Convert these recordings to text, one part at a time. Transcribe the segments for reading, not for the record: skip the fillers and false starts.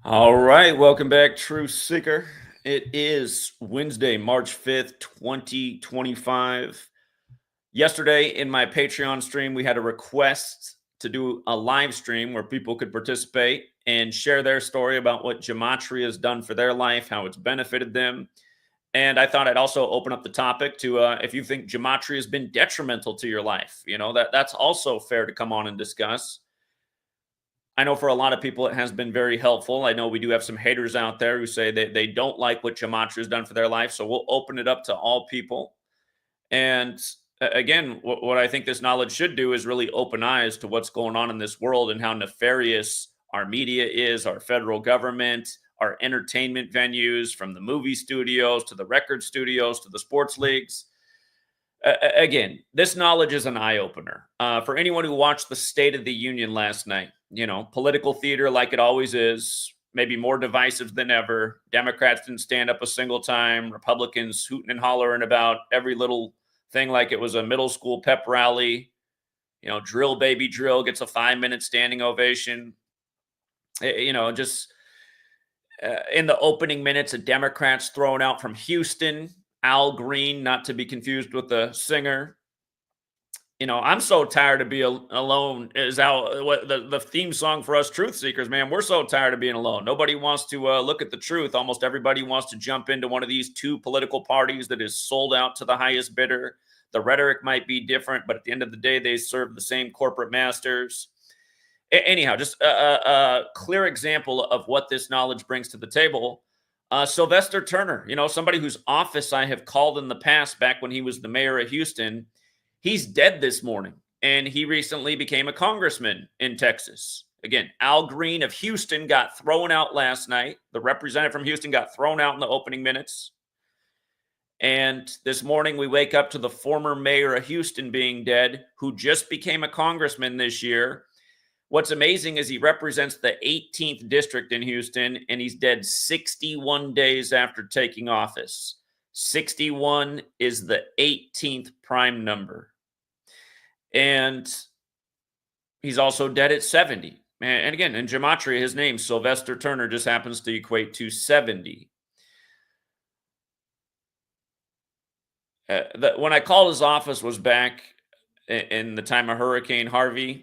All right, welcome back, Truth Seeker. It is Wednesday, March 5th, 2025. Yesterday in my Patreon stream, we had a request to do a live stream where people could participate and share their story about what Gematria has done for their life, how it's benefited them. And I thought I'd also open up the topic to if you think Gematria has been detrimental to your life. That's also fair to come on and discuss. I know for a lot of people, it has been very helpful. I know we do have some haters out there who say that they don't like what Gematria has done for their life. So we'll open it up to all people. And again, what I think this knowledge should do is really open eyes to what's going on in this world and how nefarious our media is, our federal government, our entertainment venues, from the movie studios to the record studios to the sports leagues. Again, this knowledge is an eye opener for anyone who watched the State of the Union last night. Political theater, like it always is, maybe more divisive than ever. Democrats didn't stand up a single time. Republicans hooting and hollering about every little thing like it was a middle school pep rally. Drill baby drill gets a 5-minute standing ovation. Just in the opening minutes, a Democrats thrown out from Houston. Al Green, not to be confused with the singer. I'm so tired of being alone. Is what the theme song for us truth seekers, man. We're so tired of being alone. Nobody wants to look at the truth. Almost everybody wants to jump into one of these two political parties that is sold out to the highest bidder. The rhetoric might be different, but at the end of the day, they serve the same corporate masters. Anyhow, just a clear example of what this knowledge brings to the table. Sylvester Turner, somebody whose office I have called in the past back when he was the mayor of Houston. He's dead this morning, and he recently became a congressman in Texas. Again, Al Green of Houston got thrown out last night. The representative from Houston got thrown out in the opening minutes. And this morning, we wake up to the former mayor of Houston being dead, who just became a congressman this year. What's amazing is he represents the 18th district in Houston, and he's dead 61 days after taking office. 61 is the 18th prime number. And he's also dead at 70. And again, in Gematria, his name, Sylvester Turner, just happens to equate to 70. When I called his office was back in the time of Hurricane Harvey.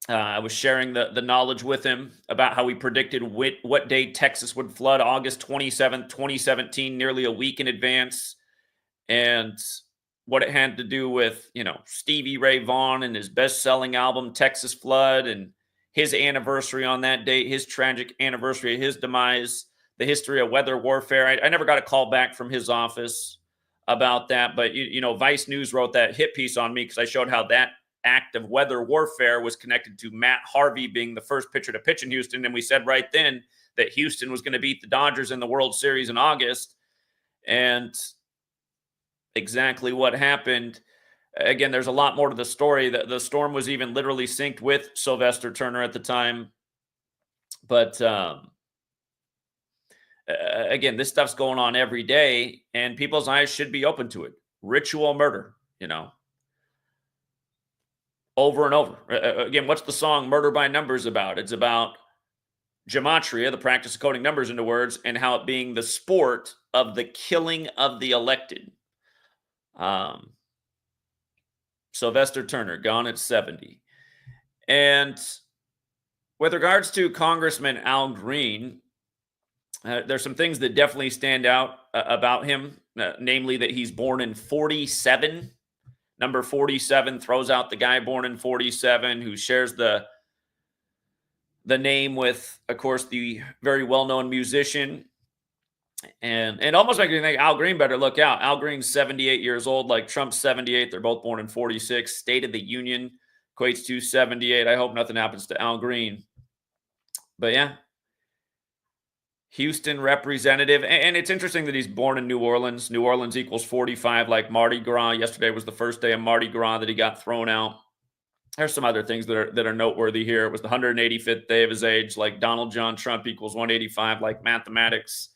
I was sharing the knowledge with him about how we predicted what day Texas would flood, August 27th, 2017, nearly a week in advance. And what it had to do with, Stevie Ray Vaughan and his best-selling album, Texas Flood, and his anniversary on that date, his tragic anniversary of his demise, the history of weather warfare. I never got a call back from his office about that, but, Vice News wrote that hit piece on me because I showed how that act of weather warfare was connected to Matt Harvey being the first pitcher to pitch in Houston. And we said right then that Houston was going to beat the Dodgers in the World Series in August. And exactly what happened. Again, there's a lot more to the story. The storm was even literally synced with Sylvester Turner at the time. But again, this stuff's going on every day, and people's eyes should be open to it. Ritual murder, over and over. Again, what's the song Murder by Numbers about? It's about Gematria, the practice of coding numbers into words, and how it being the sport of the killing of the elected. Sylvester Turner, gone at 70. And with regards to Congressman Al Green, there's some things that definitely stand out about him, namely that he's born in 47. Number 47 throws out the guy born in 47 who shares the name with, of course, the very well-known musician. And almost make you think Al Green better look out. Al Green's 78 years old, like Trump's 78. They're both born in 46. State of the Union equates to 78. I hope nothing happens to Al Green. But yeah, Houston representative. And it's interesting that he's born in New Orleans. New Orleans equals 45, like Mardi Gras. Yesterday was the first day of Mardi Gras that he got thrown out. There's some other things that are noteworthy here. It was the 185th day of his age, like Donald John Trump equals 185, like mathematics.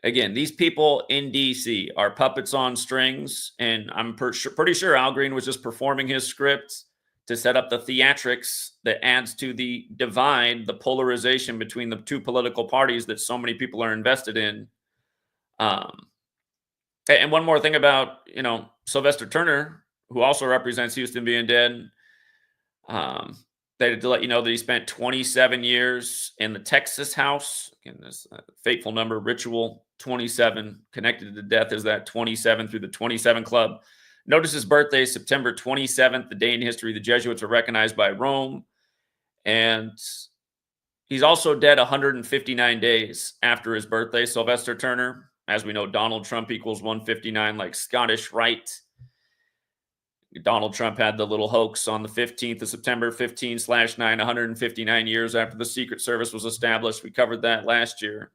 Again, these people in D.C. are puppets on strings, and I'm pretty sure Al Green was just performing his script to set up the theatrics that adds to the divide, the polarization between the two political parties that so many people are invested in. And one more thing about, Sylvester Turner, who also represents Houston being dead. They had to let you know that he spent 27 years in the Texas house. Again, this fateful number, ritual 27, connected to death is that 27 through the 27 Club. Notice his birthday, September 27th, the day in history the Jesuits were recognized by Rome. And he's also dead 159 days after his birthday, Sylvester Turner. As we know, Donald Trump equals 159, like Scottish Rite. Donald Trump had the little hoax on the 15th of September, 15/9, 159 years after the Secret Service was established. We covered that last year.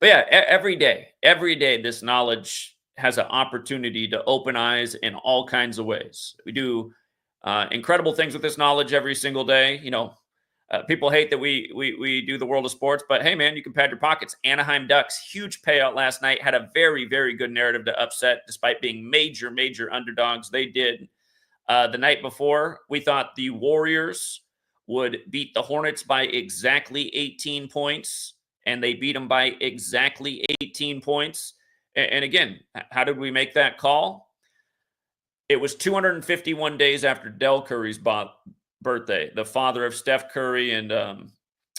But yeah, every day, this knowledge has an opportunity to open eyes in all kinds of ways. We do incredible things with this knowledge every single day. People hate that we do the world of sports, but hey, man, you can pad your pockets. Anaheim Ducks, huge payout last night, had a very, very good narrative to upset despite being major, major underdogs. They did. The night before, we thought the Warriors would beat the Hornets by exactly 18 points, and they beat them by exactly 18 points. And again, how did we make that call? It was 251 days after Del Curry's birthday, the father of Steph Curry and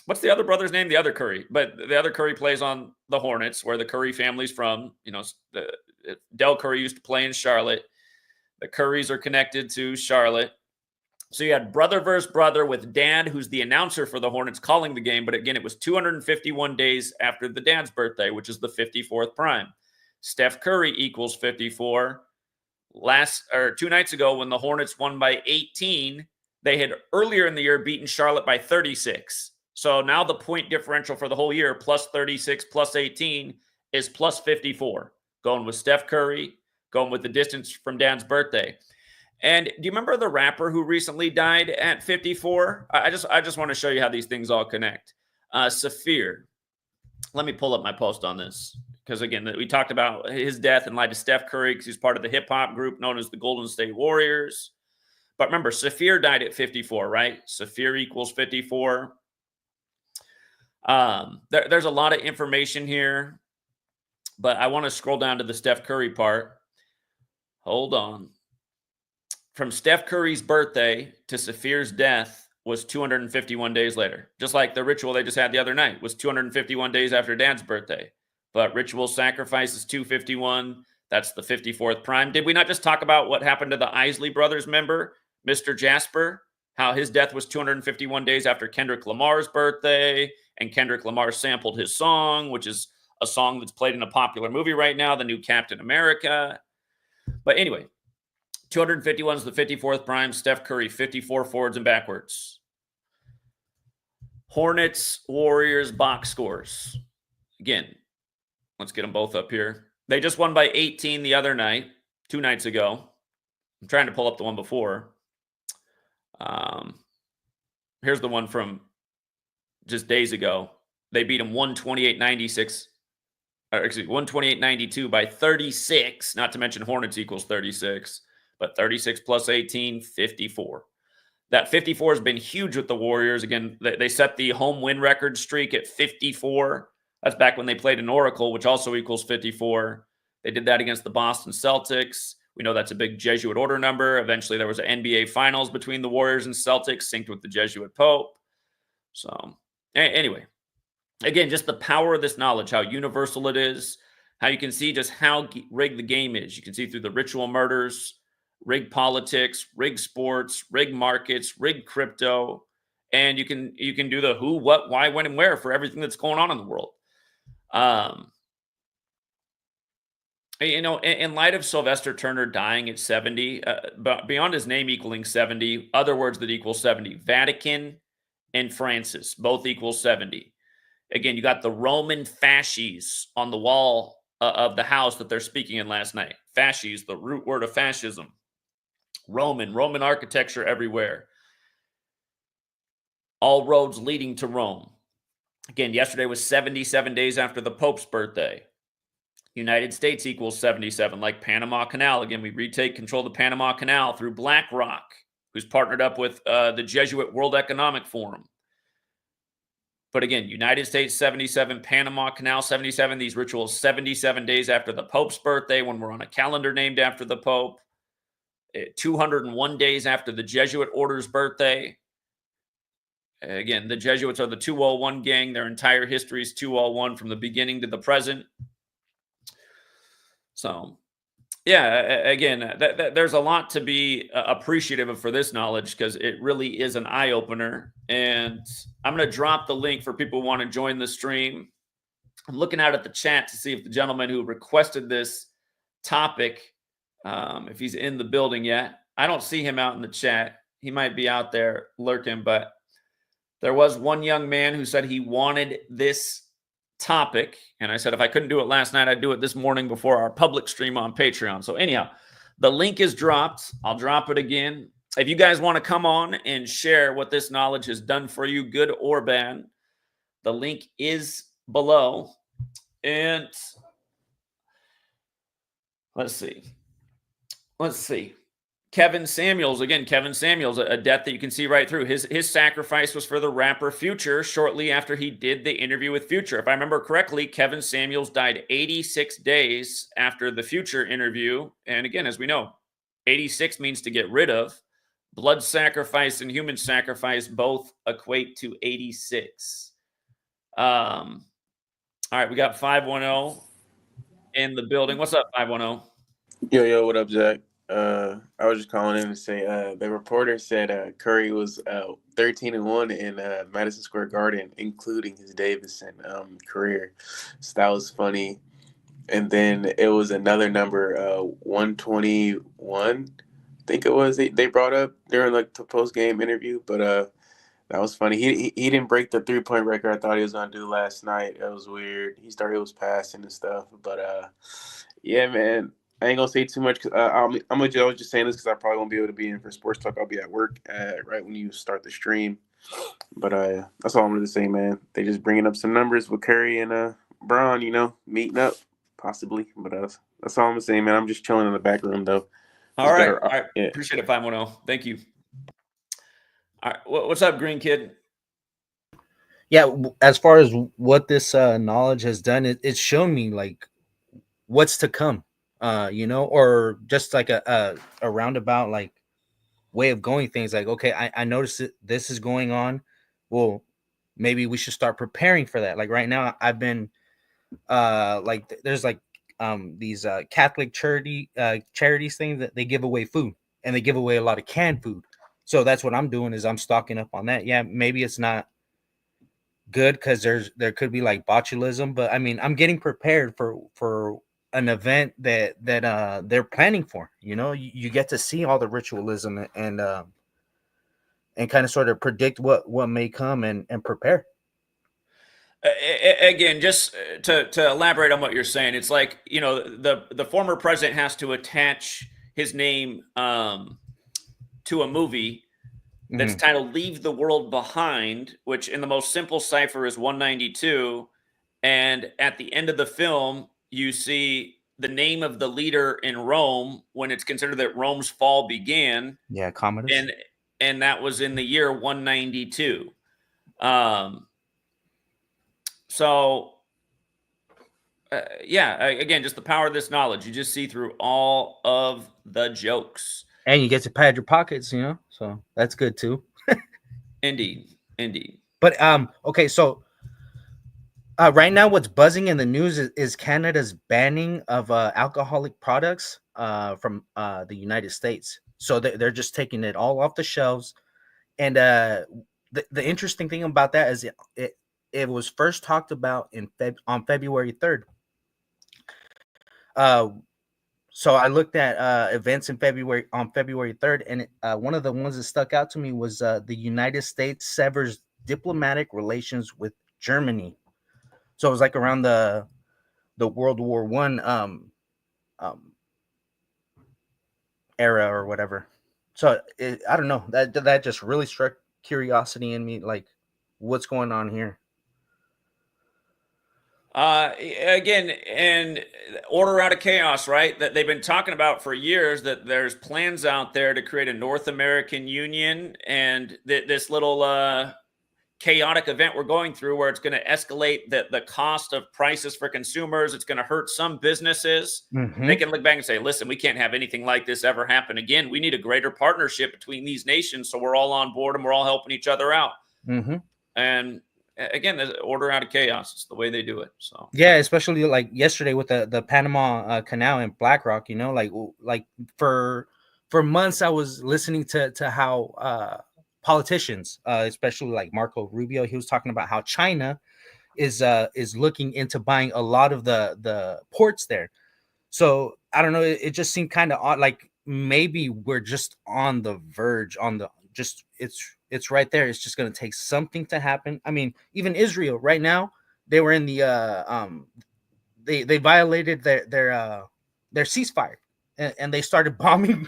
what's the other brother's name? The other Curry. But the other Curry plays on the Hornets, where the Curry family's from. Del Curry used to play in Charlotte. The Currys are connected to Charlotte. So you had brother versus brother with dad, who's the announcer for the Hornets, calling the game. But again, it was 251 days after the dad's birthday, which is the 54th prime. Steph Curry equals 54. 2 nights ago, when the Hornets won by 18, they had earlier in the year beaten Charlotte by 36. So now the point differential for the whole year, plus 36, plus 18, is plus 54. Going with Steph Curry, going with the distance from Dan's birthday. And do you remember the rapper who recently died at 54? I just want to show you how these things all connect. Saphir. Let me pull up my post on this. Because, again, we talked about his death in light of Steph Curry, because he's part of the hip-hop group known as the Golden State Warriors. But remember, Saphir died at 54, right? Saphir equals 54. There's a lot of information here, but I want to scroll down to the Steph Curry part. Hold on. From Steph Curry's birthday to Saphir's death was 251 days later. Just like the ritual they just had the other night was 251 days after Dad's birthday. But ritual sacrifice is 251. That's the 54th prime. Did we not just talk about what happened to the Isley brothers member, Mr. Jasper? How his death was 251 days after Kendrick Lamar's birthday, and Kendrick Lamar sampled his song, which is a song that's played in a popular movie right now, the new Captain America. But anyway, 251 is the 54th prime. Steph Curry, 54 forwards and backwards. Hornets, Warriors, box scores. Again, let's get them both up here. They just won by 18 the other night, 2 nights ago. I'm trying to pull up the one before. Here's the one from just days ago. They beat them 128-96, or excuse me, 128-92 by 36, not to mention Hornets equals 36, but 36 plus 18, 54. That 54 has been huge with the Warriors. Again, they set the home win record streak at 54. That's back when they played in Oracle, which also equals 54. They did that against the Boston Celtics. We know that's a big Jesuit order number. Eventually, there was an NBA Finals between the Warriors and Celtics, synced with the Jesuit Pope. So, anyway, again, just the power of this knowledge, how universal it is, how you can see just how rigged the game is. You can see through the ritual murders, rigged politics, rigged sports, rigged markets, rigged crypto, and you can do the who, what, why, when, and where for everything that's going on in the world. In light of Sylvester Turner dying at 70, but beyond his name equaling 70, other words that equal 70, Vatican and Francis, both equal 70. Again, you got the Roman fasces on the wall of the house that they're speaking in last night. Fasces, the root word of fascism. Roman architecture everywhere. All roads leading to Rome. Again, yesterday was 77 days after the Pope's birthday. United States equals 77, like Panama Canal. Again, we retake control of the Panama Canal through BlackRock, who's partnered up with the Jesuit World Economic Forum. But again, United States 77, Panama Canal 77, these rituals 77 days after the Pope's birthday, when we're on a calendar named after the Pope, 201 days after the Jesuit order's birthday. Again, the Jesuits are the 201 gang. Their entire history is 201 from the beginning to the present. So, yeah, again, there's a lot to be appreciative of for this knowledge, because it really is an eye-opener. And I'm going to drop the link for people who want to join the stream. I'm looking out at the chat to see if the gentleman who requested this topic, if he's in the building yet. I don't see him out in the chat. He might be out there lurking, but there was one young man who said he wanted this topic, and I said if I couldn't do it last night, I'd do it this morning before our public stream on Patreon. So anyhow, the link is dropped. I'll drop it again. If you guys want to come on and share what this knowledge has done for you, good or bad, the link is below. And let's see. Kevin Samuels, again, Kevin Samuels, a death that you can see right through. His sacrifice was for the rapper Future shortly after he did the interview with Future. If I remember correctly, Kevin Samuels died 86 days after the Future interview. And again, as we know, 86 means to get rid of. Blood sacrifice and human sacrifice both equate to 86. All right, we got 510 in the building. What's up, 510? Yo, what up, Jack? I was just calling in to say the reporter said Curry was 13-1 in Madison Square Garden, including his Davidson career. So that was funny. And then it was another number, 121. I think it was they brought up during like the post game interview, but that was funny. He didn't break the 3-point record I thought he was gonna do last night. It was weird. He was passing and stuff, but yeah, man. I ain't gonna say too much because I was just saying this because I probably won't be able to be in for sports talk. I'll be at work right when you start the stream. But that's all I'm going to say, man. They just bringing up some numbers with Curry and Braun, meeting up possibly. But that's all I'm going to say, man. I'm just chilling in the back room though. All right. Yeah. Appreciate it, 510. Thank you. All right, what's up, Green Kid? Yeah, as far as what this knowledge has done, it's shown me like what's to come. Or just like a roundabout like way of going things. Like, okay, I noticed that this is going on. Well, maybe we should start preparing for that. Like right now, I've been like there's like these Catholic charities things that they give away food, and they give away a lot of canned food. So that's what I'm doing is I'm stocking up on that. Yeah, maybe it's not good because there could be like botulism, but I mean I'm getting prepared for an event that they're planning for. You get to see all the ritualism and kind of sort of predict what may come and prepare. Again, just to elaborate on what you're saying, it's like the former president has to attach his name to a movie that's titled "Leave the World Behind," which in the most simple cipher is 192, and at the end of the film you see the name of the leader in Rome when it's considered that Rome's fall began. Yeah, Commodus. And that was in the year 192. So, again, just the power of this knowledge. You just see through all of the jokes. And you get to pad your pockets, so that's good too. Indeed. But, okay, so right now, what's buzzing in the news is Canada's banning of alcoholic products from the United States. So they're just taking it all off the shelves. And the interesting thing about that is it was first talked about on February 3rd. So I looked at events on February 3rd, and one of the ones that stuck out to me was the United States severs diplomatic relations with Germany. So it was like around the World War I era or whatever. So I don't know, that just really struck curiosity in me, like what's going on here. Again, and order out of chaos, right? That they've been talking about for years, that there's plans out there to create a North American Union, and this little chaotic event we're going through, where it's going to escalate the cost of prices for consumers. It's going to hurt some businesses. They can look back and say, listen, we can't have anything like this ever happen again. We need a greater partnership between these nations, so we're all on board and we're all helping each other out. And again, the order out of chaos. It's the way they do it. So yeah, especially like yesterday with the Panama Canal and BlackRock. You know, like for months I was listening to how politicians, especially like Marco Rubio, he was talking about how China is looking into buying a lot of the ports there. So I don't know. It just seemed kind of odd. Like maybe we're just on the verge, on the just it's right there. It's just going to take something to happen. I mean, even Israel right now, they were in the they violated their ceasefire, and they started bombing.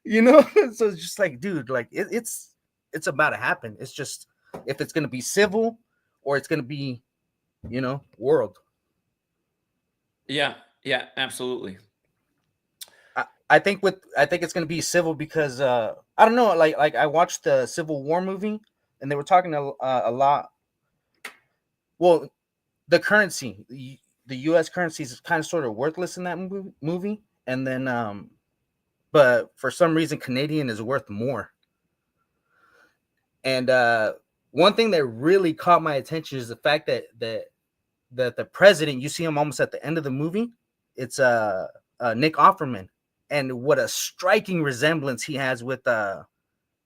You know, so it's just like, dude, like it's about to happen. It's just if it's going to be civil or it's going to be, you know, world. Yeah, absolutely. I think it's going to be civil because I don't know, like I watched the Civil War movie and they were talking a lot. Well, the currency, the U.S. currency is kind of sort of worthless in that movie, and then but for some reason Canadian is worth more. And one thing that really caught my attention is the fact that the president, you see him almost at the end of the movie, it's Nick Offerman. And what a striking resemblance he has with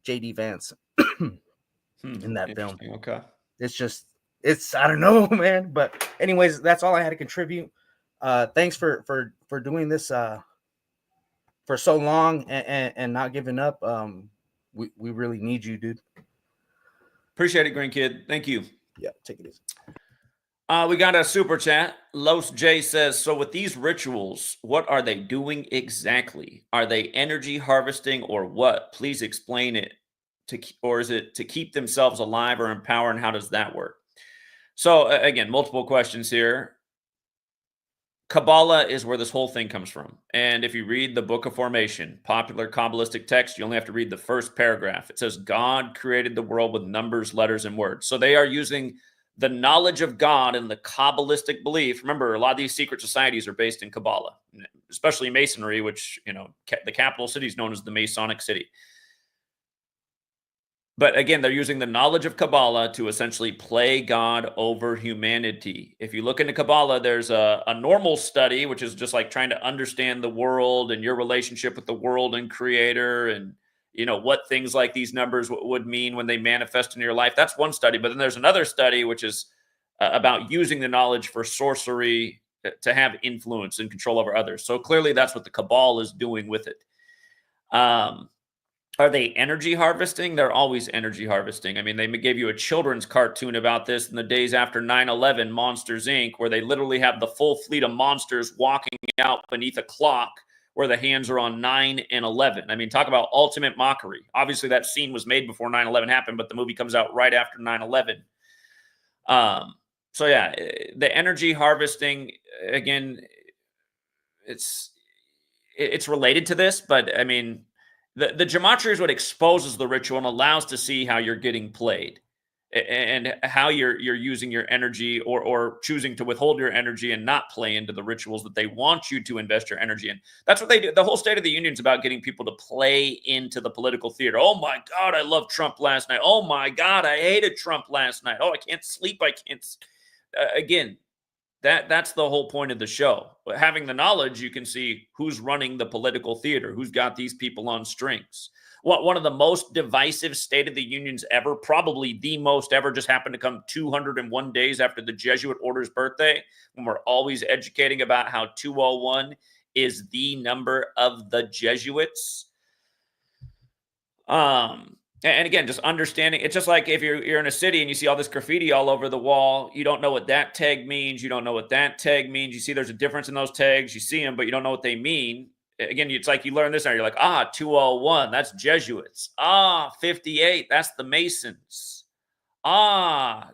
J.D. Vance in that film. Okay. It's I don't know, man. But anyways, that's all I had to contribute. Thanks for doing this for so long and not giving up. We really need you, dude. Appreciate it, Green Kid. Thank you. Yeah, take it easy. We got a super chat. Los J says, so with these rituals, what are they doing exactly? Are they energy harvesting or what? Please explain it. Or is it to keep themselves alive or empower, and how does that work? So again, multiple questions here. Kabbalah is where this whole thing comes from. And if you read the Book of Formation, popular Kabbalistic text, you only have to read the first paragraph. It says, God created the world with numbers, letters, and words. So they are using the knowledge of God and the Kabbalistic belief. Remember, a lot of these secret societies are based in Kabbalah, especially Masonry, which, you know, the capital city is known as the Masonic city. But again, they're using the knowledge of Kabbalah to essentially play God over humanity. If you look into Kabbalah, there's a normal study, which is just like trying to understand the world and your relationship with the world and creator, and, you know, what things like these numbers would mean when they manifest in your life. That's one study. But then there's another study, which is about using the knowledge for sorcery to have influence and control over others. So clearly that's what the Kabbalah is doing with it. Are they energy harvesting? They're always energy harvesting. I mean, they gave you a children's cartoon about this in the days after 9/11, Monsters, Inc., where they literally have the full fleet of monsters walking out beneath a clock where the hands are on 9 and 11. I mean, talk about ultimate mockery. Obviously, that scene was made before 9/11 happened, but the movie comes out right after 9/11. So, yeah, the energy harvesting, again, it's related to this, but, I mean, the gematria is what exposes the ritual and allows to see how you're getting played and how you're using your energy or choosing to withhold your energy and not play into the rituals that they want you to invest your energy in. That's what they do. The whole State of the Union is about getting people to play into the political theater. Oh my God, I loved Trump last night. Oh my God, I hated Trump last night. Oh, I can't sleep. I can't. Again, that's the whole point of the show. But having the knowledge, you can see who's running the political theater, who's got these people on strings. One of the most divisive State of the Unions ever, probably the most ever, just happened to come 201 days after the Jesuit order's birthday, when we're always educating about how 201 is the number of the Jesuits. And again, just understanding, it's just like if you're in a city and you see all this graffiti all over the wall, you don't know what that tag means. You don't know what that tag means. You see there's a difference in those tags. You see them, but you don't know what they mean. Again, it's like you learn this and you're like, 201, that's Jesuits. 58, that's the Masons.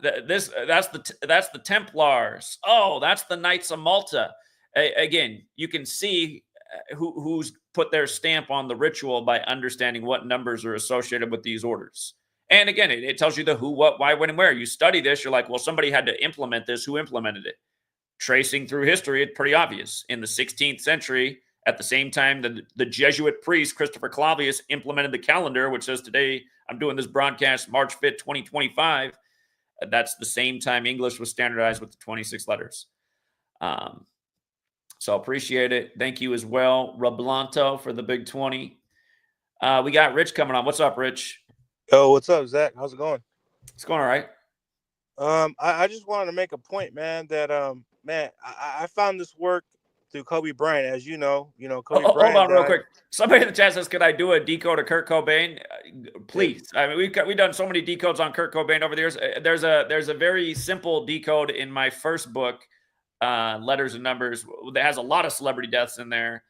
That's the Templars. Oh, that's the Knights of Malta. Again, you can see who's put their stamp on the ritual by understanding what numbers are associated with these orders. And again, it tells you the who, what, why, when, and where. You study this, you're like, well, somebody had to implement this. Who implemented it? Tracing through history, it's pretty obvious. In the 16th century, at the same time, the Jesuit priest Christopher Clavius implemented the calendar, which says today I'm doing this broadcast March 5th, 2025. That's the same time English was standardized with the 26 letters. So appreciate it. Thank you as well, Rablanto, for the big 20. We got Rich coming on. What's up, Rich? Yo, what's up, Zach? How's it going? It's going all right. I just wanted to make a point, man, that I found this work through Kobe Bryant, as you know. Kobe Bryant. Hold on real quick. Somebody in the chat says, could I do a decode of Kurt Cobain? Please. I mean, we've done so many decodes on Kurt Cobain over the years. There's a very simple decode in my first book, Letters and Numbers, that has a lot of celebrity deaths in there.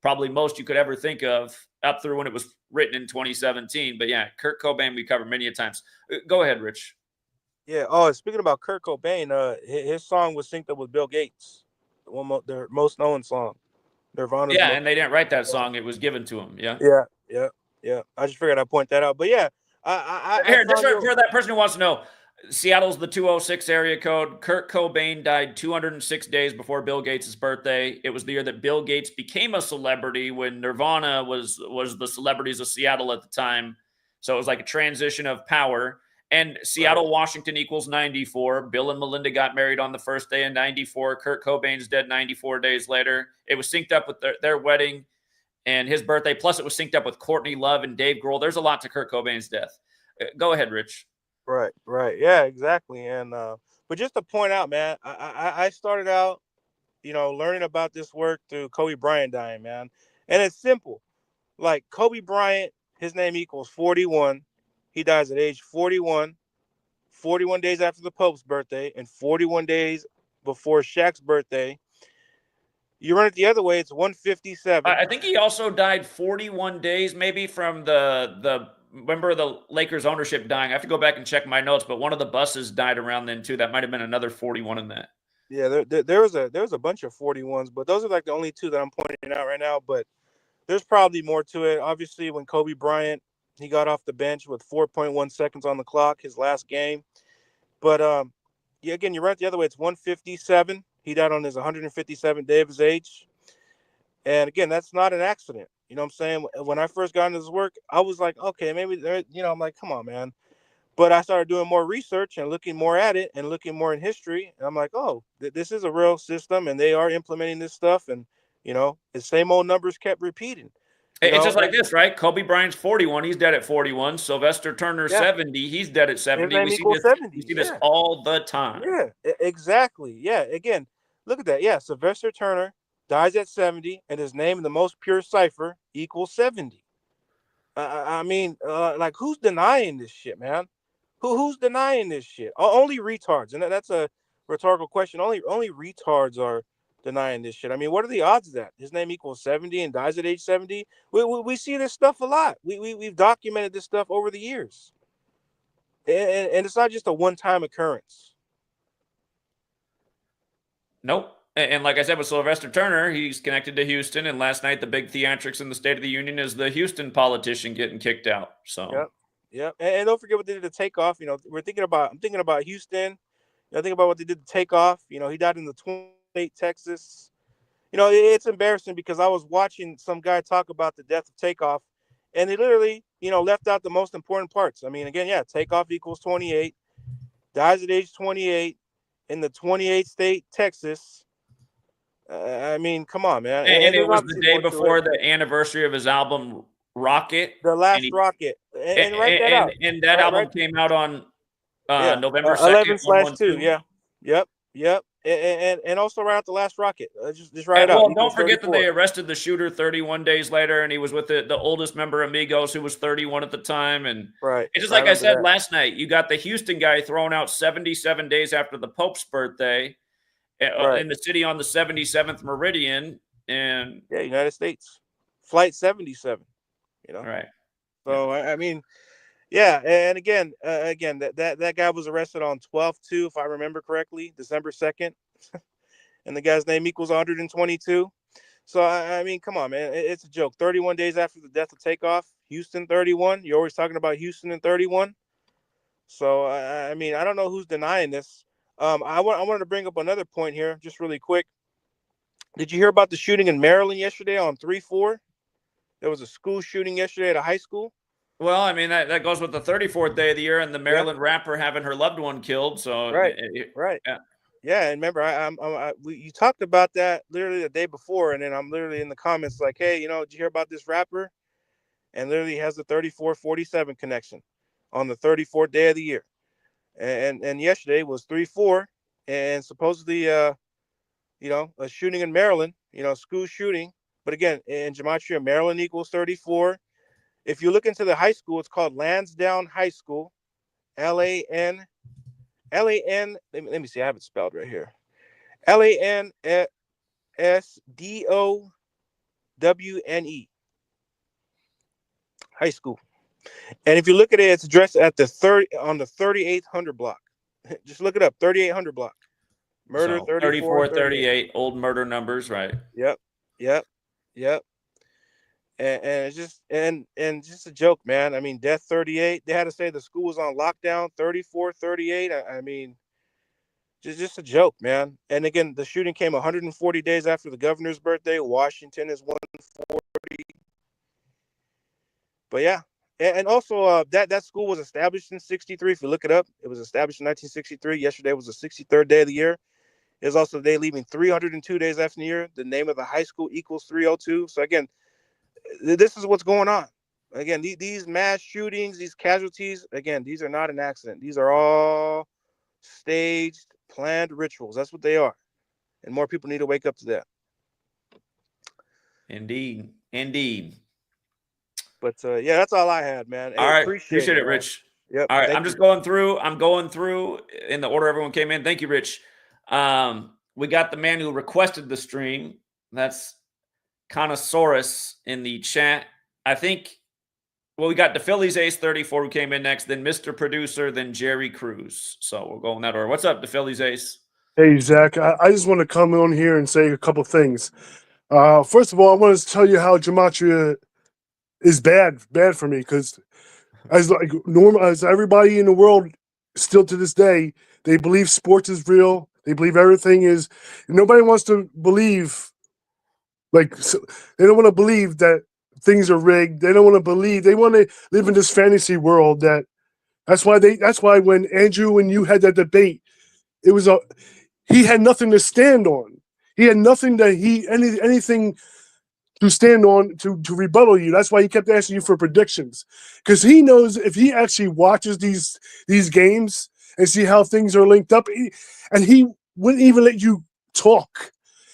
Probably most you could ever think of, up through when it was written in 2017. But yeah, Kurt Cobain we covered many a times. Go ahead, Rich. Yeah. Oh, speaking about Kurt Cobain, his song was synced up with Bill Gates, their most known song, Nirvana's. Yeah, and they didn't write that song; it was given to him. Yeah. Yeah. I just figured I'd point that out. But yeah, just for that person who wants to know, Seattle's the 206 area code. Kurt Cobain died 206 days before Bill Gates' birthday. It was the year that Bill Gates became a celebrity when Nirvana was the celebrities of Seattle at the time. So it was like a transition of power. And Seattle, Washington equals 94. Bill and Melinda got married on the first day in 94. Kurt Cobain's dead 94 days later. It was synced up with their wedding and his birthday. Plus, it was synced up with Courtney Love and Dave Grohl. There's a lot to Kurt Cobain's death. Go ahead, Rich. Right. Yeah, exactly. And but just to point out, man, I started out, learning about this work through Kobe Bryant dying, man. And it's simple. Like Kobe Bryant, his name equals 41. He dies at age 41, 41 days after the Pope's birthday, and 41 days before Shaq's birthday. You run it the other way, it's 157. I think he also died 41 days maybe from the remember the Lakers ownership dying. I have to go back and check my notes, but one of the buses died around then too. That might have been another 41 in that. Yeah, there was a bunch of 41s, but those are like the only two that I'm pointing out right now. But there's probably more to it. Obviously, when Kobe Bryant, he got off the bench with 4.1 seconds on the clock, his last game. But again, you run it the other way. It's 157. He died on his 157th day of his age. And again, that's not an accident. You know what I'm saying? When I first got into this work, I was like, okay, maybe, I'm like, come on, man. But I started doing more research and looking more at it and looking more in history. And I'm like, oh, this is a real system and they are implementing this stuff. And, the same old numbers kept repeating. It's just like this, right? Kobe Bryant's 41. He's dead at 41. Sylvester Turner, 70. He's dead at 70. We see this all the time. Yeah, exactly. Yeah. Again, look at that. Yeah. Sylvester Turner dies at 70 and his name in the most pure cipher equals 70. I mean, like who's denying this shit, man? Who's denying this shit? Only retards. And that's a rhetorical question. Only retards are denying this shit. I mean, what are the odds of that? His name equals 70 and dies at age 70. We see this stuff a lot. We've documented this stuff over the years. And it's not just a one-time occurrence. Nope. And like I said with Sylvester Turner, he's connected to Houston. And last night, the big theatrics in the State of the Union is the Houston politician getting kicked out. So Yep. And don't forget what they did to Takeoff. I'm thinking about Houston. Think about what they did to Takeoff. He died in the 28 Texas. It's embarrassing because I was watching some guy talk about the death of Takeoff, and they literally, left out the most important parts. I mean, again, yeah, Takeoff equals 28, dies at age 28 in the 28th state, Texas. I mean, come on, man. And it was the day before the anniversary of his album Rocket. The last Rocket. And write that out. And that album came out on November 2nd. 11/2. Yeah. Yep. And also write out the last Rocket. Just write it out. Well, don't forget that they arrested the shooter 31 days later, and he was with the oldest member of Migos, who was 31 at the time. And it's just like I said last night, you got the Houston guy thrown out 77 days after the Pope's birthday in the city on the 77th meridian. And United States. Flight 77. Right. So, I mean, Yeah, and again, that guy was arrested on 12/2, if I remember correctly, December 2nd, and the guy's name equals 122. So I mean, come on, man, it's a joke. 31 days after the death of Takeoff, Houston 31. You're always talking about Houston and 31. So I mean, I don't know who's denying this. I wanted to bring up another point here, just really quick. Did you hear about the shooting in Maryland yesterday on 3/4? There was a school shooting yesterday at a high school. Well, I mean, that goes with the 34th day of the year and the Yeah. Maryland rapper having her loved one killed. So, Right. Right. yeah. Yeah, and remember, you talked about that literally the day before, and then I'm literally in the comments like, hey, did you hear about this rapper? And literally has the 34-47 connection on the 34th day of the year, and yesterday was 3/4, and supposedly, a shooting in Maryland, school shooting. But again, in Gematria, Maryland equals 34. If you look into the high school, it's called Lansdowne High School, LAN. LAN. Let me see. I have it spelled right here. LANSDOWNE. High school. And if you look at it, it's addressed at the 3800 block. Just look it up. 3800 block. Murder So 34, 38, old murder numbers, right? Yep. And it's just and just a joke, man. I mean, death 38. They had to say the school was on lockdown. 34, 38. I mean, just a joke, man. And again, the shooting came 140 days after the governor's birthday. Washington is 140. But yeah, and also that school was established in 63. If you look it up, it was established in 1963. Yesterday was the 63rd day of the year. It's also the day leaving 302 days after the year. The name of the high school equals 302. So again, this is what's going on. Again, these mass shootings, these casualties, again, these are not an accident. These are all staged, planned rituals. That's what they are. And more people need to wake up to that. Indeed. But yeah, that's all I had, man. Hey, All right. appreciate it, Rich. Yep. All right. I'm just going through. I'm going through in the order everyone came in. Thank you, Rich. We got the man who requested the stream. That's Conosaurus in the chat. I think, well, we got the Phillies Ace 34 who came in next, then Mr. Producer, then Jerry Cruz. So we'll go in that order. What's up, the Phillies Ace? Hey, Zach, I just want to come on here and say a couple things. First of all, I want to tell you how Gematria is bad for me, because as everybody in the world still to this day, they believe sports is real. They believe everything is. Nobody wants to believe, they don't want to believe that things are rigged. They don't want to believe. They want to live in this fantasy world. That's why when Andrew and you had that debate, he had nothing to stand on. He had nothing anything to stand on to rebuttal you. That's why he kept asking you for predictions, because he knows if he actually watches these games and see how things are linked up, and he wouldn't even let you talk.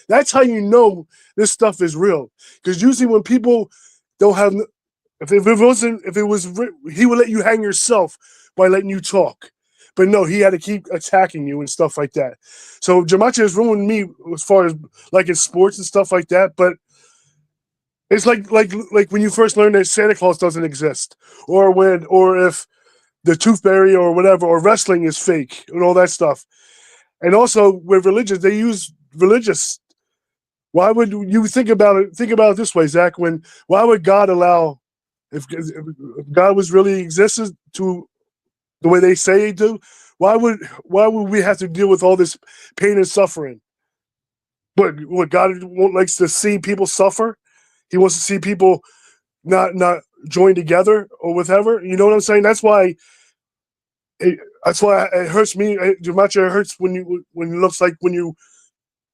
That's how you know this stuff is real. Because usually when people don't have, if it was, he would let you hang yourself by letting you talk. But no, he had to keep attacking you and stuff like that. So Gematria has ruined me as far as like in sports and stuff like that. But it's like when you first learn that Santa Claus doesn't exist, or if the tooth fairy or whatever, or wrestling is fake and all that stuff. And also with religious, they use religious. Why would you think about it? Think about it this way, Zach. Why would God allow, if God was really existed to the way they say they do, why would we have to deal with all this pain and suffering? But what God likes to see people suffer. He wants to see people not join together or whatever. You know what I'm saying? That's why it hurts me. Gematria hurts when it looks like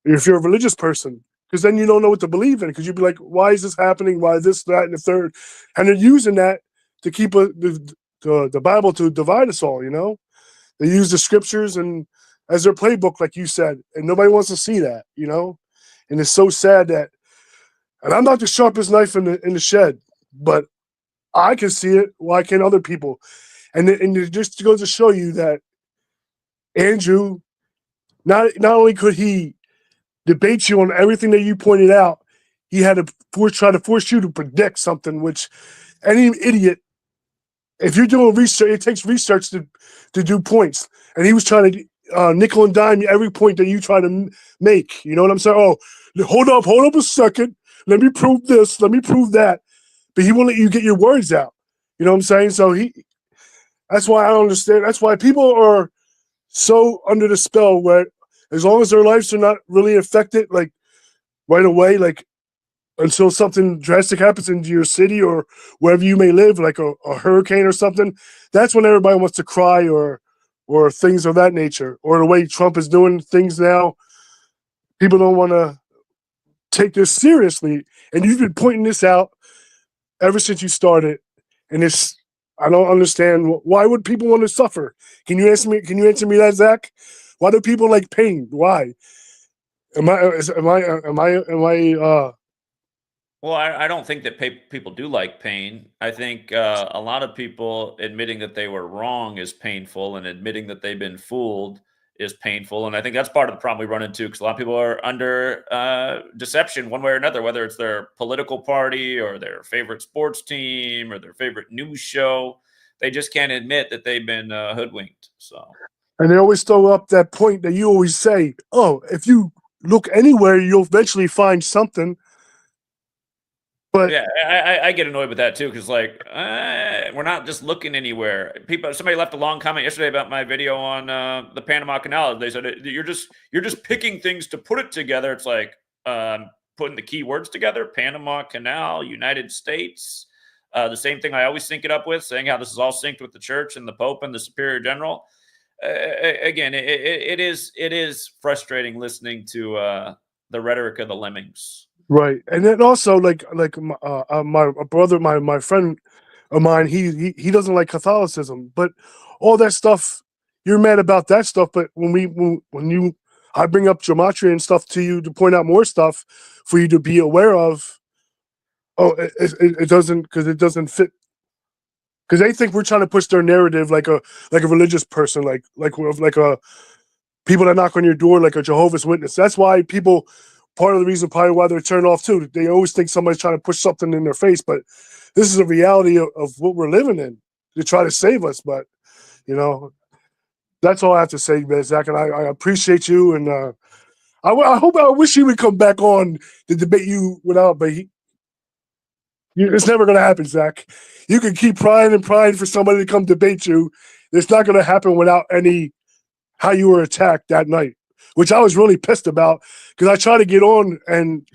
if you're a religious person, because then you don't know what to believe in. Because you'd be like, why is this happening? Why this, that, and the third? And they're using that to keep the Bible to divide us all. They use the scriptures and as their playbook, like you said, and nobody wants to see that. And it's so sad that. And I'm not the sharpest knife in the shed, but I can see it. Why can't other people? And it just goes to show you that Andrew, not only could he debate you on everything that you pointed out, he had to try to force you to predict something, which any idiot if you're doing research, it takes research to do points. And he was trying to nickel and dime every point that you try to make. You know what I'm saying? Oh, hold up a second. Let me prove this. Let me prove that. But he won't let you get your words out. You know what I'm saying? So that's why I don't understand. That's why people are so under the spell where as long as their lives are not really affected, like right away, like until something drastic happens into your city or wherever you may live, like a hurricane or something, that's when everybody wants to cry or things of that nature. Or the way Trump is doing things now, people don't want to take this seriously. And you've been pointing this out ever since you started. And I don't understand why would people want to suffer? Can you answer me? Can you answer me that, Zach? Why do people like pain? Why? Am I Well, I don't think that people do like pain. I think a lot of people admitting that they were wrong is painful, and admitting that they've been fooled is painful. And I think that's part of the problem we run into, because a lot of people are under deception one way or another, whether it's their political party or their favorite sports team or their favorite news show. They just can't admit that they've been hoodwinked. So, and they always throw up that point that you always say, oh, if you look anywhere, you'll eventually find something. But yeah, I get annoyed with that too, because like we're not just looking anywhere. Somebody left a long comment yesterday about my video on the Panama Canal. They said you're just picking things to put it together. It's like putting the keywords together: Panama Canal, United States. The same thing I always sync it up with, saying how this is all synced with the church and the Pope and the Superior General. Again, it is frustrating listening to the rhetoric of the lemmings. right, and then also like my brother, my friend of mine, he doesn't like Catholicism, but all that stuff, you're mad about that stuff. But I bring up gematria and stuff to you to point out more stuff for you to be aware of. Oh, it doesn't, because it doesn't fit. Because they think we're trying to push their narrative like a religious person, like a people that knock on your door, like a Jehovah's Witness. That's why people, part of the reason probably why they're turned off too. They always think somebody's trying to push something in their face, but this is a reality of what we're living in to try to save us. But you know, that's all I have to say, man, Zach. And I appreciate you, and I wish he would come back on to debate you without, but it's never going to happen, Zach. You can keep prying and prying for somebody to come debate you. It's not going to happen without how you were attacked that night, which I was really pissed about, because I tried to get on and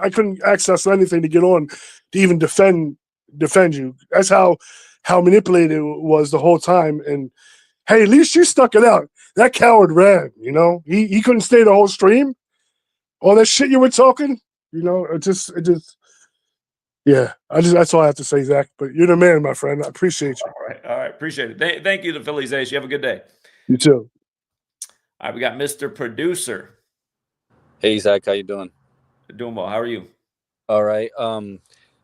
I couldn't access anything to get on to even defend you. That's how manipulated it was the whole time. And hey, at least you stuck it out. That coward ran, he couldn't stay the whole stream. All that shit you were talking, it just yeah, that's all I have to say, Zach. But you're the man, my friend. I appreciate you. All right, appreciate it. Thank you, the Phillies Ace. You have a good day. You too. All right, we got Mr. Producer. Hey, Zach, how you doing? Doing well. How are you? All right.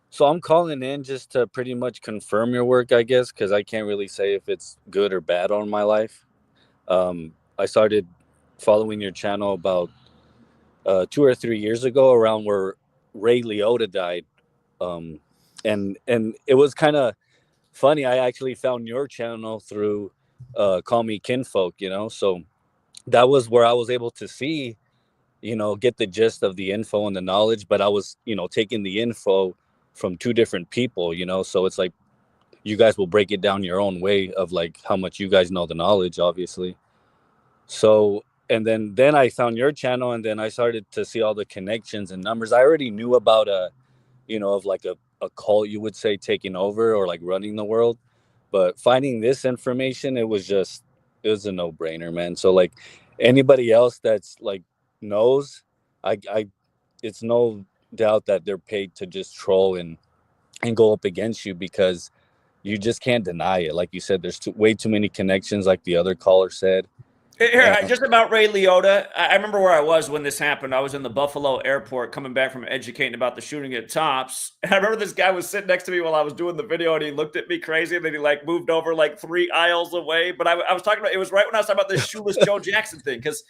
So I'm calling in just to pretty much confirm your work, I guess, because I can't really say if it's good or bad on my life. I started following your channel about 2 or 3 years ago, around where Ray Liotta died. And it was kind of funny. I actually found your channel through Call Me Kinfolk, so that was where I was able to see, get the gist of the info and the knowledge. But I was, taking the info from two different people, so it's like you guys will break it down your own way of like how much you guys know the knowledge, obviously. So, and then I found your channel, and then I started to see all the connections and numbers. I already knew about of like a cult, you would say, taking over or like running the world. But finding this information, it was a no-brainer, man. So like anybody else that's like knows, I it's no doubt that they're paid to just troll and go up against you, because you just can't deny it. Like you said, there's way too many connections, like the other caller said. Here, just about Ray Liotta. I remember where I was when this happened. I was in the Buffalo airport coming back from educating about the shooting at Tops. And I remember this guy was sitting next to me while I was doing the video, and he looked at me crazy, and then he like moved over like 3 aisles away. But I was talking about, it was right when I was talking about this Shoeless Joe Jackson thing, because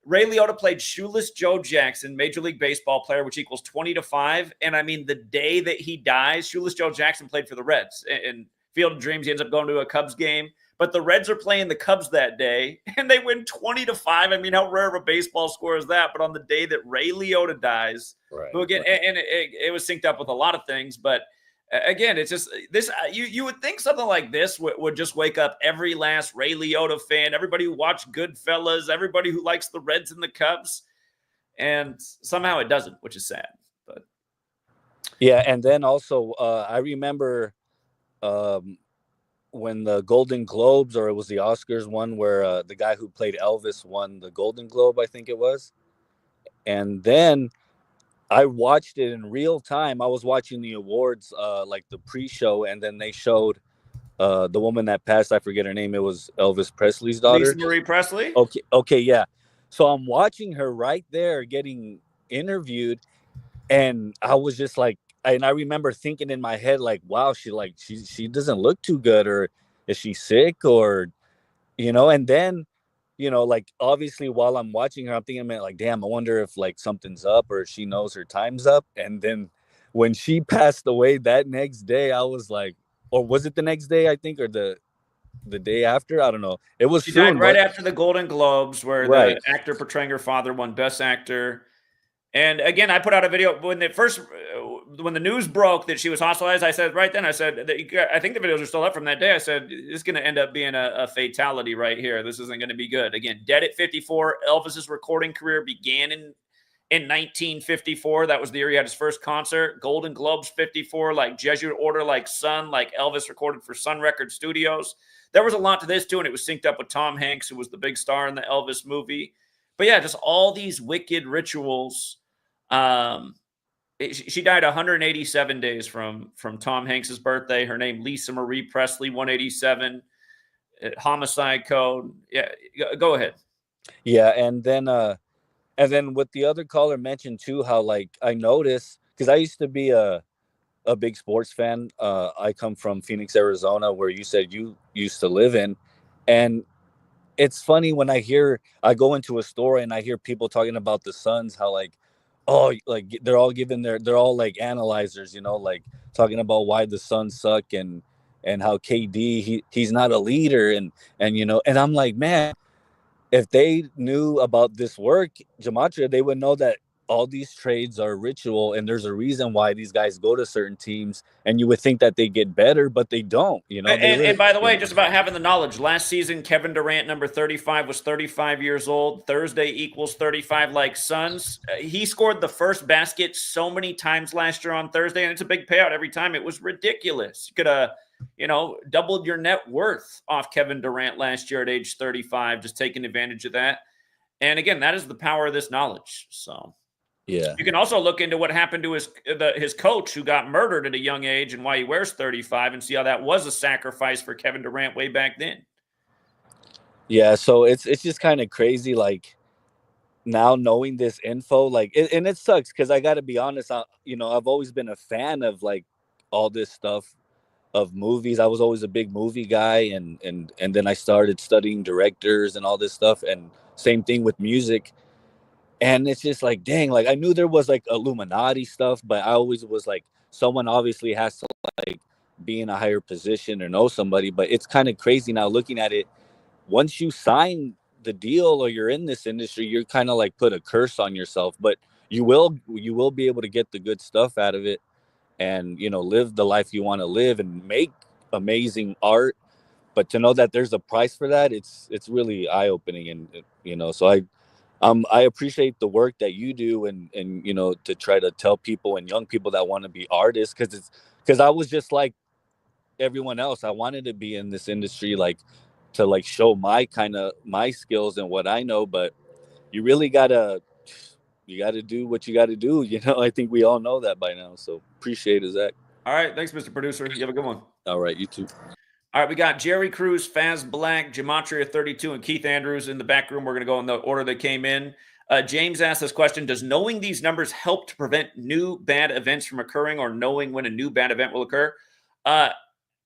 Ray Liotta played Shoeless Joe Jackson, Major League Baseball player, which equals 20-5. And I mean, the day that he dies, Shoeless Joe Jackson played for the Reds. And Field of Dreams. He ends up going to a Cubs game. But the Reds are playing the Cubs that day, and they win 20-5. I mean, how rare of a baseball score is that? But on the day that Ray Liotta dies, Right. who again, and it was synced up with a lot of things. But again, it's just this. You would think something like this would just wake up every last Ray Liotta fan, everybody who watched Goodfellas, everybody who likes the Reds and the Cubs, and somehow it doesn't, which is sad. But yeah, and then also I remember. When the Golden Globes, or it was the Oscars one, where the guy who played Elvis won the Golden Globe, I think it was. And then I watched it in real time. I was watching the awards, like the pre-show, and then they showed the woman that passed. I forget her name. It was Elvis Presley's daughter. Lisa Marie Presley? Okay, yeah. So I'm watching her right there getting interviewed, and I was just like, and I remember thinking in my head, like, wow, she doesn't look too good, or is she sick, or, and then, like, obviously while I'm watching her, I'm thinking, man, like, damn, I wonder if like something's up or she knows her time's up. And then when she passed away that next day, I was like, or was it the next day, I think, or the day after? I don't know. It was She soon, died right after the Golden Globes, where right. the actor portraying her father won Best Actor. And again, I put out a video when the news broke that she was hospitalized. I said right then, I said, I think the videos are still up from that day. I said, it's going to end up being a fatality right here. This isn't going to be good. Again, dead at 54. Elvis's recording career began in 1954. That was the year he had his first concert. Golden Globes 54, like Jesuit Order, like Sun, like Elvis recorded for Sun Record Studios. There was a lot to this too, and it was synced up with Tom Hanks, who was the big star in the Elvis movie. But yeah, just all these wicked rituals. She died 187 days from Tom Hanks's birthday. Her name, Lisa Marie Presley, 187. Homicide code. Yeah, go ahead. Yeah, and then what the other caller mentioned too, how like I noticed, because I used to be a big sports fan. I come from Phoenix, Arizona, where you said you used to live in, and it's funny when I go into a store and I hear people talking about the Suns, how like, oh, like they're all like analyzers, like talking about why the Suns suck, and how KD he's not a leader, and and I'm like, man, if they knew about this work, Gematria, they would know that all these trades are ritual, and there's a reason why these guys go to certain teams, and you would think that they get better, but they don't, And by the way, just about having the knowledge, last season, Kevin Durant, number 35, was 35 years old. Thursday equals 35 like Suns. He scored the first basket so many times last year on Thursday, and it's a big payout every time. It was ridiculous. You could have, doubled your net worth off Kevin Durant last year at age 35, just taking advantage of that. And again, that is the power of this knowledge. So yeah, you can also look into what happened to his coach, who got murdered at a young age, and why he wears 35, and see how that was a sacrifice for Kevin Durant way back then. Yeah, so it's just kind of crazy, like, now knowing this info, like, and it sucks because I got to be honest, I've always been a fan of like all this stuff of movies. I was always a big movie guy, and then I started studying directors and all this stuff, and same thing with music. And it's just like, dang, like I knew there was like Illuminati stuff, but I always was like, someone obviously has to like be in a higher position or know somebody. But it's kind of crazy now looking at it. Once you sign the deal or you're in this industry, you're kind of like put a curse on yourself, but you will be able to get the good stuff out of it, and live the life you want to live and make amazing art. But to know that there's a price for that, it's really eye-opening. And so I appreciate the work that you do, and to try to tell people and young people that want to be artists, because I was just like everyone else. I wanted to be in this industry, like to like show my skills and what I know, but you really gotta do what you gotta do. I think we all know that by now. So appreciate it, Zach. All right. Thanks, Mr. Producer. You have a good one. All right, you too. All right, we got Jerry Cruz, Faz Black, Gematria32, and Keith Andrews in the back room. We're going to go in the order they came in. James asked this question: does knowing these numbers help to prevent new bad events from occurring, or knowing when a new bad event will occur?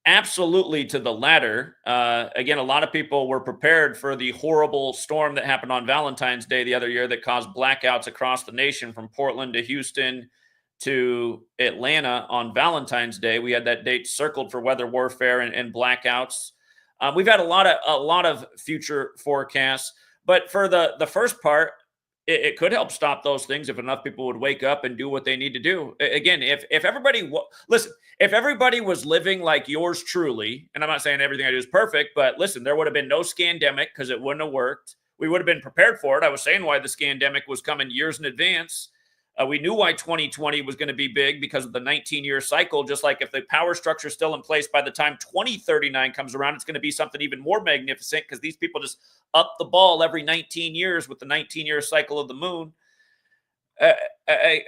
Absolutely, to the latter. Again, a lot of people were prepared for the horrible storm that happened on Valentine's Day the other year that caused blackouts across the nation, from Portland to Houston to Atlanta on Valentine's Day. We had that date circled for weather warfare and blackouts. We've had a lot of future forecasts, but for the first part, it could help stop those things if enough people would wake up and do what they need to do. Again, if everybody listen, if everybody was living like yours truly, and I'm not saying everything I do is perfect, but listen, there would have been no scandemic because it wouldn't have worked. We would have been prepared for it. I was saying why the scandemic was coming years in advance. We knew why 2020 was going to be big because of the 19-year cycle. Just like if the power structure is still in place by the time 2039 comes around, it's going to be something even more magnificent because these people just up the ball every 19 years with the 19-year cycle of the moon.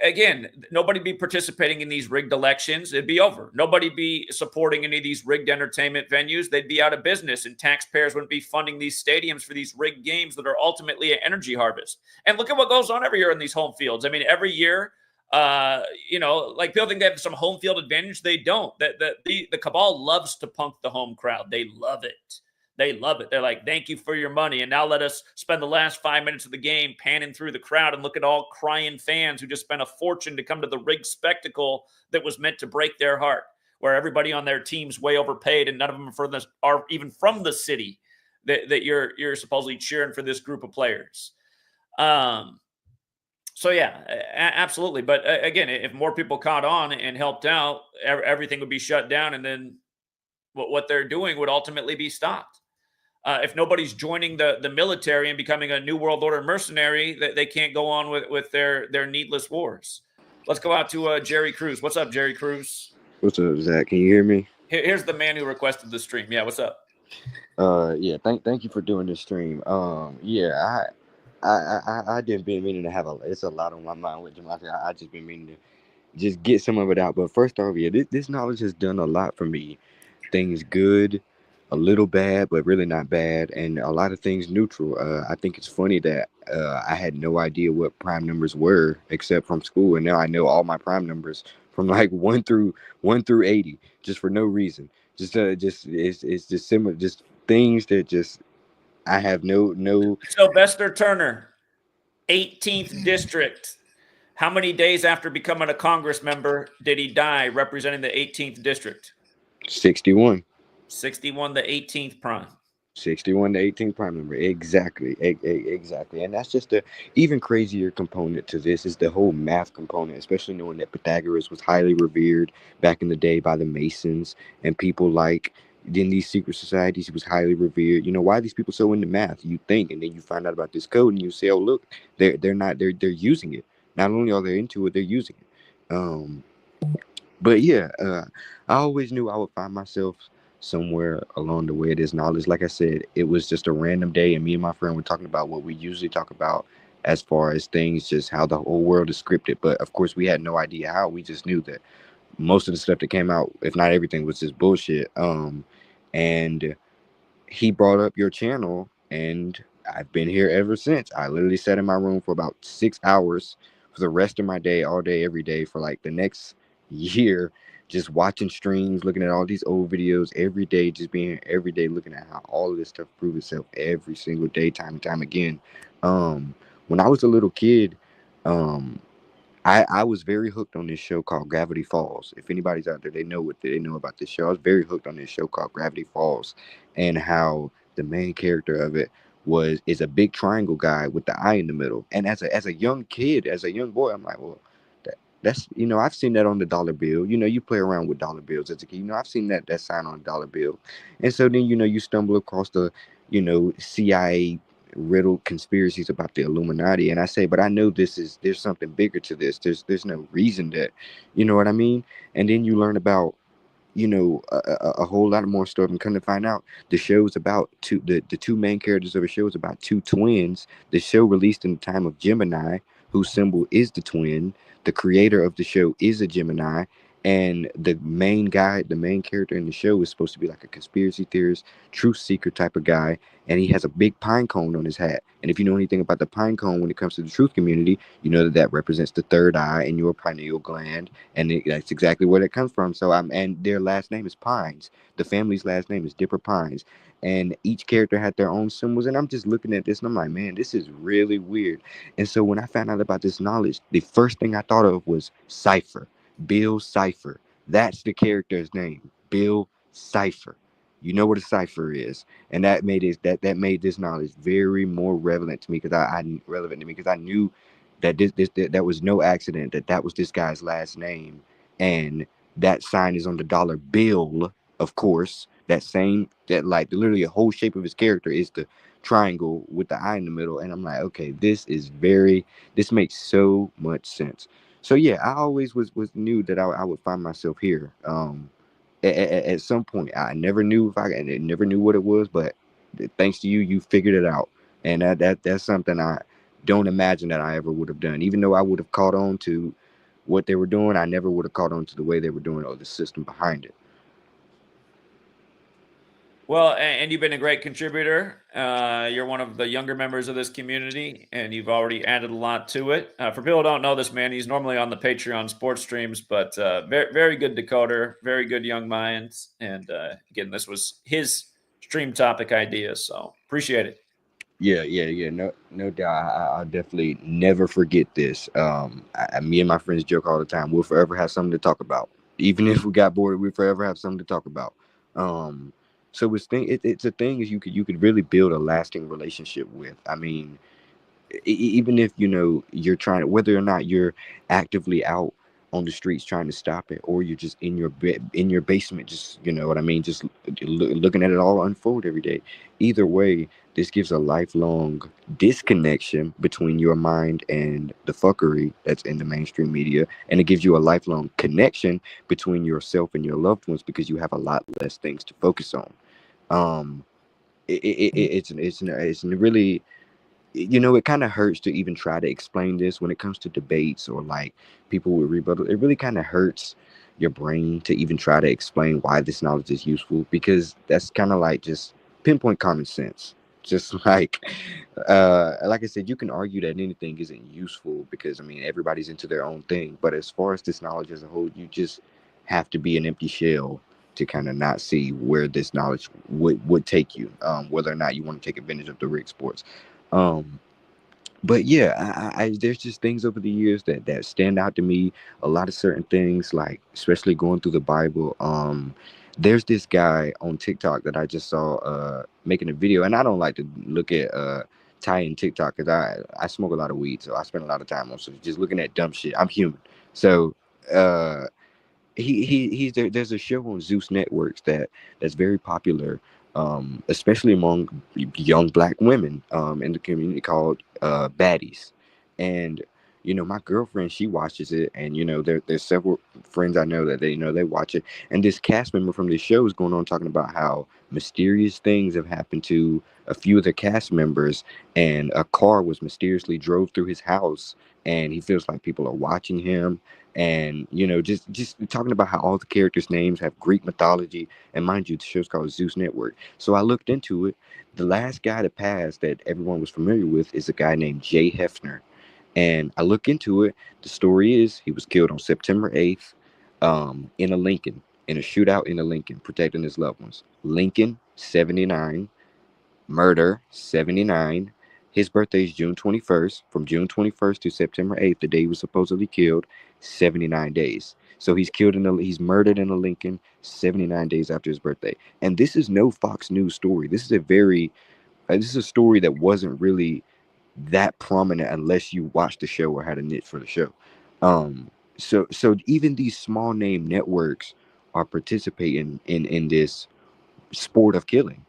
Again, nobody be participating in these rigged elections. It'd be over. Nobody be supporting any of these rigged entertainment venues. They'd be out of business, and taxpayers wouldn't be funding these stadiums for these rigged games that are ultimately an energy harvest. And look at what goes on every year in these home fields. I mean, every year, like people think they have some home field advantage. They don't. The cabal loves to punk the home crowd. They love it. They love it. They're like, thank you for your money. And now let us spend the last 5 minutes of the game panning through the crowd and look at all crying fans who just spent a fortune to come to the rigged spectacle that was meant to break their heart, where everybody on their team's way overpaid and none of them are even from the city that you're supposedly cheering for this group of players. So yeah, absolutely. But again, if more people caught on and helped out, everything would be shut down. And then what they're doing would ultimately be stopped. If nobody's joining the military and becoming a New World Order mercenary, they can't go on with their needless wars. Let's go out to Jerry Cruz. What's up, Jerry Cruz? What's up, Zach? Can you hear me? Here's the man who requested the stream. Yeah, what's up? Yeah. Thank you for doing this stream. Yeah, I didn't been meaning to have it's a lot on my mind with Gematria. I just been meaning to just get some of it out. But first off, yeah, this knowledge has done a lot for me. Things good, a little bad, but really not bad, and a lot of things neutral. I think it's funny that I had no idea what prime numbers were except from school, and now I know all my prime numbers from like 1 through 80, just for no reason. Just it's just similar, just things that just I have no. Sylvester Turner, 18th district. How many days after becoming a Congress member did he die representing the 18th district? 61. 61, the 18th prime. 61 to 18 prime number. Exactly. Exactly. And that's just the even crazier component to this is the whole math component, especially knowing that Pythagoras was highly revered back in the day by the Masons and people like in these secret societies. He was highly revered. You know, why are these people so into math? You think, and then you find out about this code and you say, oh, look, they're using it. Not only are they into it, they're using it. But yeah, I always knew I would find myself somewhere along the way of this knowledge. Like I said, it was just a random day, and me and my friend were talking about what we usually talk about as far as things, just how the whole world is scripted. But of course, we had no idea how. We just knew that most of the stuff that came out, if not everything, was just bullshit. And he brought up your channel, and I've been here ever since. I literally sat in my room for about 6 hours for the rest of my day, all day, every day, for like the next year, just watching streams, looking at all these old videos every day, just being here every day, looking at how all of this stuff proves itself every single day, time and time again. When I was a little kid, I was very hooked on this show called Gravity Falls. If anybody's out there, they know about this show. I was very hooked on this show called Gravity Falls, and how the main character of it is a big triangle guy with the eye in the middle. And as a young kid, as a young boy, I'm like, well, that's I've seen that on the dollar bill. You play around with dollar bills as a kid. I've seen that sign on a dollar bill. And so then you stumble across the CIA riddled conspiracies about the Illuminati, and I say, but I know there's something bigger to this. There's no reason that, you know what I mean? And then you learn about a whole lot more stuff, and come to find out the show's about the two main characters of the show is about two twins. The show released in the time of Gemini, whose symbol is the twin. The creator of the show is a Gemini, And the main guy, the main character in the show is supposed to be like a conspiracy theorist, truth seeker type of guy, and he has a big pine cone on his hat. And if you know anything about the pine cone when it comes to the truth community, you know that that represents the third eye in your pineal gland, and that's exactly where that comes from. So and their last name is Pines. The family's last name is Dipper Pines, and each character had their own symbols. And I'm just looking at this, and I'm like, man, this is really weird. And so when I found out about this knowledge, the first thing I thought of was Cipher. Bill Cipher. That's the character's name. Bill Cipher. You know what a cipher is, and that made it that made this knowledge very more relevant to me because I knew that that was no accident that that was this guy's last name, and that sign is on the dollar bill, of course. That same that like literally a whole shape of his character is the triangle with the eye in the middle, and I'm like, okay, this makes so much sense. So yeah, I always was knew that I would find myself here. At some point, I never knew if I never knew what it was, but thanks to you, you figured it out, and that's something I don't imagine that I ever would have done. Even though I would have caught on to what they were doing, I never would have caught on to the way they were doing it or the system behind it. Well, and you've been a great contributor. You're one of the younger members of this community, and you've already added a lot to it. For people who don't know this man, he's normally on the Patreon sports streams, but very, very good decoder, very good young minds. And again, this was his stream topic idea, so appreciate it. Yeah. No doubt. I'll definitely never forget this. Me and my friends joke all the time. We'll forever have something to talk about. Even if we got bored, we'll forever have something to talk about. So it's a thing is you could really build a lasting relationship with. I mean, even if you know you're trying to, whether or not you're actively out on the streets trying to stop it, or you're just in your in your basement, just you know what I mean, just looking at it all unfold every day. Either way, this gives a lifelong disconnection between your mind and the fuckery that's in the mainstream media, and it gives you a lifelong connection between yourself and your loved ones because you have a lot less things to focus on. um it's really, you know, it kind of hurts to even try to explain this when it comes to debates or like people with rebuttal. It really kind of hurts your brain to even try to explain why this knowledge is useful, because that's kind of like just pinpoint common sense. Just like I said, you can argue that anything isn't useful because I mean everybody's into their own thing. But as far as this knowledge as a whole, you just have to be an empty shell to kind of not see where this knowledge would take you, whether or not you want to take advantage of the rig sports. um but yeah, there's just things over the years that stand out to me. A lot of certain things, like especially going through the Bible. There's this guy on TikTok that I just saw making a video, and I don't like to look at Ty and TikTok because I smoke a lot of weed, so I spend a lot of time on so just looking at dumb shit. I'm human, so uh he's there. There's a show on Zeus Networks that's very popular, especially among young black women in the community, called Baddies. And you know, my girlfriend, she watches it, and you know, there's several friends I know that they watch it. And this cast member from this show is going on talking about how mysterious things have happened to a few of the cast members, and a car was mysteriously drove through his house, and he feels like people are watching him. And you know, just talking about how all the characters' names have Greek mythology. And mind you, the show's called Zeus Network. So I looked into it. The last guy to pass that everyone was familiar with is a guy named Jay Hefner. And I look into it. The story is he was killed on September 8th, in a Lincoln, in a shootout in a Lincoln, protecting his loved ones. Lincoln 79, murder 79. His birthday is June 21st. From June 21st to September 8th, the day he was supposedly killed, 79 days. So he's murdered in a Lincoln 79 days after his birthday. And this is no Fox News story. This is a story that wasn't really that prominent unless you watched the show or had a niche for the show. So even these small name networks are participating in this sport of killing.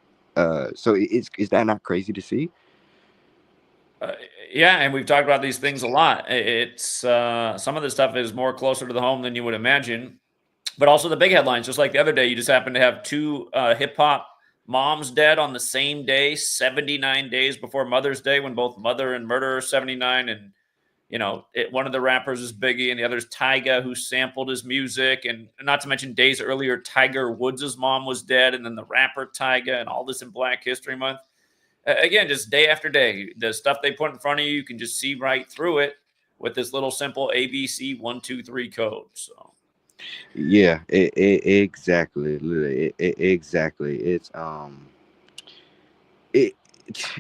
So is that not crazy to see? Yeah, and we've talked about these things a lot. It's some of this stuff is more closer to the home than you would imagine, but also the big headlines. Just like the other day, you just happen to have two hip hop moms dead on the same day, 79 days before Mother's Day, when both mother and murderer are 79. And one of the rappers is Biggie and the other's Tyga, who sampled his music. And not to mention days earlier, Tiger Woods' mom was dead. And then the rapper Tyga, and all this in Black History Month. Again, just day after day, the stuff they put in front of you, you can just see right through it with this little simple ABC 1, 2, 3 code. So. Yeah, exactly. Exactly. It,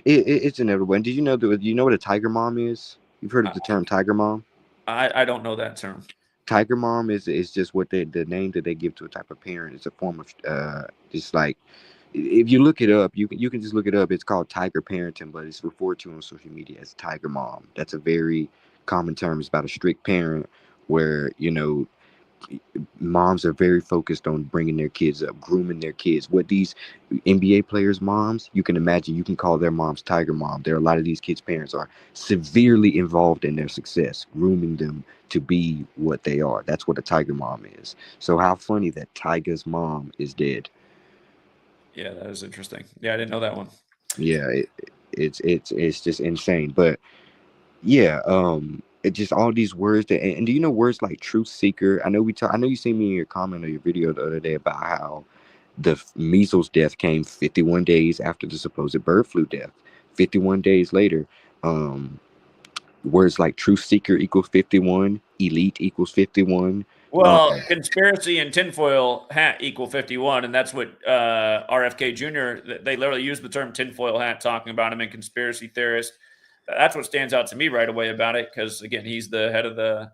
it's inevitable. And do you know what a tiger mom is? You've heard of the term tiger mom? I don't know that term. Tiger mom is just what the name that they give to a type of parent. It's a form of just like, if you look it up, you can just look it up. It's called tiger parenting, but it's referred to on social media as tiger mom. That's a very common term. It's about a strict parent where moms are very focused on bringing their kids up, grooming their kids. What these NBA players' moms, you can imagine, you can call their moms tiger mom. There are a lot of these kids' parents are severely involved in their success, grooming them to be what they are. That's what a tiger mom is. So how funny that Tiger's mom is dead. Yeah, that is interesting. Yeah, I didn't know that one. Yeah, it's just insane. But yeah, it just all these words that, and do you know words like truth seeker? I know you seen me in your comment or your video the other day about how the measles death came 51 days after the supposed bird flu death. 51 days later, words like truth seeker equals 51, elite equals 51. Well, conspiracy and tinfoil hat equal 51, and that's what RFK Jr., they literally use the term tinfoil hat talking about him in conspiracy theorist. That's what stands out to me right away about it, because, again, he's the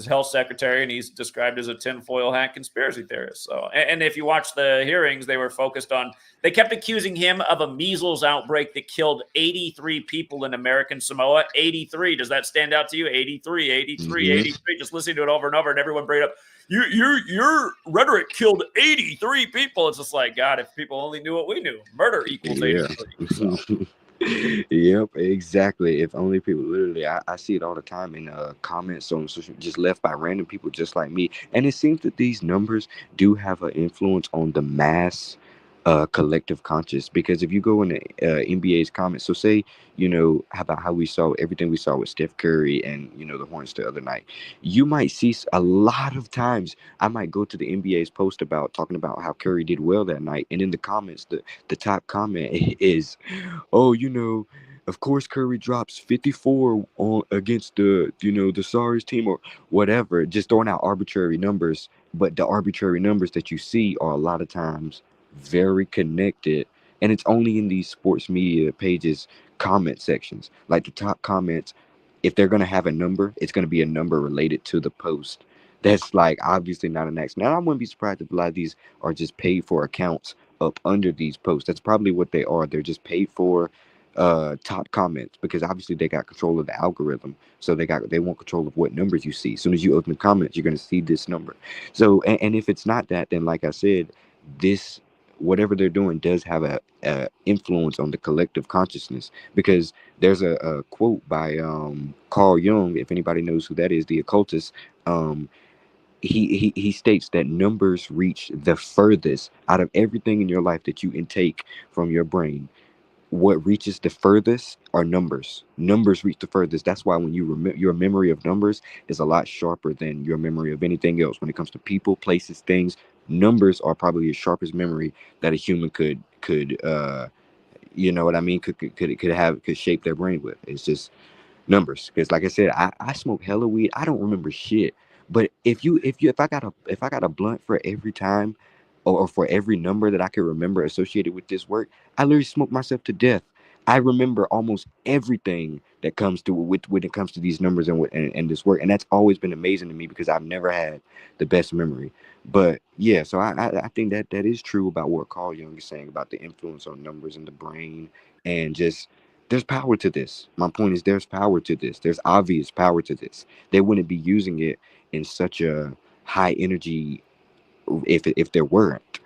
health secretary, and he's described as a tinfoil hat conspiracy theorist. So, and if you watch the hearings, they kept accusing him of a measles outbreak that killed 83 people in American Samoa. 83. Does that stand out to you? 83, 83, 83. Just listening to it over and over, and everyone bring it up. Your rhetoric killed 83 people. It's just like, God, if people only knew what we knew. Murder equals 83. So. Yep, exactly. If only people, literally, I see it all the time in comments on social, just left by random people just like me. And it seems that these numbers do have an influence on the mass collective conscious, because if you go in the NBA's comments, so say, how we saw everything we saw with Steph Curry and, the Hornets the other night, you might see a lot of times, I might go to the NBA's post about talking about how Curry did well that night. And in the comments, the top comment is, oh, of course Curry drops 54 against the Stars team or whatever, just throwing out arbitrary numbers. But the arbitrary numbers that you see are a lot of times very connected, and it's only in these sports media pages comment sections. Like the top comments, if they're going to have a number, it's going to be a number related to the post. That's like obviously not an accident. Now I wouldn't be surprised if a lot of these are just paid for accounts up under these posts. That's probably what they are. They're just paid for top comments, because obviously they got control of the algorithm, so they want control of what numbers you see. As soon as you open the comments, you're going to see this number. So and if it's not that, then like I said, this, whatever they're doing, does have a influence on the collective consciousness, because there's a quote by Carl Jung, if anybody knows who that is, the occultist. He states that numbers reach the furthest out of everything in your life that you intake from your brain. What reaches the furthest are numbers. Numbers reach the furthest. That's why when you your memory of numbers is a lot sharper than your memory of anything else. When it comes to people, places, things, numbers are probably the sharpest memory that a human could you know what I mean, could shape their brain with. It's just numbers, because like I said, I smoke hella weed. I don't remember shit, but if I got a blunt for every time, or for every number that I could remember associated with this work, I literally smoke myself to death. I remember almost everything that comes to when it comes to these numbers and this work, and that's always been amazing to me, because I've never had the best memory. But yeah, so I think that is true about what Carl Jung is saying about the influence on numbers in the brain, and just there's power to this. My point is, there's power to this. There's obvious power to this. They wouldn't be using it in such a high energy if there weren't.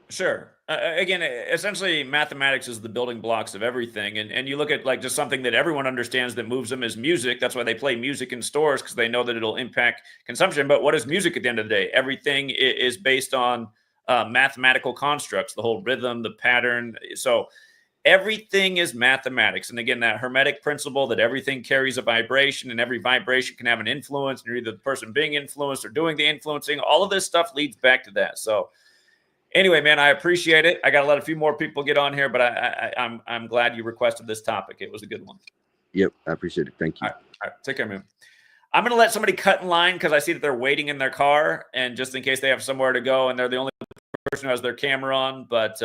Sure. Again, essentially, mathematics is the building blocks of everything. And you look at like just something that everyone understands that moves them is music. That's why they play music in stores, because they know that it'll impact consumption. But what is music at the end of the day? Everything is based on mathematical constructs, the whole rhythm, the pattern. So Everything is mathematics. And again, that Hermetic principle that everything carries a vibration and every vibration can have an influence. And you're either the person being influenced or doing the influencing. All of this stuff leads back to that. So anyway, man, I appreciate it. I got to let a few more people get on here, but I'm glad you requested this topic. It was a good one. Yep, I appreciate it. Thank you. All right. Take care, man. I'm going to let somebody cut in line because I see that they're waiting in their car, and just in case they have somewhere to go and they're the only person who has their camera on. But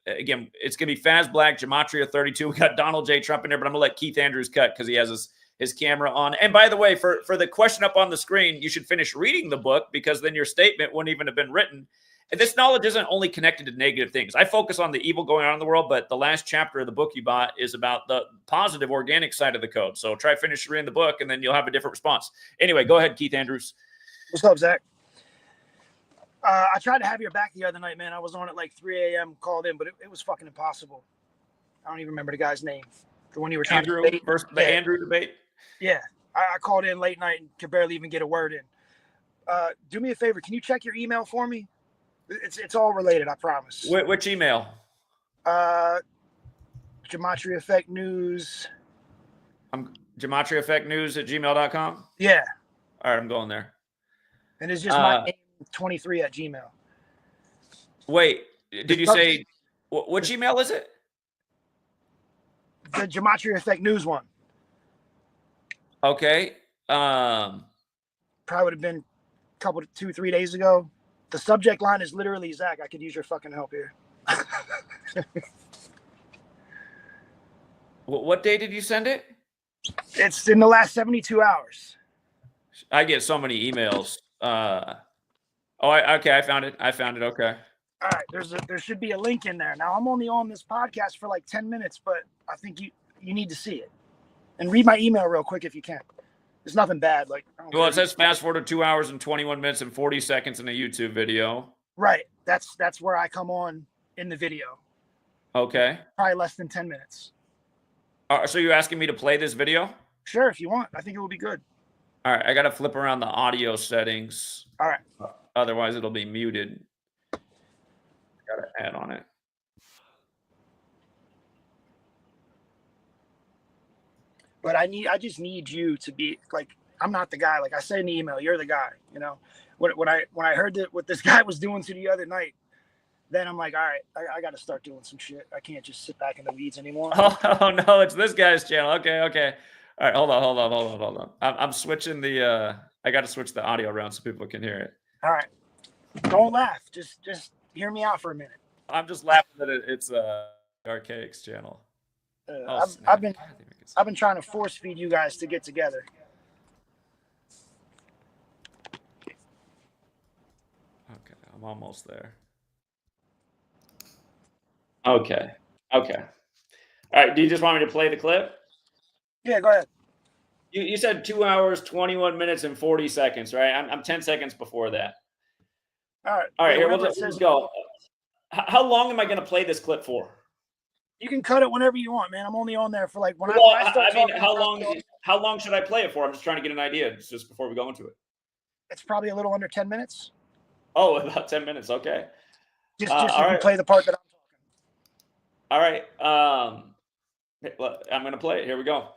again, it's going to be Faz Black, Gematria 32. We got Donald J. Trump in there, but I'm going to let Keith Andrews cut because he has his camera on. And by the way, for the question up on the screen, you should finish reading the book because then your statement wouldn't even have been written. And this knowledge isn't only connected to negative things. I focus on the evil going on in the world, but the last chapter of the book you bought is about the positive organic side of the code. So try finish reading the book, and then you'll have a different response. Anyway, go ahead, Keith Andrews. What's up, Zach? I tried to have your back the other night, man. I was on at like 3 a.m., called in, but it was fucking impossible. I don't even remember the guy's name. The one you were trying to debate. The Andrew debate? Yeah. I called in late night and could barely even get a word in. Do me a favor. Can you check your email for me? It's all related, I promise. Which email? GematriaEffectNews. GematriaEffectNews@gmail.com? Yeah. All right, I'm going there. And it's just my name, 23 at Gmail. Wait, did you say, which email is it? The GematriaEffectNews one. Okay. Probably would have been a couple, 2-3 days ago. The subject line is literally, Zach, I could use your fucking help here. What day did you send it? It's in the last 72 hours. I get so many emails. Okay, I found it. Okay. All right, there should be a link in there. Now, I'm only on this podcast for like 10 minutes, but I think you need to see it. And read my email real quick if you can. It's nothing bad. Well, it says fast forward to 2 hours and 21 minutes and 40 seconds in a YouTube video. Right. That's where I come on in the video. Okay. Probably less than 10 minutes. So you're asking me to play this video? Sure, if you want. I think it will be good. All right. I got to flip around the audio settings. All right. Otherwise, it'll be muted. Got to add on it. But I just need you to be like, I'm not the guy. Like I said in the email, you're the guy. You know, when I heard that what this guy was doing to the other night, then I'm like, all right, I got to start doing some shit. I can't just sit back in the weeds anymore. Oh no, it's this guy's channel. Okay. All right, hold on. I'm switching the. I got to switch the audio around so people can hear it. All right, don't laugh. Just hear me out for a minute. I'm just laughing that it's Archaic's channel. I've been trying to force feed you guys to get together. Okay, I'm almost there. Okay. All right, do you just want me to play the clip? Yeah, go ahead. You said 2 hours, 21 minutes, and 40 seconds, right? I'm 10 seconds before that. All right. Here, let's go. How long am I going to play this clip for? You can cut it whenever you want, man. I'm only on there for like when I start talking. How long should I play it for? I'm just trying to get an idea just before we go into it. It's probably a little under 10 minutes. Oh, about 10 minutes. Okay. Just play the part that I'm talking. All right. I'm going to play it. Here we go.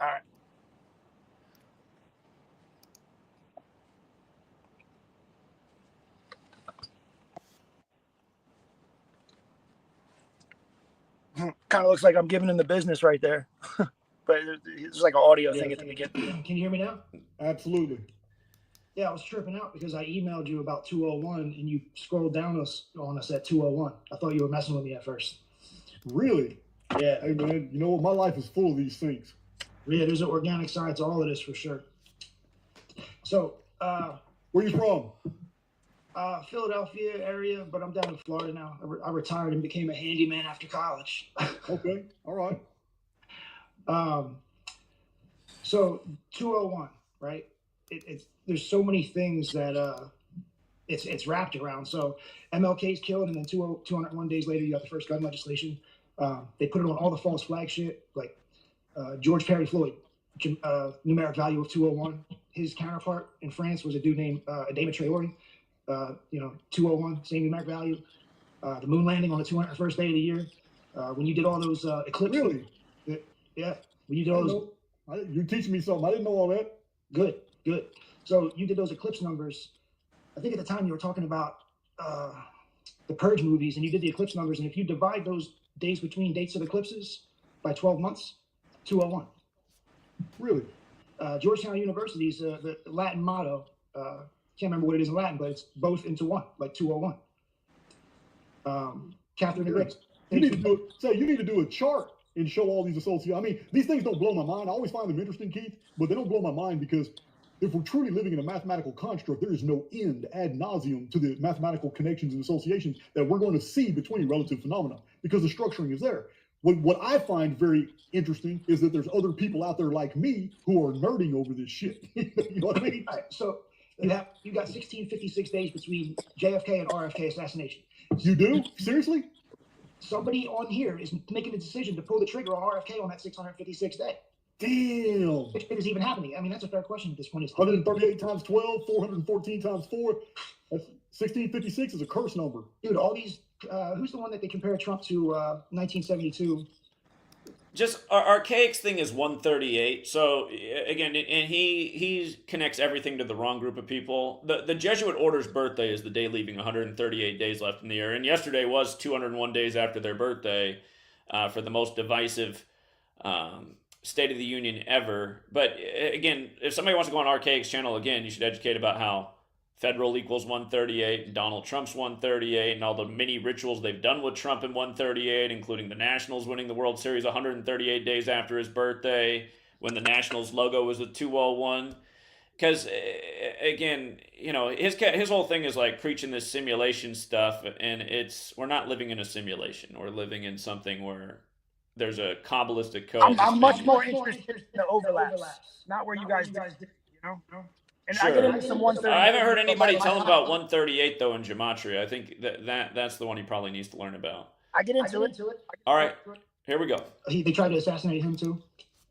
All right. Kind of looks like I'm giving him the business right there. But it's like an audio thing at the beginning. Can you hear me now? Absolutely. Yeah, I was tripping out because I emailed you about 201 and you scrolled down on us at 201. I thought you were messing with me at first. Really? Yeah. Hey, man, you know what? My life is full of these things. Yeah, there's an organic side to all of this for sure. So, where you from? Philadelphia area, but I'm down in Florida now. I retired and became a handyman after college. Okay, all right. So 201, right? There's so many things that it's wrapped around. So MLK's killed, and then 201 days later, you got the first gun legislation. They put it on all the false flag shit, like George Perry Floyd, numeric value of 201. His counterpart in France was a dude named Gematria. 201, same numeric value. The moon landing on the 201st day of the year. When you did all those eclipses. Really? Yeah. When you did all those. You're teaching me something. I didn't know all that. Good. So you did those eclipse numbers. I think at the time you were talking about the Purge movies, and you did the eclipse numbers. And if you divide those days between dates of eclipses by 12 months, 201. Really? Georgetown University's the Latin motto. Can't remember what it is in Latin, but it's both into one, like 201. Catherine the Great. You need to do a chart and show all these associations. I mean, these things don't blow my mind. I always find them interesting, Keith, but they don't blow my mind because if we're truly living in a mathematical construct, there is no end ad nauseum to the mathematical connections and associations that we're going to see between relative phenomena because the structuring is there. What I find very interesting is that there's other people out there like me who are nerding over this shit. You know what I mean? All right, so you got 1656 days between JFK and RFK assassination. You do? Seriously? Somebody on here is making a decision to pull the trigger on RFK on that 656th day. Damn. Which is even happening. I mean, that's a fair question at this point. 138 times 12, 414 times 4. That's 1656 is a curse number. Dude, all these, who's the one that they compare Trump to 1972? Just Archaic's thing is 138. So again, and he connects everything to the wrong group of people. The Jesuit order's birthday is the day leaving 138 days left in the year. And yesterday was 201 days after their birthday for the most divisive State of the Union ever. But again, if somebody wants to go on Archaic's channel again, you should educate about how federal equals 138 and Donald Trump's 138 and all the mini rituals they've done with Trump in 138, including the Nationals winning the World Series 138 days after his birthday when the Nationals logo was a 201. Because again, you know, his whole thing is like preaching this simulation stuff, and we're not living in a simulation. We're living in something where there's a Kabbalistic code. I'm much more interested in the overlaps, not where you guys did, you know? And sure. I get into some 138. I haven't heard anybody tell him about 138 though in Gematria. I think that's the one he probably needs to learn about. I get into it. All right, here we go. They tried to assassinate him too.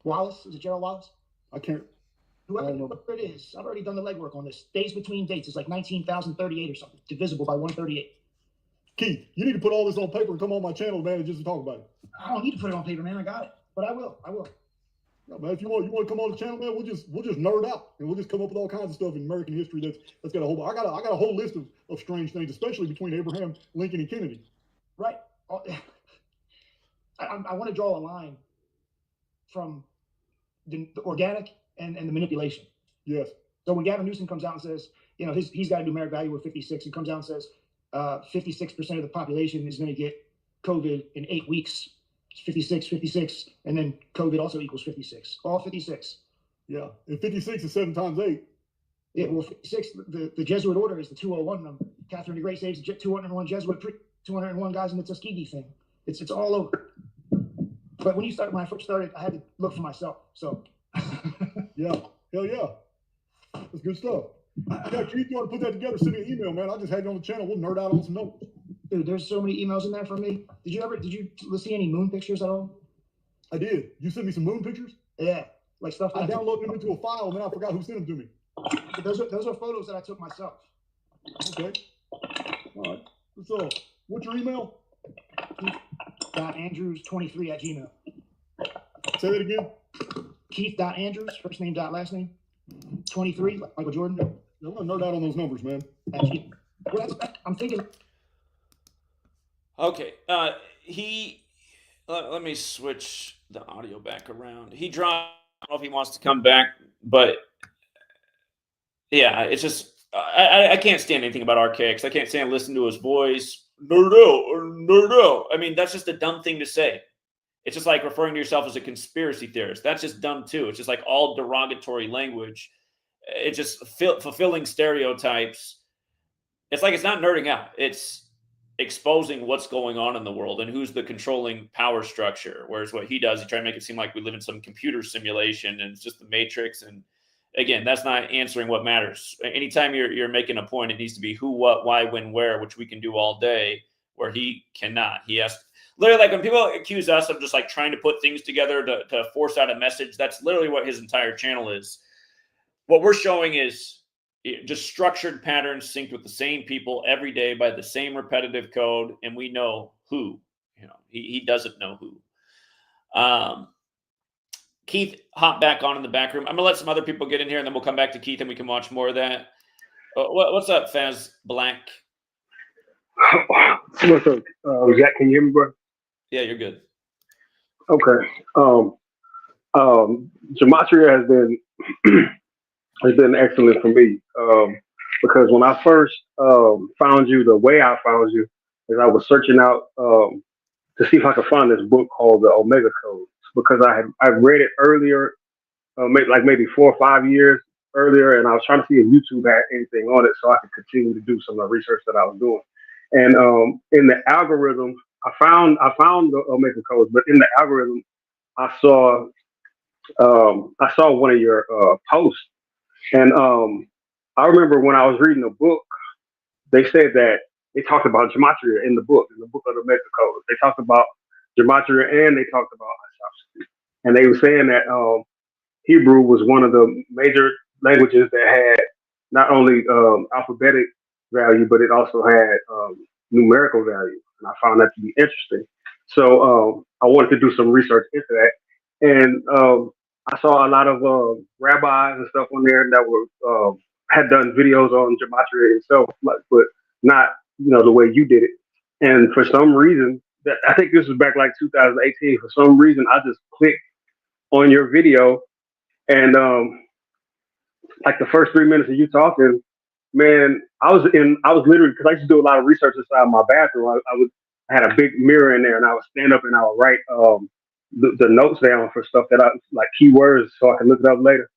Wallace, is it Gerald Wallace? I can't. Whoever it is, I've already done the legwork on this. Days between dates is like 19,038 or something, divisible by 138. Keith, you need to put all this on paper and come on my channel, man, and just talk about it. I don't need to put it on paper, man. I got it, but I will. No, man, if you want to come on the channel, man, we'll just nerd out and we'll just come up with all kinds of stuff in American history that's got a whole. I got a whole list of strange things, especially between Abraham Lincoln and Kennedy. Right. I want to draw a line from the organic and the manipulation. Yes. So when Gavin Newsom comes out and says, you know, he's got a numeric value of 56, he comes out and says 56% of the population is going to get COVID in 8 weeks. 56, and then COVID also equals 56. All 56. Yeah, and 56 is 7 times 8. Yeah, well, 56, the Jesuit order is the 201 number. Catherine the Great saves 201 Jesuit, 201 guys in the Tuskegee thing. It's all over. But when I first started, I had to look for myself. So, yeah, hell yeah, that's good stuff. Yeah, Keith, you want to put that together? Send me an email, man. I just had you on the channel. We'll nerd out on some notes. Dude, there's so many emails in there from me. Did you see any moon pictures at all? I did. You sent me some moon pictures? Yeah, like stuff. I downloaded them into a file, and then I forgot who sent them to me. But those are photos that I took myself. Okay. All right. So, what's your email? Keith.andrews23@gmail. Say that again. Keith.andrews, first name, last name, 23, like Michael Jordan. I'm gonna nerd out on those numbers, man. Well, I'm thinking. Okay, let me switch the audio back around. He dropped. I don't know if he wants to come back, but yeah, it's just I can't stand anything about Archaic's. I can't stand listening to his voice. Nerd out. I mean, that's just a dumb thing to say. It's just like referring to yourself as a conspiracy theorist. That's just dumb too. It's just like all derogatory language. It's just fulfilling stereotypes. It's like it's not nerding out. It's exposing what's going on in the world and who's the controlling power structure. Whereas what he does, he tries to make it seem like we live in some computer simulation and it's just the Matrix. And again, that's not answering what matters. Anytime you're making a point, it needs to be who, what, why, when, where, which we can do all day, where he cannot. He has literally, like when people accuse us of just like trying to put things together to force out a message, that's literally what his entire channel is. What we're showing is just structured patterns synced with the same people every day by the same repetitive code, and we know who He doesn't know who. Keith, hop back on in the back room. I'm gonna let some other people get in here, and then we'll come back to Keith, and we can watch more of that. What's up, Faz Black? What's up, Zach? Can you hear me, bro? Yeah, you're good. Okay. Gematria has been excellent for me because when I first found you, the way I found you is I was searching out to see if I could find this book called the Omega Codes because I read it earlier, maybe 4 or 5 years earlier, and I was trying to see if YouTube had anything on it so I could continue to do some of the research that I was doing. And in the algorithm, I found the Omega Codes, but in the algorithm, I saw one of your posts, and I remember when I was reading the book, they said that they talked about Gematria in the book of the Omega Codes. They talked about Gematria and they talked about Isopsy. And they were saying that Hebrew was one of the major languages that had not only alphabetic value, but it also had numerical value. And I found that to be interesting. So I wanted to do some research into that. And I saw a lot of rabbis and stuff on there that were had done videos on Gematria itself, but not the way you did it. And for some reason, I think this was back like 2018. For some reason, I just clicked on your video, and like the first 3 minutes of you talking, man, I was literally, because I used to do a lot of research inside my bathroom. I had a big mirror in there, and I would stand up and I would write the notes down for stuff that I like keywords so I can look it up later.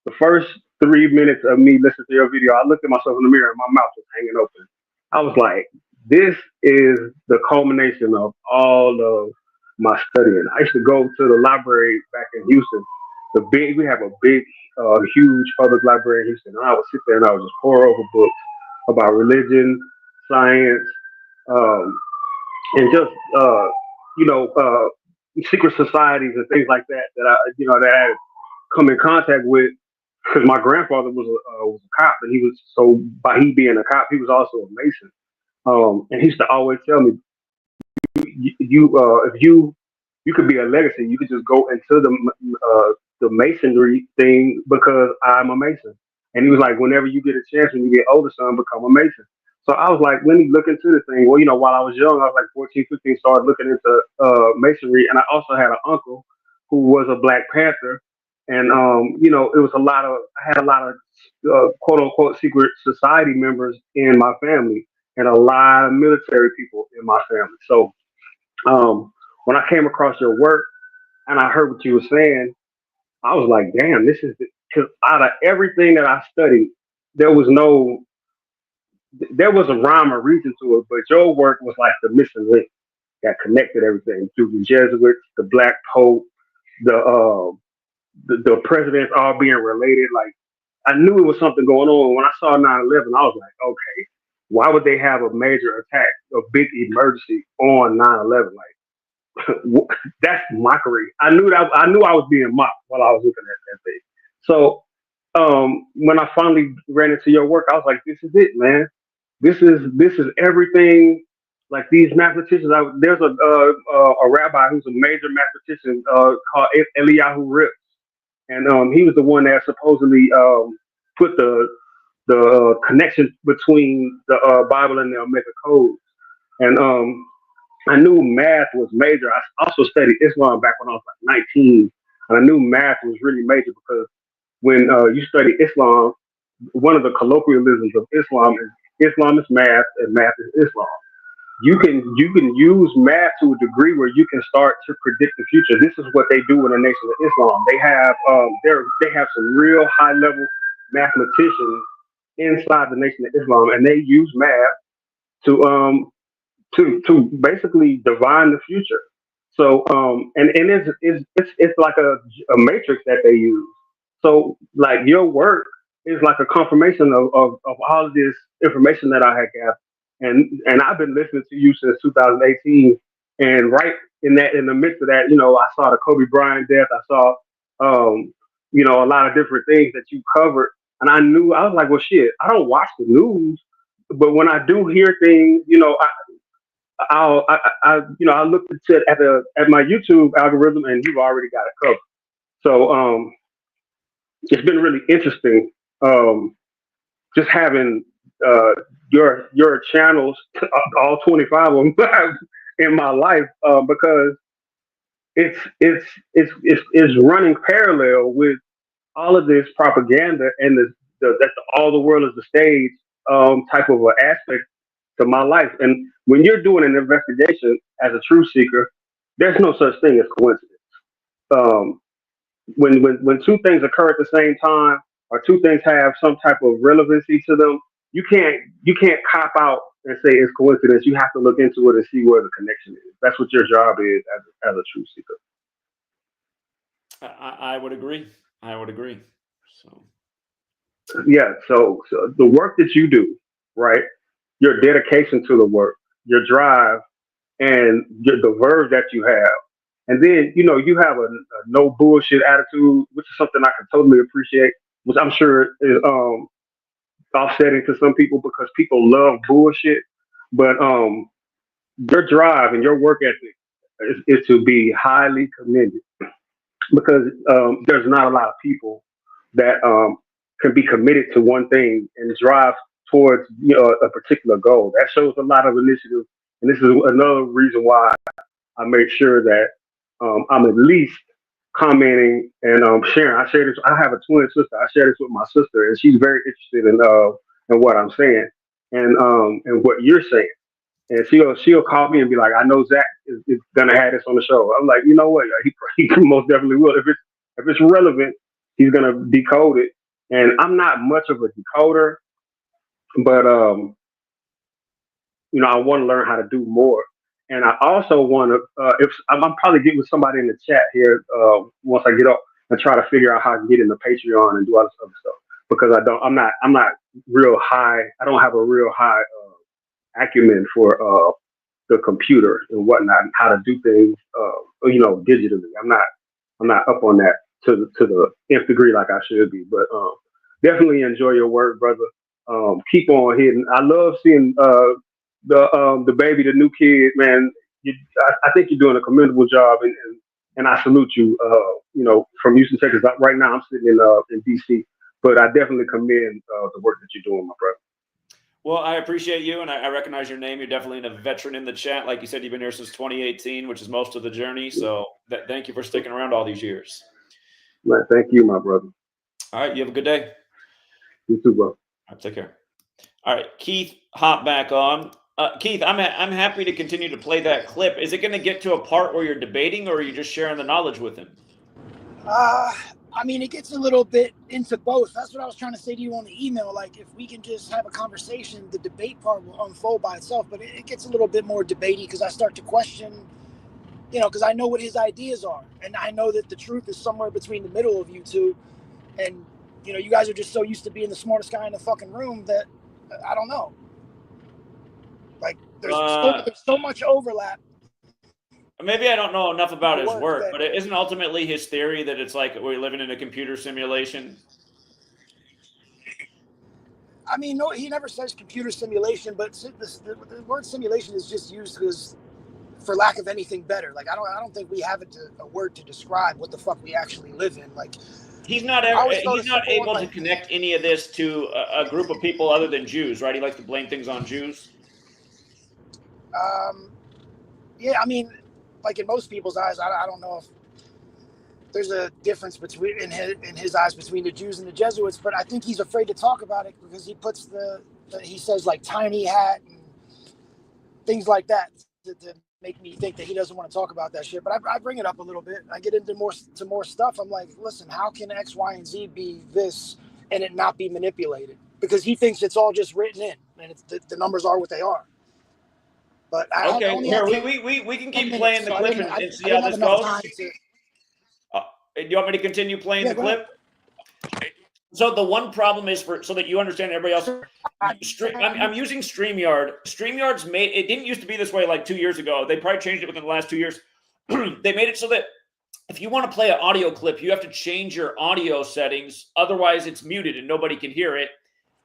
The first 3 minutes of me listening to your video, I looked at myself in the mirror and my mouth was hanging open. I was like, this is the culmination of all of my studying. I used to go to the library back in Houston. We have a big, huge public library in Houston. And I would sit there and I would just pour over books about religion, science, and just, secret societies and things like that that I had come in contact with, because my grandfather was a cop, and by he being a cop, he was also a Mason. And he used to always tell me, if you could be a legacy, you could just go into the masonry thing because I'm a Mason. And he was like, whenever you get a chance, when you get older, son, become a Mason. So I was like, let me look into the thing. Well, while I was young, I was like 14, 15, started looking into masonry. And I also had an uncle who was a Black Panther. And, it was I had a lot of quote unquote secret society members in my family and a lot of military people in my family. So when I came across your work and I heard what you were saying, I was like, damn, because out of everything that I studied, there was a rhyme or reason to it, but your work was like the missing link that connected everything through the Jesuits, the Black Pope, the presidents all being related. Like, I knew it was something going on. When I saw 9/11, I was like, okay, why would they have a major attack, a big emergency on 9/11? Like, that's mockery. I knew I was being mocked while I was looking at that thing. So when I finally ran into your work, I was like, this is it, man. This is everything. Like, these mathematicians. There's a rabbi who's a major mathematician called Eliyahu Rips, and he was the one that supposedly put the connection between the Bible and the Omega Codes. And I knew math was major. I also studied Islam back when I was like 19, and I knew math was really major because when you study Islam, one of the colloquialisms of Islam is math and math is Islam. You can use math to a degree where you can start to predict the future. This is what they do in the Nation of Islam. They have some real high level mathematicians inside the Nation of Islam, and they use math to basically divine the future. So and it's like a matrix that they use. So like your work is like a confirmation of all of this information that I had gathered. And I've been listening to you since 2018. And right in the midst of that, I saw the Kobe Bryant death. I saw a lot of different things that you covered. And I was like, well, shit, I don't watch the news, but when I do hear things, I looked at my YouTube algorithm, and you've already got it covered. So it's been really interesting, just having your channels, all 25 of them, in my life, because it's running parallel with all of this propaganda and that all the world is the stage, type of an aspect to my life. And when you're doing an investigation as a truth seeker, there's no such thing as coincidence. Um, when two things occur at the same time, or two things have some type of relevancy to them, you can't cop out and say it's coincidence. You have to look into it and see where the connection is. That's what your job is as a truth seeker. I would agree. I would agree. So Yeah. So the work that you do, right? Your dedication to the work, your drive, and the verve that you have. And then, you have a no bullshit attitude, which is something I can totally appreciate, which I'm sure is offsetting to some people because people love bullshit. But your drive and your work ethic is to be highly commended, because there's not a lot of people that can be committed to one thing and drive towards a particular goal. That shows a lot of initiative, and this is another reason why I make sure that I'm at least commenting and sharing. I share this. I have a twin sister. I share this with my sister, and she's very interested in what I'm saying and what you're saying. And she'll call me and be like, "I know Zach is gonna have this on the show." I'm like, you know what? He most definitely will. If it's relevant, he's gonna decode it. And I'm not much of a decoder, but I want to learn how to do more. And I also want to, if I'm probably get with somebody in the chat here once I get up and try to figure out how I can get into Patreon and do all this other stuff, because I'm not real high. I don't have a real high acumen for the computer and whatnot, and how to do things, digitally. I'm not up on that to the nth degree like I should be. But definitely enjoy your work, brother. Keep on hitting. I love seeing the baby, the new kid, man. I think you're doing a commendable job, and I salute you. From Houston, Texas. Right now, I'm sitting in DC, but I definitely commend the work that you're doing, my brother. Well, I appreciate you, and I recognize your name. You're definitely a veteran in the chat. Like you said, you've been here since 2018, which is most of the journey. So thank you for sticking around all these years. Man, thank you, my brother. All right, you have a good day. You too, bro. All right, take care. All right, Keith, hop back on. Keith, I'm happy to continue to play that clip. Is it going to get to a part where you're debating, or are you just sharing the knowledge with him? I mean, it gets a little bit into both. That's what I was trying to say to you on the email. Like, if we can just have a conversation, the debate part will unfold by itself. But it gets a little bit more debatey because I start to question, because I know what his ideas are. And I know that the truth is somewhere between the middle of you two. And, you guys are just so used to being the smartest guy in the fucking room that I don't know. Like, there's so much overlap. Maybe I don't know enough about his work, but it isn't ultimately his theory that it's like we're living in a computer simulation? I mean, no, he never says computer simulation, but the word simulation is just used because, for lack of anything better. Like, I don't think we have a word to describe what the fuck we actually live in. Like, he's not able to connect any of this to a group of people other than Jews, right? He likes to blame things on Jews. Yeah, I mean, like in most people's eyes, I don't know if there's a difference between in his eyes between the Jews and the Jesuits, but I think he's afraid to talk about it because he puts he says like tiny hat and things like that to make me think that he doesn't want to talk about that shit. But I bring it up a little bit. I get into more stuff. I'm like, listen, how can X, Y, and Z be this and it not be manipulated? Because he thinks it's all just written in and the numbers are what they are. But okay, we can keep playing the clip and see how this goes. Do you want me to continue playing the clip? So the one problem is so that you understand everybody else. I'm using StreamYard. StreamYard's it didn't used to be this way like 2 years ago. They probably changed it within the last 2 years. They made it so that if you want to play an audio clip, you have to change your audio settings. Otherwise, it's muted and nobody can hear it.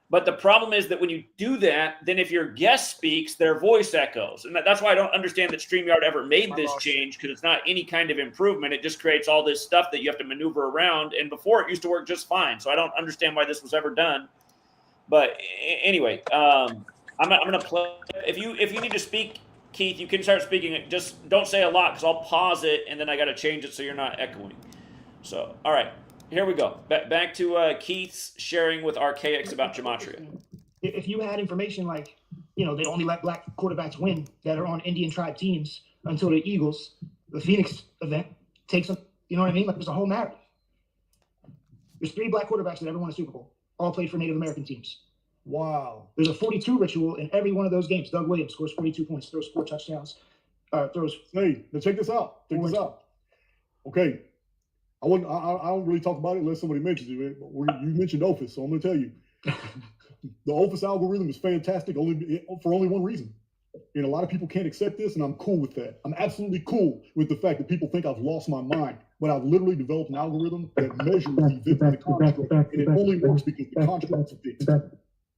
But the problem is that when you do that, then if your guest speaks, their voice echoes. And that's why I don't understand that StreamYard ever made this change, because it's not any kind of improvement. It just creates all this stuff that you have to maneuver around. And before, it used to work just fine. So I don't understand why this was ever done. But anyway, I'm going to play. If you need to speak, Keith, you can start speaking. Just don't say a lot, because I'll pause it, and then I got to change it so you're not echoing. So, all right. Here we go. Back to Keith's sharing with Archaics about Gematria. If you had information like, they only let black quarterbacks win that are on Indian tribe teams until the Eagles, the Phoenix event takes them, you know what I mean? Like, there's a whole narrative. There's 3 black quarterbacks that ever won a Super Bowl, all played for Native American teams. Wow. There's a 42 ritual in every one of those games. Doug Williams scores 42 points, throws 4 touchdowns, throws. Hey, now check this out. Okay. I don't really talk about it unless somebody mentions it. But you mentioned OFIS, so I'm going to tell you. The OFIS algorithm is fantastic for only one reason. And a lot of people can't accept this, and I'm cool with that. I'm absolutely cool with the fact that people think I've lost my mind. But I've literally developed an algorithm that measures the events of the construct, and it only works because the constructs are fixed.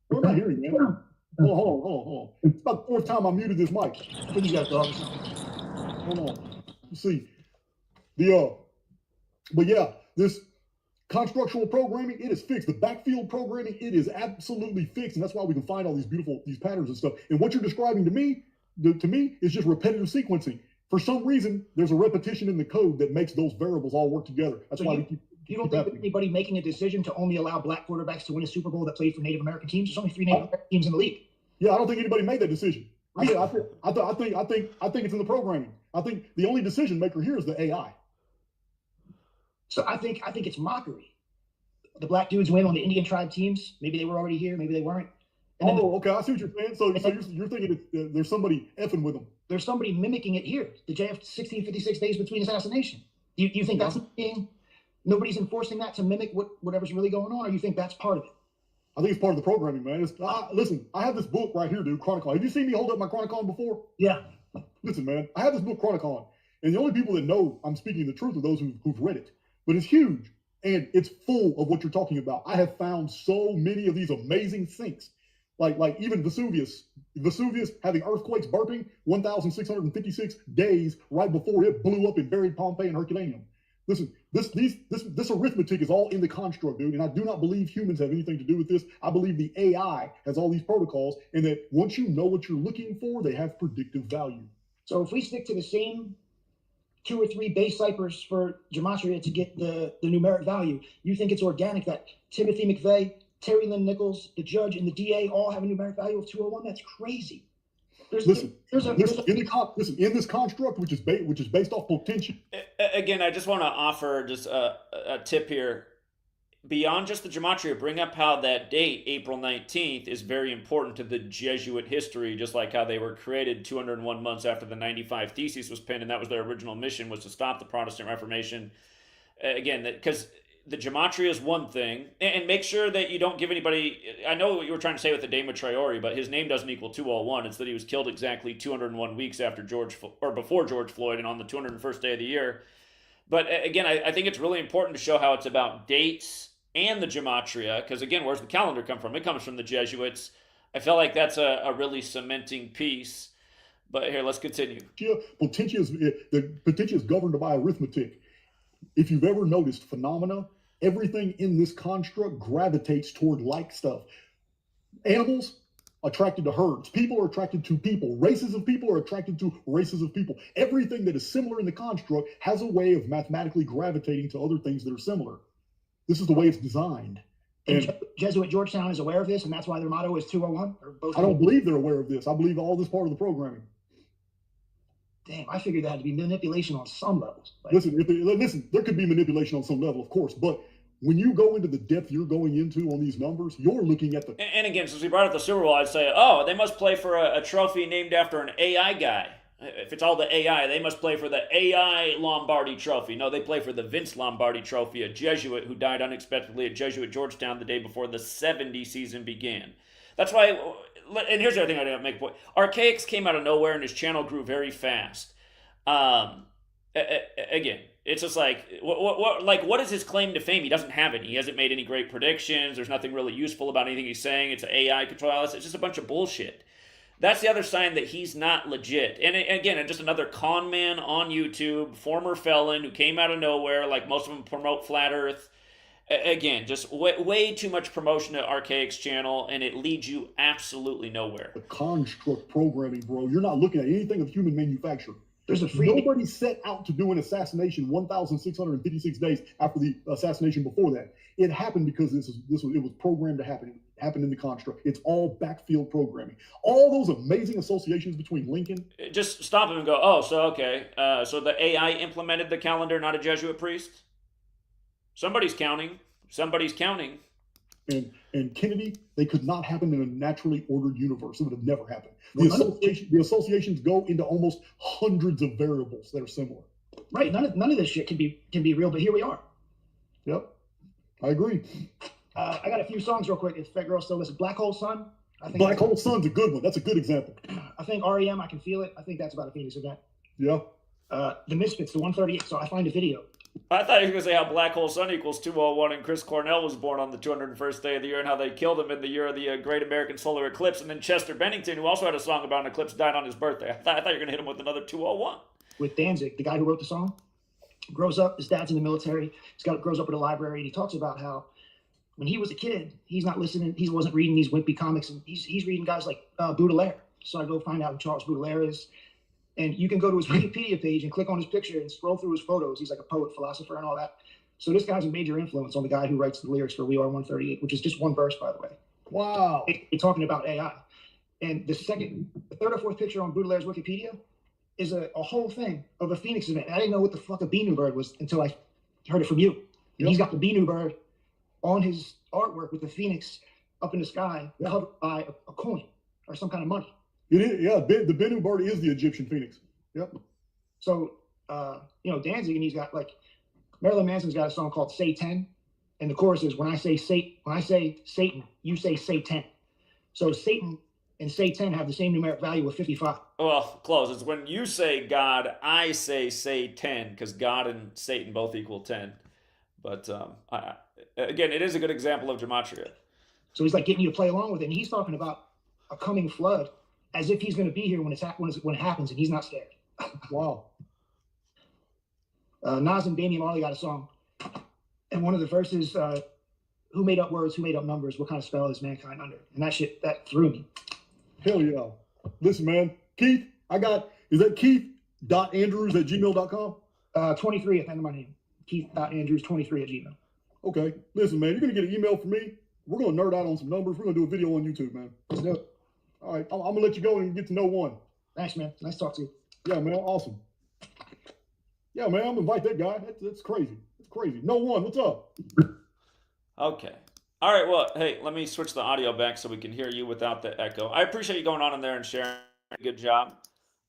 What am I hearing, man? Hold on. It's about the 4th time I muted this mic. I think you got dogs. Hold on. Let's see. But yeah, this constructual programming, it is fixed. The backfield programming, it is absolutely fixed. And that's why we can find all these patterns and stuff. And what you're describing to me is just repetitive sequencing. For some reason, there's a repetition in the code that makes those variables all work together. That's why you don't think that anybody making a decision to only allow black quarterbacks to win a Super Bowl that played for Native American teams? There's only 3 Native American teams in the league. Yeah, I don't think anybody made that decision. I think it's in the programming. I think the only decision maker here is the AI. So I think it's mockery. The black dudes win on the Indian tribe teams. Maybe they were already here, maybe they weren't. Okay, I see what you're saying. So you're thinking there's somebody effing with them. There's somebody mimicking it here. The JF 1656 days between assassination. Do you think that's nobody's enforcing that to mimic whatever's really going on, or you think that's part of it? I think it's part of the programming, man. Listen, I have this book right here, dude, Chronicon. Have you seen me hold up my Chronicon before? Yeah. Listen, man, I have this book, Chronicon, and the only people that know I'm speaking the truth are those who've read it. But it's huge, and it's full of what you're talking about. I have found so many of these amazing things, like even Vesuvius having earthquakes burping 1,656 days right before it blew up and buried Pompeii and Herculaneum. Listen, this arithmetic is all in the construct, dude, and I do not believe humans have anything to do with this. I believe the AI has all these protocols, and that once you know what you're looking for, they have predictive value. So if we stick to the same 2 or 3 base ciphers for Gematria to get the numeric value, you think it's organic that Timothy McVeigh, Terry Lynn Nichols, the judge, and the DA all have a numeric value of 201? That's crazy. In this construct, which is based off potential. Again, I just want to offer just a tip here. Beyond just the Gematria, bring up how that date, April 19th, is very important to the Jesuit history, just like how they were created 201 months after the 95 Theses was penned, and that was their original mission, was to stop the Protestant Reformation. Again, because the Gematria is one thing, and make sure that you don't give anybody. I know what you were trying to say with the Dame of Traore, but his name doesn't equal 201. It's that he was killed exactly 201 weeks after before George Floyd, and on the 201st day of the year. But again, I think it's really important to show how it's about dates and the Gematria, because again, where's the calendar come from? It comes from the Jesuits. I feel like that's a really cementing piece. But here, let's continue. The potential is governed by arithmetic. If you've ever noticed phenomena, everything in this construct gravitates toward like stuff. Animals attracted to herds. People are attracted to people. Races of people are attracted to races of people. Everything that is similar in the construct has a way of mathematically gravitating to other things that are similar. This is the way it's designed. And Jesuit Georgetown is aware of this, and that's why their motto is 201? Or both? I don't believe they're aware of this. I believe all this part of the programming. Damn, I figured that had to be manipulation on some levels. Listen, there could be manipulation on some level, of course, but when you go into the depth you're going into on these numbers, you're looking at the... And again, since we brought up the Super Bowl, I'd say, oh, they must play for a trophy named after an AI guy. If it's all the AI, they must play for the AI Lombardi Trophy. No, they play for the Vince Lombardi Trophy, a Jesuit who died unexpectedly at Jesuit Georgetown the day before the 70 season began. That's why, and here's the other thing I didn't make a point. Archaics came out of nowhere and his channel grew very fast. Again, It's just like, what is his claim to fame? He doesn't have any. He hasn't made any great predictions. There's nothing really useful about anything he's saying. It's an AI control. It's just a bunch of bullshit. That's the other sign that he's not legit. And again, just another con man on YouTube, former felon who came out of nowhere, like most of them promote Flat Earth. Again, just way too much promotion to Archaic's channel, and it leads you absolutely nowhere. The construct programming, bro. You're not looking at anything of human manufacture. There's a free. Nobody set out to do an assassination 1,656 days after the assassination before that. It happened because it was programmed to happen. It happened in the construct. It's all backfield programming. All those amazing associations between Lincoln. Just stop him and go, oh, so okay. So the AI implemented the calendar, not a Jesuit priest? Somebody's counting. Somebody's counting. And Kennedy, they could not happen in a naturally ordered universe. It would have never happened. The associations go into almost hundreds of variables that are similar. Right. None of this shit can be real, but here we are. Yep. I agree. I got a few songs real quick. If that girl still listens. Black Hole Sun. Black Hole Sun's a good one. That's a good example. I think REM, I Can Feel It. I think that's about a Phoenix event. Yeah. The Misfits, the 138. So I find a video. I thought you were going to say how Black Hole Sun equals 201 and Chris Cornell was born on the 201st day of the year and how they killed him in the year of the Great American Solar Eclipse. And then Chester Bennington, who also had a song about an eclipse, died on his birthday. I thought you were going to hit him with another 201. With Danzig, the guy who wrote the song, grows up, his dad's in the military, grows up in a library, and he talks about how when he was a kid, he's not listening, he wasn't reading these wimpy comics, and he's reading guys like Baudelaire. So I go find out who Charles Baudelaire is. And you can go to his Wikipedia page and click on his picture and scroll through his photos. He's like a poet, philosopher, and all that. So this guy's a major influence on the guy who writes the lyrics for We Are 138, which is just one verse, by the way. Wow. They're talking about AI. And the third or fourth picture on Baudelaire's Wikipedia is a whole thing of a Phoenix event. And I didn't know what the fuck a Bennu bird was until I heard it from you. And he's got the Bennu bird on his artwork with the Phoenix up in the sky, covered by a coin or some kind of money. It is, yeah. The Bennu bird is the Egyptian Phoenix. Yep. So, Danzig, and he's got like Marilyn Manson's got a song called "Say 10," and the chorus is when I say Satan, you say Satan. So Satan and say 10 have the same numeric value of 55. Well, close. It's when you say God, I say 10, because God and Satan both equal 10. But again, it is a good example of gematria. So he's like getting you to play along with it, and he's talking about a coming flood as if he's going to be here when it happens, and he's not scared. Wow. Nas and Damian Marley got a song, and one of the verses, who made up words, who made up numbers, what kind of spell is mankind under? And that threw me. Hell yeah. Listen, man, Keith, is that keith.andrews@gmail.com? 23 at the end of my name. Keith.andrews23@gmail. Okay. Listen, man, you're going to get an email from me. We're going to nerd out on some numbers. We're going to do a video on YouTube, man. Let's do it. All right. I'm going to let you go and get to know one. Thanks, man. Nice to talk to you. Yeah, man. Awesome. Yeah, man. I'm going to invite that guy. That's crazy. That's crazy. No one. What's up? Okay. All right. Well, hey, let me switch the audio back so we can hear you without the echo. I appreciate you going on in there and sharing. Good job.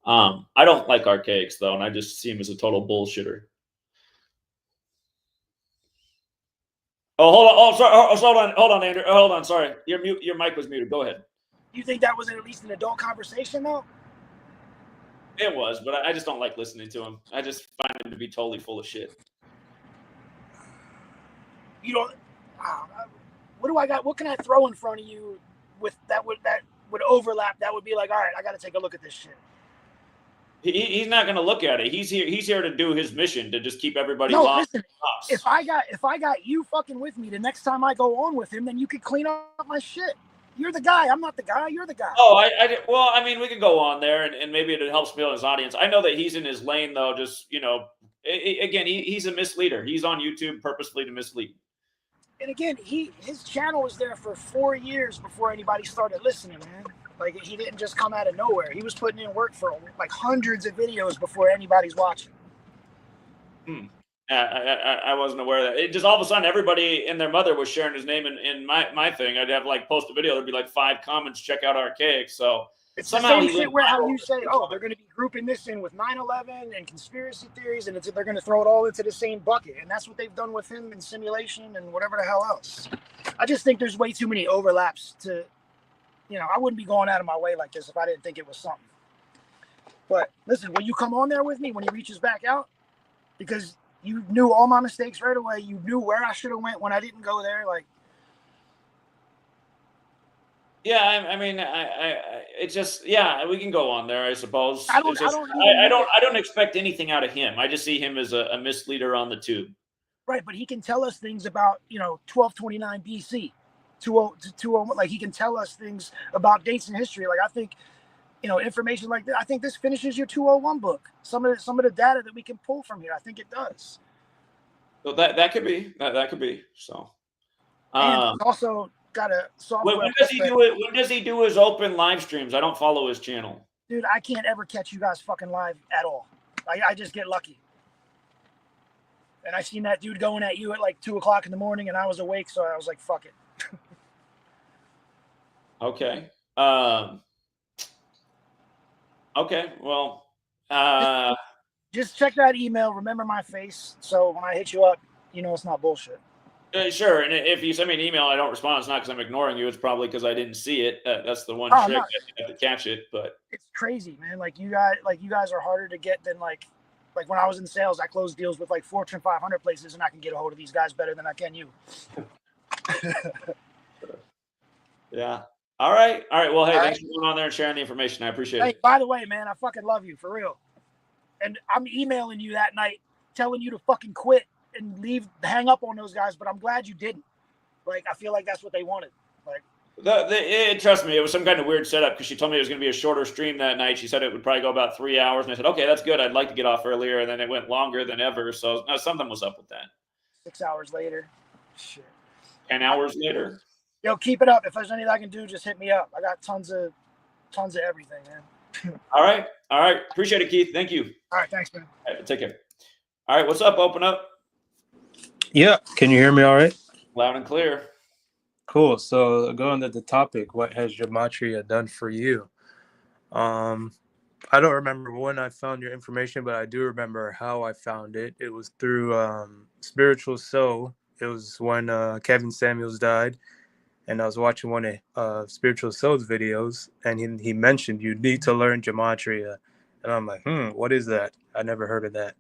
I don't like Archaics, though, and I just see him as a total bullshitter. Oh, hold on. Oh, sorry. Hold on, Andrew. Hold on. Sorry. Your mic was muted. Go ahead. You think that was at least an adult conversation, though? It was, but I just don't like listening to him. I just find him to be totally full of shit. You don't. What do I got? What can I throw in front of you with that would overlap? That would be like, all right, I got to take a look at this shit. He's not going to look at it. He's here to do his mission to just keep everybody. No, listen. If I got you fucking with me, the next time I go on with him, then you could clean up my shit. You're the guy. I'm not the guy. You're the guy. Oh, well, I mean, we can go on there, and maybe it helps build his audience. I know that he's in his lane, though. Just again, he's a misleader. He's on YouTube purposefully to mislead. And again, his channel was there for 4 years before anybody started listening, man. Like, he didn't just come out of nowhere. He was putting in work for like hundreds of videos before anybody's watching. I wasn't aware of that. It just all of a sudden everybody and their mother was sharing his name in my thing. I'd have like post a video. There'd be like 5 comments. Check out Archaic. So it's somehow the same shit where how you say, oh, they're going to be grouping this in with 9/11 and conspiracy theories, and they're going to throw it all into the same bucket. And that's what they've done with him in simulation and whatever the hell else. I just think there's way too many overlaps to, I wouldn't be going out of my way like this if I didn't think it was something. But listen, will you come on there with me when he reaches back out? Because You knew all my mistakes right away. You knew where I should have went when I didn't go there. Like, yeah, I mean, it's just, yeah, we can go on there, I suppose. I don't even I don't expect anything out of him. I just see him as a misleader on the tube. Right, but he can tell us things about 1229 BC, 20 like he can tell us things about dates in history. Like I think information like that. I think this finishes your 201 book. Some of the data that we can pull from here, I think it does. So that could be that could be so. And it's also got a software. When does he do it? When does he do his open live streams? I don't follow his channel. Dude, I can't ever catch you guys fucking live at all. I just get lucky. And I seen that dude going at you at like 2 o'clock in the morning, and I was awake, so I was like, "Fuck it." Okay. Okay. Well. Just check that email. Remember my face, so when I hit you up, it's not bullshit. Sure. And if you send me an email, I don't respond. It's not because I'm ignoring you. It's probably because I didn't see it. That's the one trick. No. I have to catch it. But it's crazy, man. Like you guys are harder to get than like when I was in sales, I closed deals with like Fortune 500 places, and I can get a hold of these guys better than I can you. Yeah. All right. Well, hey, thanks for going on there and sharing the information. I appreciate it. By the way, man, I fucking love you for real. And I'm emailing you that night, telling you to fucking quit and hang up on those guys. But I'm glad you didn't. Like, I feel like that's what they wanted. Like, trust me, it was some kind of weird setup because she told me it was going to be a shorter stream that night. She said it would probably go about 3 hours, and I said, okay, that's good. I'd like to get off earlier, and then it went longer than ever. So something was up with that. 6 hours later, shit. 10 hours later. Yo, keep it up. If there's anything I can do, just hit me up. I got tons of everything, man. All right. Appreciate it, Keith. Thank you. All right, thanks, man. All right, take care. All right, what's up? Open up. Yeah, can you hear me all right? Loud and clear. Cool. So going to the topic, what has Gematria done for you? I don't remember when I found your information, but I do remember how I found it. It was through Spiritual Soul. It was when Kevin Samuels died, and I was watching one of Spiritual Soul's videos, and he mentioned you need to learn Gematria, and I'm like, what is that? I never heard of that.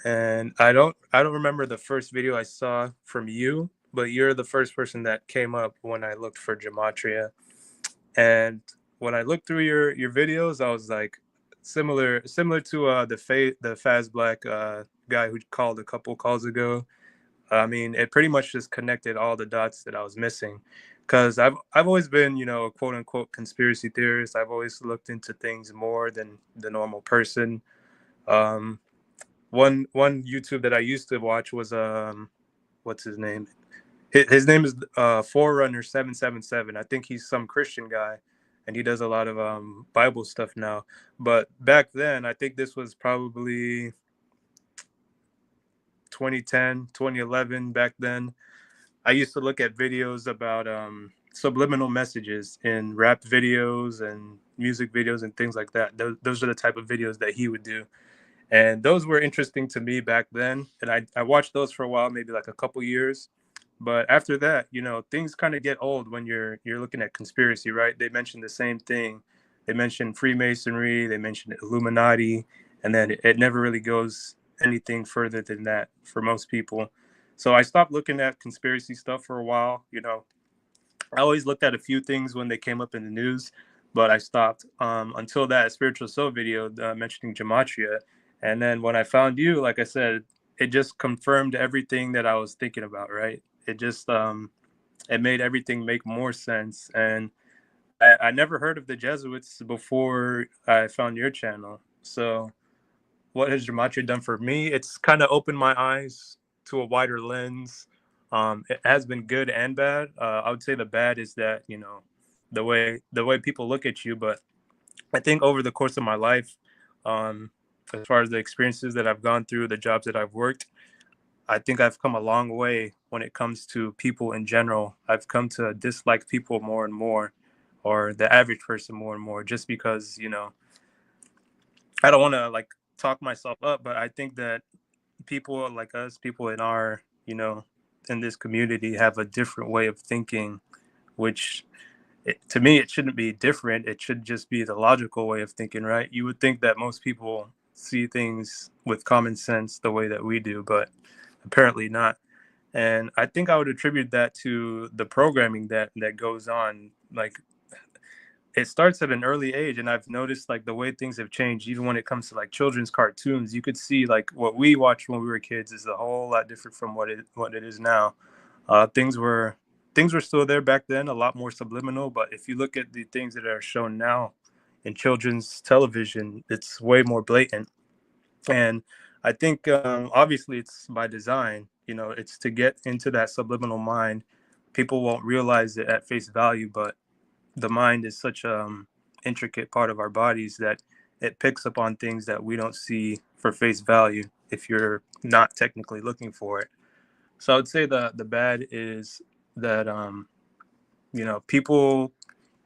And I don't remember the first video I saw from you, but you're the first person that came up when I looked for Gematria. And when I looked through your videos, I was like, similar to the Faz Black guy who called a couple calls ago. I mean, it pretty much just connected all the dots that I was missing, because I've always been, a quote unquote conspiracy theorist. I've always looked into things more than the normal person. One YouTube that I used to watch was what's his name? His name is Forerunner 777. I think he's some Christian guy, and he does a lot of Bible stuff now. But back then, I think this was probably 2010, 2011. Back then, I used to look at videos about subliminal messages in rap videos and music videos and things like that. Those are the type of videos that he would do. And those were interesting to me back then. And I watched those for a while, maybe like a couple years. But after that, things kind of get old when you're looking at conspiracy, right? They mention the same thing. They mention Freemasonry, they mention Illuminati, and then it never really goes anything further than that for most people. So I stopped looking at conspiracy stuff for a while. I always looked at a few things when they came up in the news, but I stopped until that Spiritual Soul video mentioning Gematria. And then when I found you, like I said, it just confirmed everything that I was thinking about, right? It just, it made everything make more sense. And I never heard of the Jesuits before I found your channel. So what has Gematria done for me? It's kind of opened my eyes to a wider lens. It has been good and bad. I would say the bad is that, the way people look at you. But I think over the course of my life, as far as the experiences that I've gone through, the jobs that I've worked, I think I've come a long way when it comes to people in general. I've come to dislike people more and more, or the average person more and more, just because, I don't want to talk myself up, but I think that people like us, people in our, in this community have a different way of thinking, which to me, it shouldn't be different. It should just be the logical way of thinking, right? You would think that most people see things with common sense the way that we do, but apparently not. And I think I would attribute that to the programming that goes on. Like, it starts at an early age, and I've noticed like the way things have changed. Even when it comes to like children's cartoons, you could see like what we watched when we were kids is a whole lot different from what it is now. Things were still there back then, a lot more subliminal. But if you look at the things that are shown now in children's television, it's way more blatant. And I think obviously it's by design. You know, it's to get into that subliminal mind. People won't realize it at face value, but the mind is such a intricate part of our bodies that it picks up on things that we don't see for face value if you're not technically looking for it. So I would say the bad is that you know, people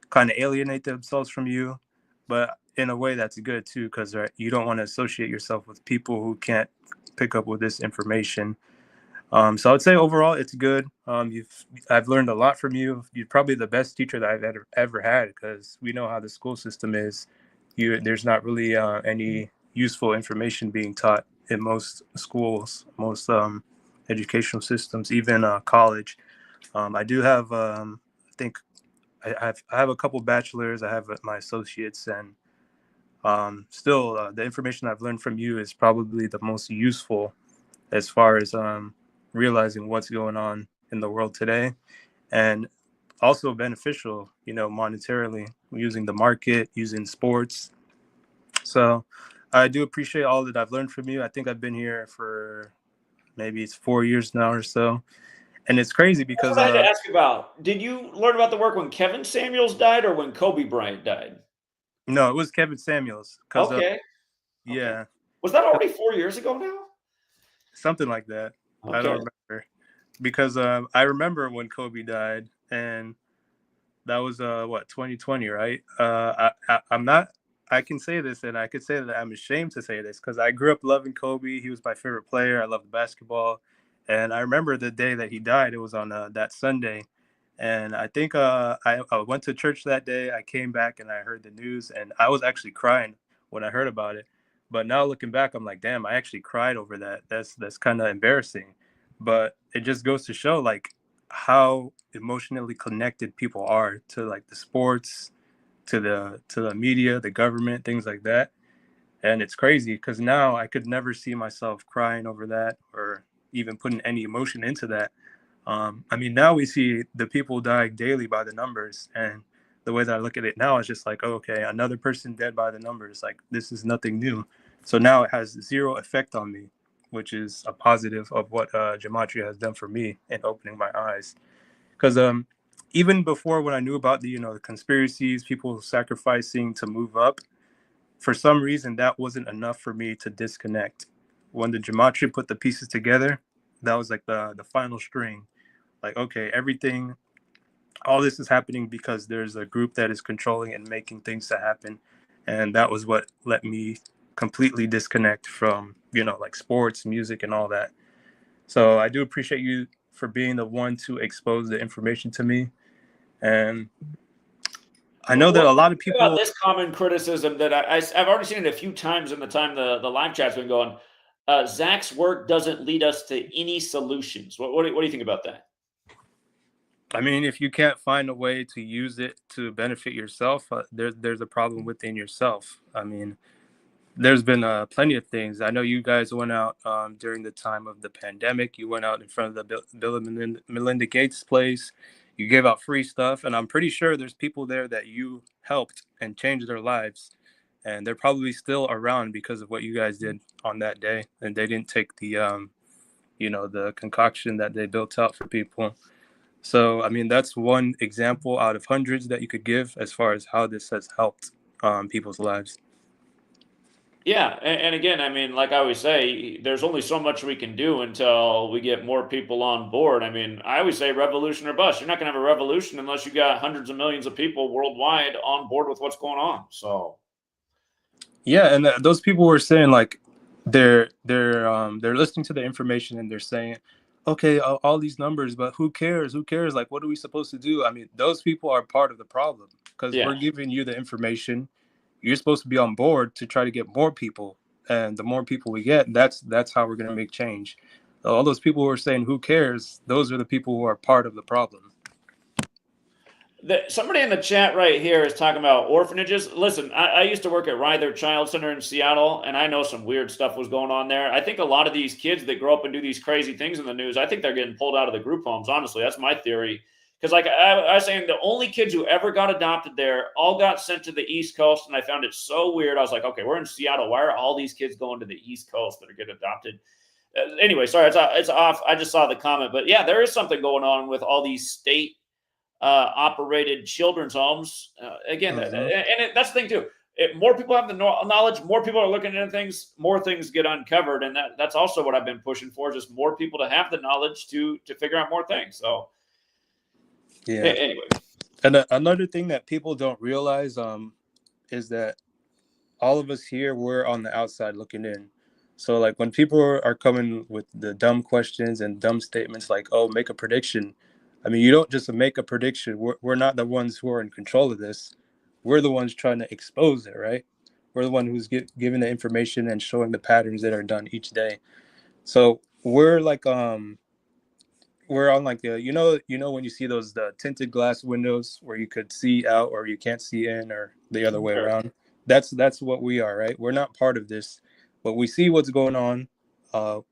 kind of alienate themselves from you, but in a way that's good too, because you don't want to associate yourself with people who can't pick up with this information. So I would say overall it's good. I've learned a lot from you. You're probably the best teacher that I've ever had, because we know how the school system is. There's not really any useful information being taught in most schools, most educational systems, even college. I do have, I think, I have a couple bachelors. I have my associates, and still the information I've learned from you is probably the most useful as far as realizing what's going on in the world today, and also beneficial, you know, monetarily, using the market, using sports. So I do appreciate all that I've learned from you. I think I've been here for maybe it's 4 years now or so. And it's crazy That's because what I had to ask you about. Did you learn about the work when Kevin Samuels died or when Kobe Bryant died? no, it was Kevin Samuels. Because Okay. yeah, Was that already 4 years ago now? something like that. I Okay. don't remember, because I remember when Kobe died, and that was what, 2020, right? I'm not. I can say this, and I could say that I'm ashamed to say this, because I grew up loving Kobe. He was my favorite player. I loved basketball, and I remember the day that he died. It was on that Sunday, and I think I went to church that day. I came back and I heard the news, and I was actually crying when I heard about it. But now looking back, I'm like, damn, I actually cried over that. That's kind of embarrassing, but it just goes to show like how emotionally connected people are to like the sports, to the media, the government, things like that. And it's crazy because now I could never see myself crying over that or even putting any emotion into that. I mean, now we see the people dying daily by the numbers, and the way that I look at it now is just like, oh, okay, another person dead by the numbers. Like, this is nothing new. So now it has zero effect on me, which is a positive of what Gematria has done for me in opening my eyes. Because even before, when I knew about the, you know, the conspiracies, people sacrificing to move up, for some reason that wasn't enough for me to disconnect. When the Gematria put the pieces together, that was like the final string. Like, okay, everything, all this is happening because there's a group that is controlling and making things to happen. And that was what let me completely disconnect from, you know, like sports, music, and all that. So I do appreciate you for being the one to expose the information to me. And I know that a lot of people about this common criticism that I've already seen it a few times in the time the live chat's been going. Zach's work doesn't lead us to any solutions. What do you think about that? I mean, if you can't find a way to use it to benefit yourself, there's a problem within yourself. I mean, there's been plenty of things. I know you guys went out during the time of the pandemic. You went out in front of the Bill and Melinda Gates place. You gave out free stuff, and I'm pretty sure there's people there that you helped and changed their lives, and they're probably still around because of what you guys did on that day. And they didn't take the you know, the concoction that they built out for people. So, I mean, that's one example out of hundreds that you could give as far as how this has helped people's lives. Yeah, and again, I mean, like I always say, there's only so much we can do until we get more people on board. I mean, I always say revolution or bust. You're not going to have a revolution unless you got hundreds of millions of people worldwide on board with what's going on. So, yeah, and those people were saying like they're listening to the information and they're saying, okay, all these numbers, but who cares? Who cares? Like, what are we supposed to do? I mean, those people are part of the problem because yeah. we're giving you the information. You're supposed to be on board to try to get more people And the more people we get, that's how we're going to make change. All those people who are saying, who cares? Those are the people who are part of the problem. Somebody in the chat right here is talking about orphanages. Listen, I used to work at Ryther Child Center in Seattle, and I know some weird stuff was going on there. I think a lot of these kids that grow up and do these crazy things in the news, I think they're getting pulled out of the group homes. Honestly, that's my theory. Because like I was saying, the only kids who ever got adopted there all got sent to the East Coast, and I found it so weird. I was like, okay, we're in Seattle. Why are all these kids going to the East Coast that are getting adopted? Anyway, sorry, it's off. I just saw the comment. But yeah, there is something going on with all these state operated children's homes. Again, that's the thing too. More people have the knowledge, more people are looking into things, more things get uncovered. And that's also what I've been pushing for, just more people to have the knowledge to figure out more things. So yeah. Anyway. And another thing that people don't realize is that all of us here, we're on the outside looking in. So like when people are coming with the dumb questions and dumb statements like, oh, make a prediction. I mean, you don't just make a prediction. We're not the ones who are in control of this. We're the ones trying to expose it, right? We're the one who's giving the information and showing the patterns that are done each day. So we're like, we're on like the, you know when you see those the tinted glass windows where you could see out or you can't see in, or the other way around. That's what we are, right? We're not part of this, but we see what's going on.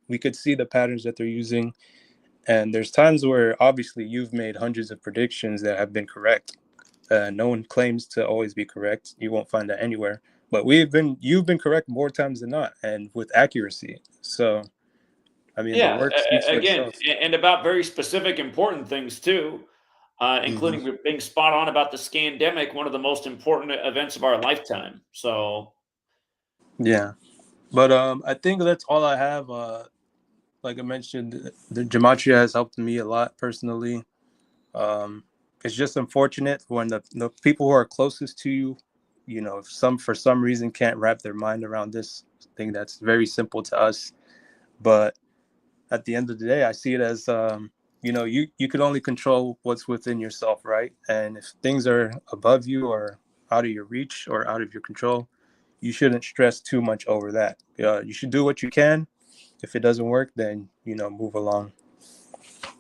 We could see the patterns that they're using. And there's times where obviously you've made hundreds of predictions that have been correct. No one claims to always be correct. You won't find that anywhere. But you've been correct more times than not, and with accuracy. So, I mean, the work speaks for Again, itself. and about very specific, important things too, including being spot on about the scandemic, one of the most important events of our lifetime. So, yeah, but I think that's all I have. Like I mentioned, the Gematria has helped me a lot personally. It's just unfortunate when the people who are closest to you, for some reason can't wrap their mind around this thing that's very simple to us. But at the end of the day, I see it as, you can only control what's within yourself, right? And if things are above you or out of your reach or out of your control, you shouldn't stress too much over that. You should do what you can. If it doesn't work, then, move along.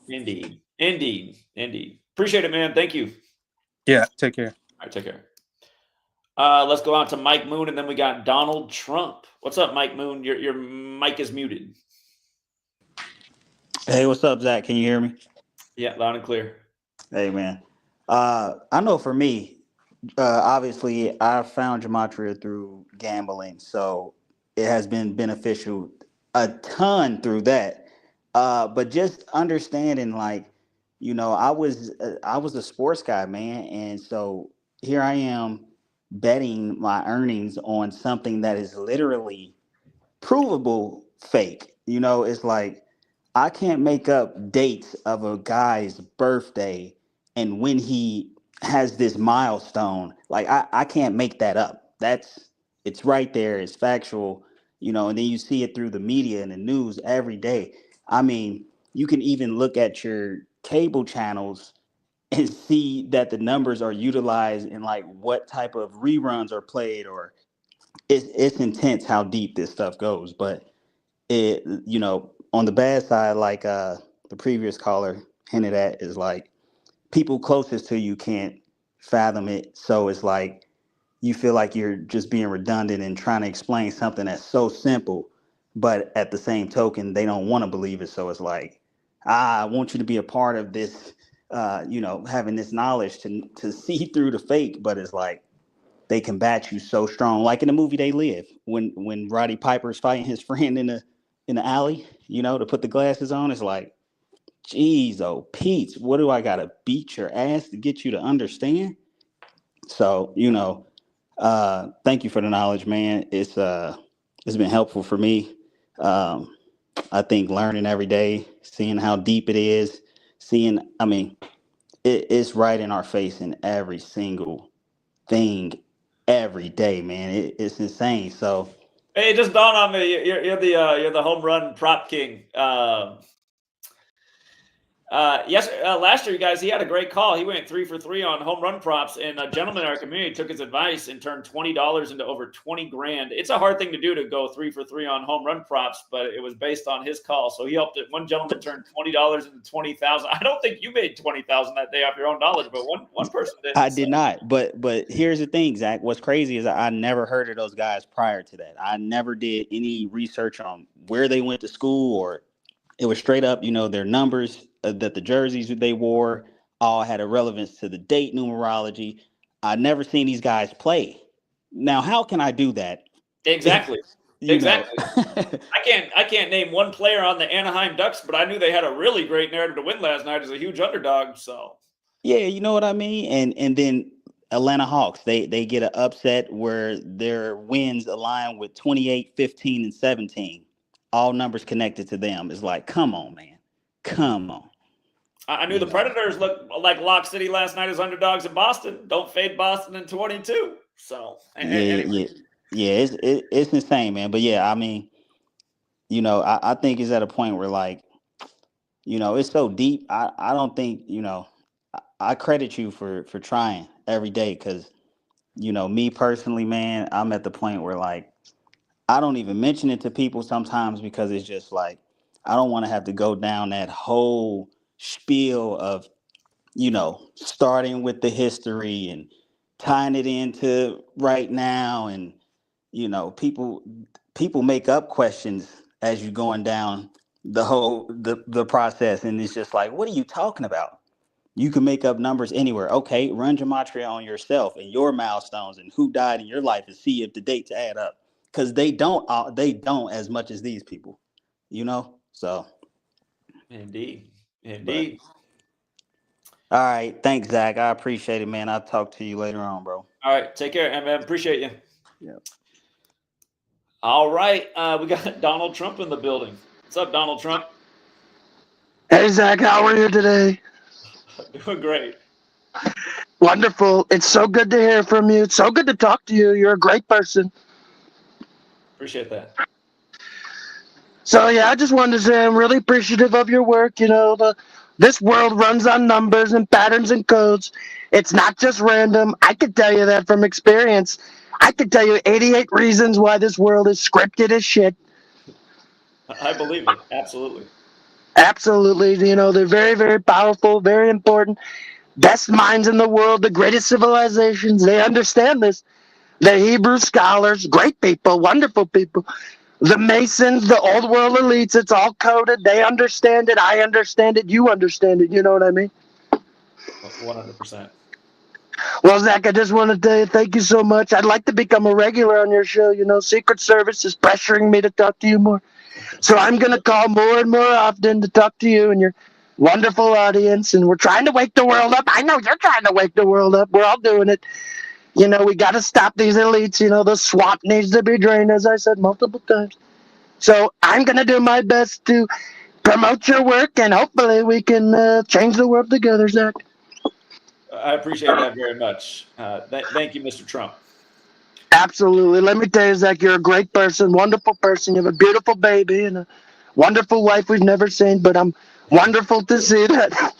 Indeed. Appreciate it, man. Thank you. Yeah, take care. All right, take care. Let's go out to Mike Moon, and then we got Donald Trump. What's up, Mike Moon? Your mic is muted. Hey, what's up, Zach? Can you hear me? Yeah, loud and clear. Hey, man. I know for me, obviously, I found Gematria through gambling, so it has been beneficial a ton through that. But just understanding, like, I was a sports guy, man, and so here I am betting my earnings on something that is literally provable fake. It's like I can't make up dates of a guy's birthday and when he has this milestone. Like I can't make that up. It's right there, it's factual, and then you see it through the media and the news every day. I mean, you can even look at your cable channels and see that the numbers are utilized in like what type of reruns are played, or it's intense how deep this stuff goes. But it, on the bad side, like the previous caller hinted at, is like people closest to you can't fathom it. So it's like you feel like you're just being redundant and trying to explain something that's so simple, but at the same token, they don't want to believe it. So it's like, I want you to be a part of this, having this knowledge to see through the fake. But it's like they combat you so strong, like in the movie They Live, when Roddy Piper's fighting his friend in the alley, to put the glasses on. It's like, geez, oh Pete, what do I gotta beat your ass to get you to understand? So thank you for the knowledge, man. It's been helpful for me. I think learning every day, seeing how deep it is, it's right in our face in every single thing every day, man. It's insane. So Hey, it just dawned on me. You're the home run prop king. Last year, you guys, he had a great call. He went 3 for 3 on home run props, and a gentleman in our community took his advice and turned $20 into over 20 grand. It's a hard thing to do to go 3 for 3 on home run props, but it was based on his call. So he helped it. One gentleman turned $20 into 20,000. I don't think you made 20,000 that day off your own knowledge, but one person did. I did not, but here's the thing, Zach. What's crazy is I never heard of those guys prior to that. I never did any research on where they went to school, or it was straight up, their numbers that the jerseys they wore all had a relevance to the date numerology. I never seen these guys play. Now, how can I do that? Exactly. Exactly. Know. I can't name one player on the Anaheim Ducks, but I knew they had a really great narrative to win last night as a huge underdog. So yeah, you know what I mean? And then Atlanta Hawks, they get an upset where their wins align with 28, 15, and 17. All numbers connected to them. It's like, come on, man. Come on. I knew the Predators looked like Lock City last night as underdogs in Boston. Don't fade Boston in 22. So yeah, it's insane, man. But yeah, I mean, I think it's at a point where, like, it's so deep. I don't think, I credit you for trying every day, because, me personally, man, I'm at the point where, like, I don't even mention it to people sometimes, because it's just like, I don't want to have to go down that whole spiel of, starting with the history and tying it into right now. And, people make up questions as you're going down the process. And it's just like, what are you talking about? You can make up numbers anywhere. Okay, run Gematria on yourself and your milestones and who died in your life, and see if the dates add up. Because they don't as much as these people, So. Indeed. All right, thanks, Zach. I appreciate it, man. I'll talk to you later on, bro. All right, take care, man. Appreciate you. Yeah. All right, we got Donald Trump in the building. What's up, Donald Trump? Hey, Zach, how are you today? Doing great. Wonderful. It's so good to hear from you. It's so good to talk to you. You're a great person. Appreciate that. So, yeah, I just wanted to say I'm really appreciative of your work. This world runs on numbers and patterns and codes. It's not just random. I can tell you that from experience. I can tell you 88 reasons why this world is scripted as shit. I believe it. Absolutely. Absolutely. They're very, very powerful, very important. Best minds in the world, the greatest civilizations, they understand this. The Hebrew scholars, great people, wonderful people. The Masons, the old world elites, it's all coded. They understand it. I understand it. You understand it. You know what I mean? 100%. Well, Zach, I just want to tell you thank you so much. I'd like to become a regular on your show. Secret Service is pressuring me to talk to you more. So I'm going to call more and more often to talk to you and your wonderful audience. And we're trying to wake the world up. I know you're trying to wake the world up. We're all doing it. We got to stop these elites. The swamp needs to be drained, as I said multiple times. So I'm going to do my best to promote your work, and hopefully we can change the world together, Zach. I appreciate that very much. Thank you, Mr. Trump. Absolutely. Let me tell you, Zach, you're a great person, wonderful person. You have a beautiful baby and a wonderful wife we've never seen, but I'm wonderful to see that.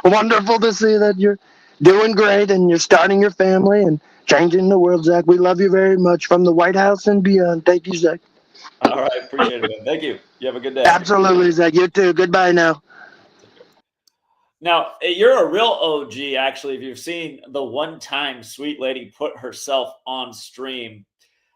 Wonderful to see that you're doing great and you're starting your family and changing the world, Zach. We love you very much from the White House and beyond. Thank you, Zach. All right. Appreciate it, man. Thank you. You have a good day. Absolutely, Zach. You too. Goodbye now. Now, you're a real OG, actually, if you've seen the one time Sweet Lady put herself on stream.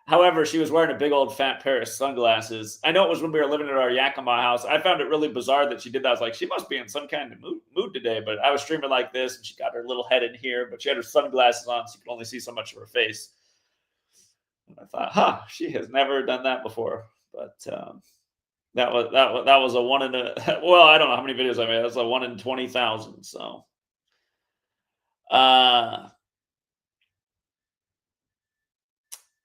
However, she was wearing a big old fat pair of sunglasses. I know it was when we were living at our Yakima house. I found it really bizarre that she did that. I was like, she must be in some kind of mood today. But I was streaming like this, and she got her little head in here, but she had her sunglasses on, so you could only see so much of her face. And I thought, she has never done that before. But that was a one in a, well, I don't know how many videos I made. That's a 1 in 20,000. So,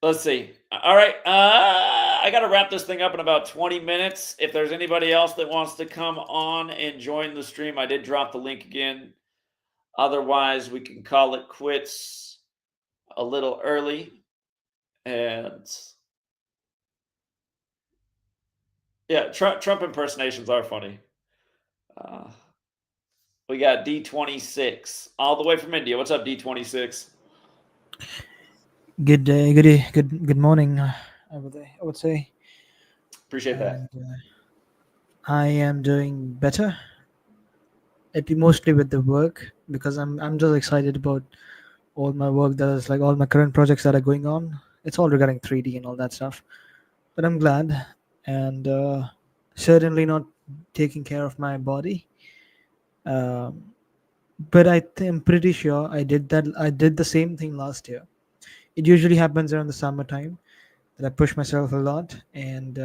let's see. All right. I got to wrap this thing up in about 20 minutes. If there's anybody else that wants to come on and join the stream, I did drop the link again. Otherwise, we can call it quits a little early. And yeah, Trump impersonations are funny. We got D26 all the way from India. What's up, D26? Good day, good day, good morning. I would say, Appreciate that. and I am doing better. Mostly with the work because I'm just excited about all my work that is like all my current projects that are going on. It's all regarding 3D and all that stuff. But I'm glad, and certainly not taking care of my body. Um, but I'm pretty sure I did that. I did the same thing last year. It usually happens around the summertime that I push myself a lot, and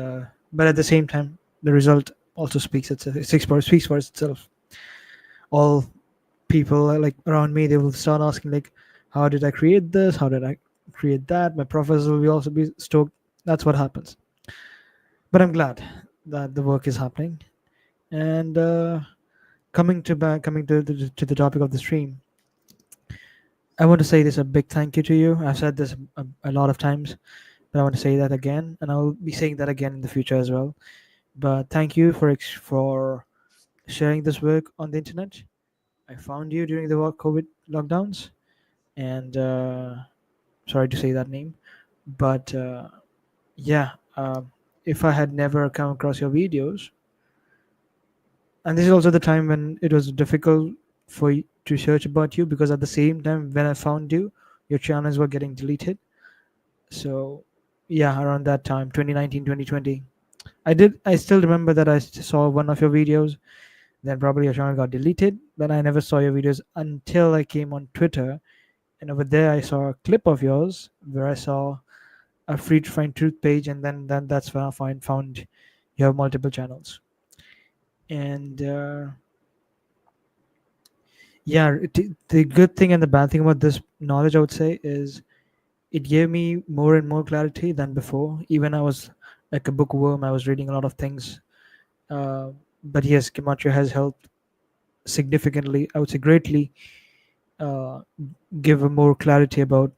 but at the same time, the result also speaks for itself. All people like around me, they will start asking like, "How did I create this? How did I create that?" My professors will also be stoked. That's what happens. But I'm glad that the work is happening. And coming to the topic of the stream, I want to say this a big thank you to you. I've said this a lot of times, but I want to say that again, and I'll be saying that again in the future as well. But thank you for sharing this work on the internet. I found you during the COVID lockdowns, and sorry to say that name, but yeah, if I had never come across your videos, and this is also the time when it was difficult to search about you because at the same time when I found you, your channels were getting deleted. So yeah, around that time, 2019, 2020. I still remember that saw one of your videos, then probably your channel got deleted, but I never saw your videos until I came on Twitter, and over there I saw a clip of yours where I saw a free to find truth page, and then that's when found you have multiple channels. And yeah, the good thing and the bad thing about this knowledge, I would say, is it gave me more and more clarity than before. Even I was like a bookworm, I was reading a lot of things. Uh, but yes, Gematria has helped significantly, I would say greatly, uh, give a more clarity about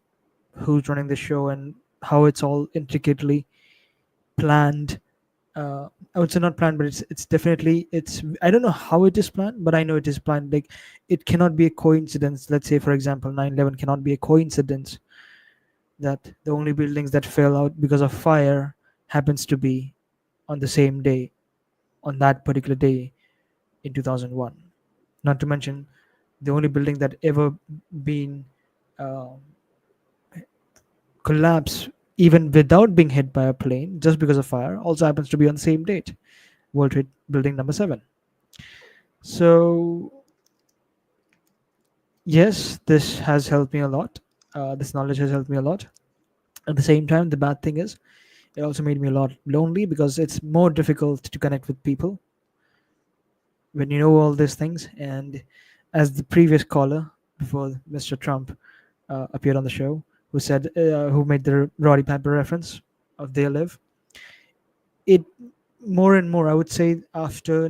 who's running the show and how it's all intricately planned. I would say not planned, but it's definitely it's. I don't know how it is planned, but I know it is planned. Like it cannot be a coincidence. Let's say, for example, 9/11 cannot be a coincidence that the only buildings that fell out because of fire happens to be on the same day, on that particular day in 2001. Not to mention the only building that ever been uh, collapsed even without being hit by a plane just because of fire also happens to be on the same date, World Trade Building number 7. So yes, this has helped me a lot. This knowledge has helped me a lot. At the same time, the bad thing is it also made me a lot lonely because it's more difficult to connect with people when you know all these things. And as the previous caller before Mr. Trump appeared on the show, who made the Roddy Piper reference of They Live, it more and more, I would say, after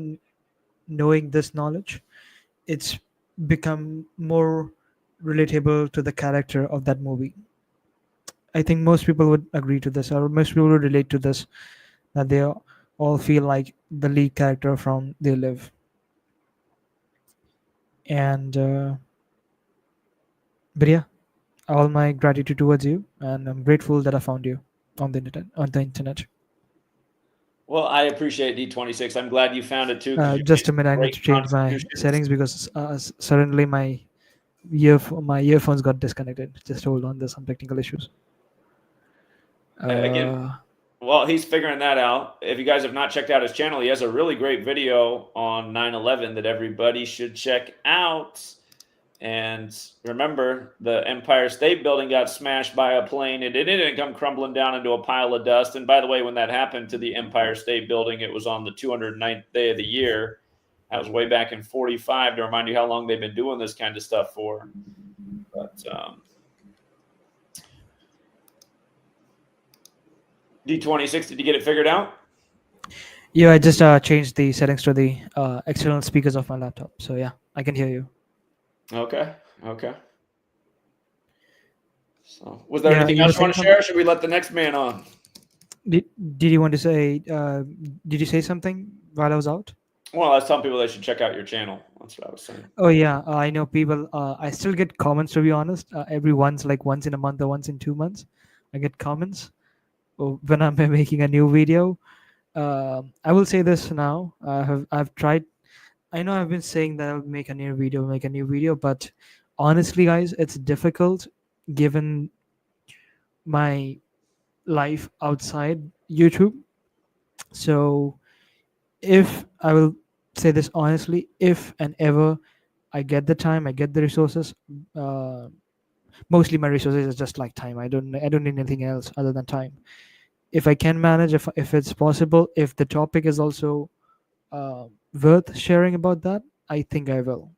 knowing this knowledge, it's become more relatable to the character of that movie. I think most people would agree to this, or most people would relate to this, that they all feel like the lead character from They Live. And but yeah, all my gratitude towards you, and I'm grateful that I found you on the internet. Well, I appreciate D26. I'm glad you found it too because you made Just a some minute, I need great to change my contributions. settings because suddenly my earphones got disconnected. Just hold on, there's some technical issues. Again, well, he's figuring that out. If you guys have not checked out his channel, he has a really great video on 9/11 that everybody should check out. And remember, the Empire State Building got smashed by a plane, and it didn't come crumbling down into a pile of dust. And by the way, when that happened to the Empire State Building, it was on the 209th day of the year. That was way back in 45 to remind you how long they've been doing this kind of stuff for. But D26, did you get it figured out? Yeah, I just changed the settings to the external speakers of my laptop. So yeah, I can hear you. Okay. So, was there Yeah, anything you were else you want saying to share? something? Or should we let the next man on? Did you want to say? Did you say something while I was out? Well, I was telling people they should check out your channel. That's what I was saying. Oh yeah, I know people. I still get comments, to be honest. Every once in a month or once in 2 months, I get comments when I'm making a new video. I will say this now. I've tried. I know I've been saying that I'll make a new video, but honestly, guys, it's difficult given my life outside YouTube. So if I will say this honestly, if and ever I get the time, I get the resources. Uh, Mostly my resources is just like time. I don't need anything else other than time. If I can manage, if it's possible, if the topic is also worth sharing about that, I think I will,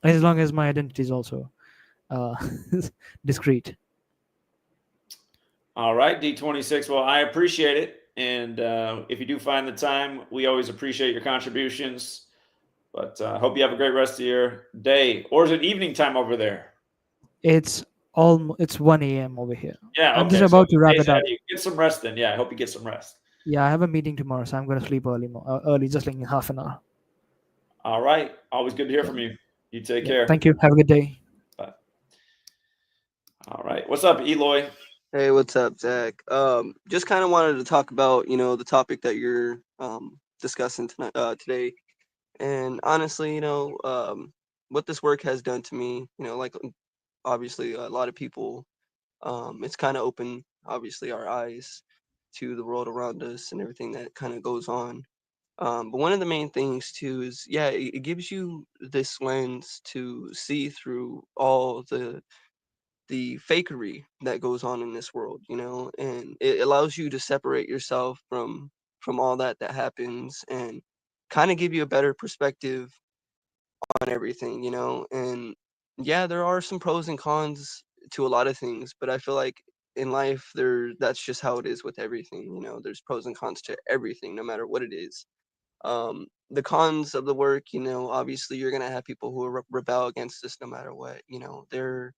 as long as my identity is also uh, discreet. All right, D26. Well, I appreciate it. And if you do find the time, we always appreciate your contributions. But I hope you have a great rest of your day. Or is it evening time over there? It's 1 a.m. over here. Yeah, I'm okay. just about to So wrap days it up. ahead of you. Get some rest then. Yeah, I hope you get some rest. Yeah, I have a meeting tomorrow, so I'm gonna sleep early, just like in half an hour. All right. Always good to hear Yeah. from you. You take Yeah. care. Thank you. Have a good day. Bye. All right. What's up, Eloy? Hey, what's up, Zach? Just kind of wanted to talk about, the topic that you're discussing tonight, today. And honestly, what this work has done to me, like obviously a lot of people, it's kind of opened, obviously, our eyes to the world around us and everything that kind of goes on. But one of the main things too is, yeah, it gives you this lens to see through all the fakery that goes on in this world, and it allows you to separate yourself from all that happens and kind of give you a better perspective on everything, and yeah, there are some pros and cons to a lot of things, but I feel like in life that's just how it is with everything. There's pros and cons to everything, no matter what it is. The cons of the work, obviously you're gonna have people who rebel against this no matter what. They're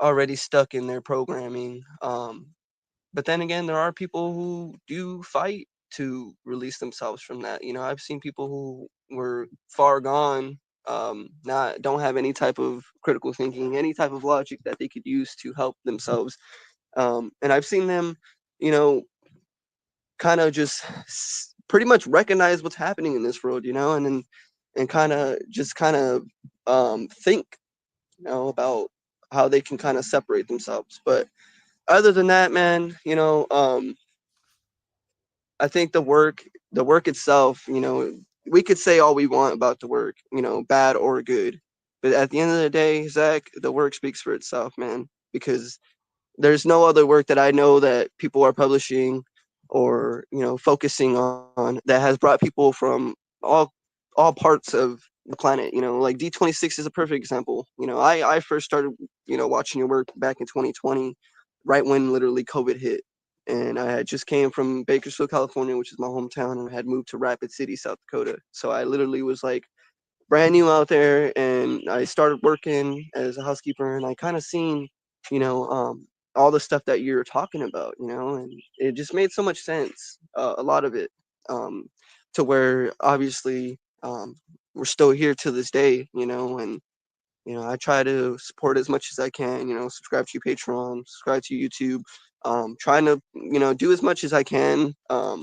already stuck in their programming. But then again, there are people who do fight to release themselves from that. I've seen people who were far gone, not don't have any type of critical thinking, any type of logic that they could use to help themselves. And I've seen them, you know, kind of just pretty much recognize what's happening in this world, and kind of think, about how they can kind of separate themselves. But other than that, man, I think the work itself, we could say all we want about the work, bad or good. But at the end of the day, Zach, the work speaks for itself, man, because there's no other work that I know that people are publishing or, focusing on that has brought people from all parts of the planet. Like D26 is a perfect example. I first started, watching your work back in 2020, right when literally COVID hit. And I had just came from Bakersfield, California, which is my hometown, and I had moved to Rapid City, South Dakota. So I literally was like brand new out there, and I started working as a housekeeper, and I kind of seen, you know, um, all the stuff that you're talking about, and it just made so much sense, a lot of it, to where obviously, we're still here to this day, and I try to support as much as I can, subscribe to Patreon, subscribe to YouTube, trying to, do as much as I can. At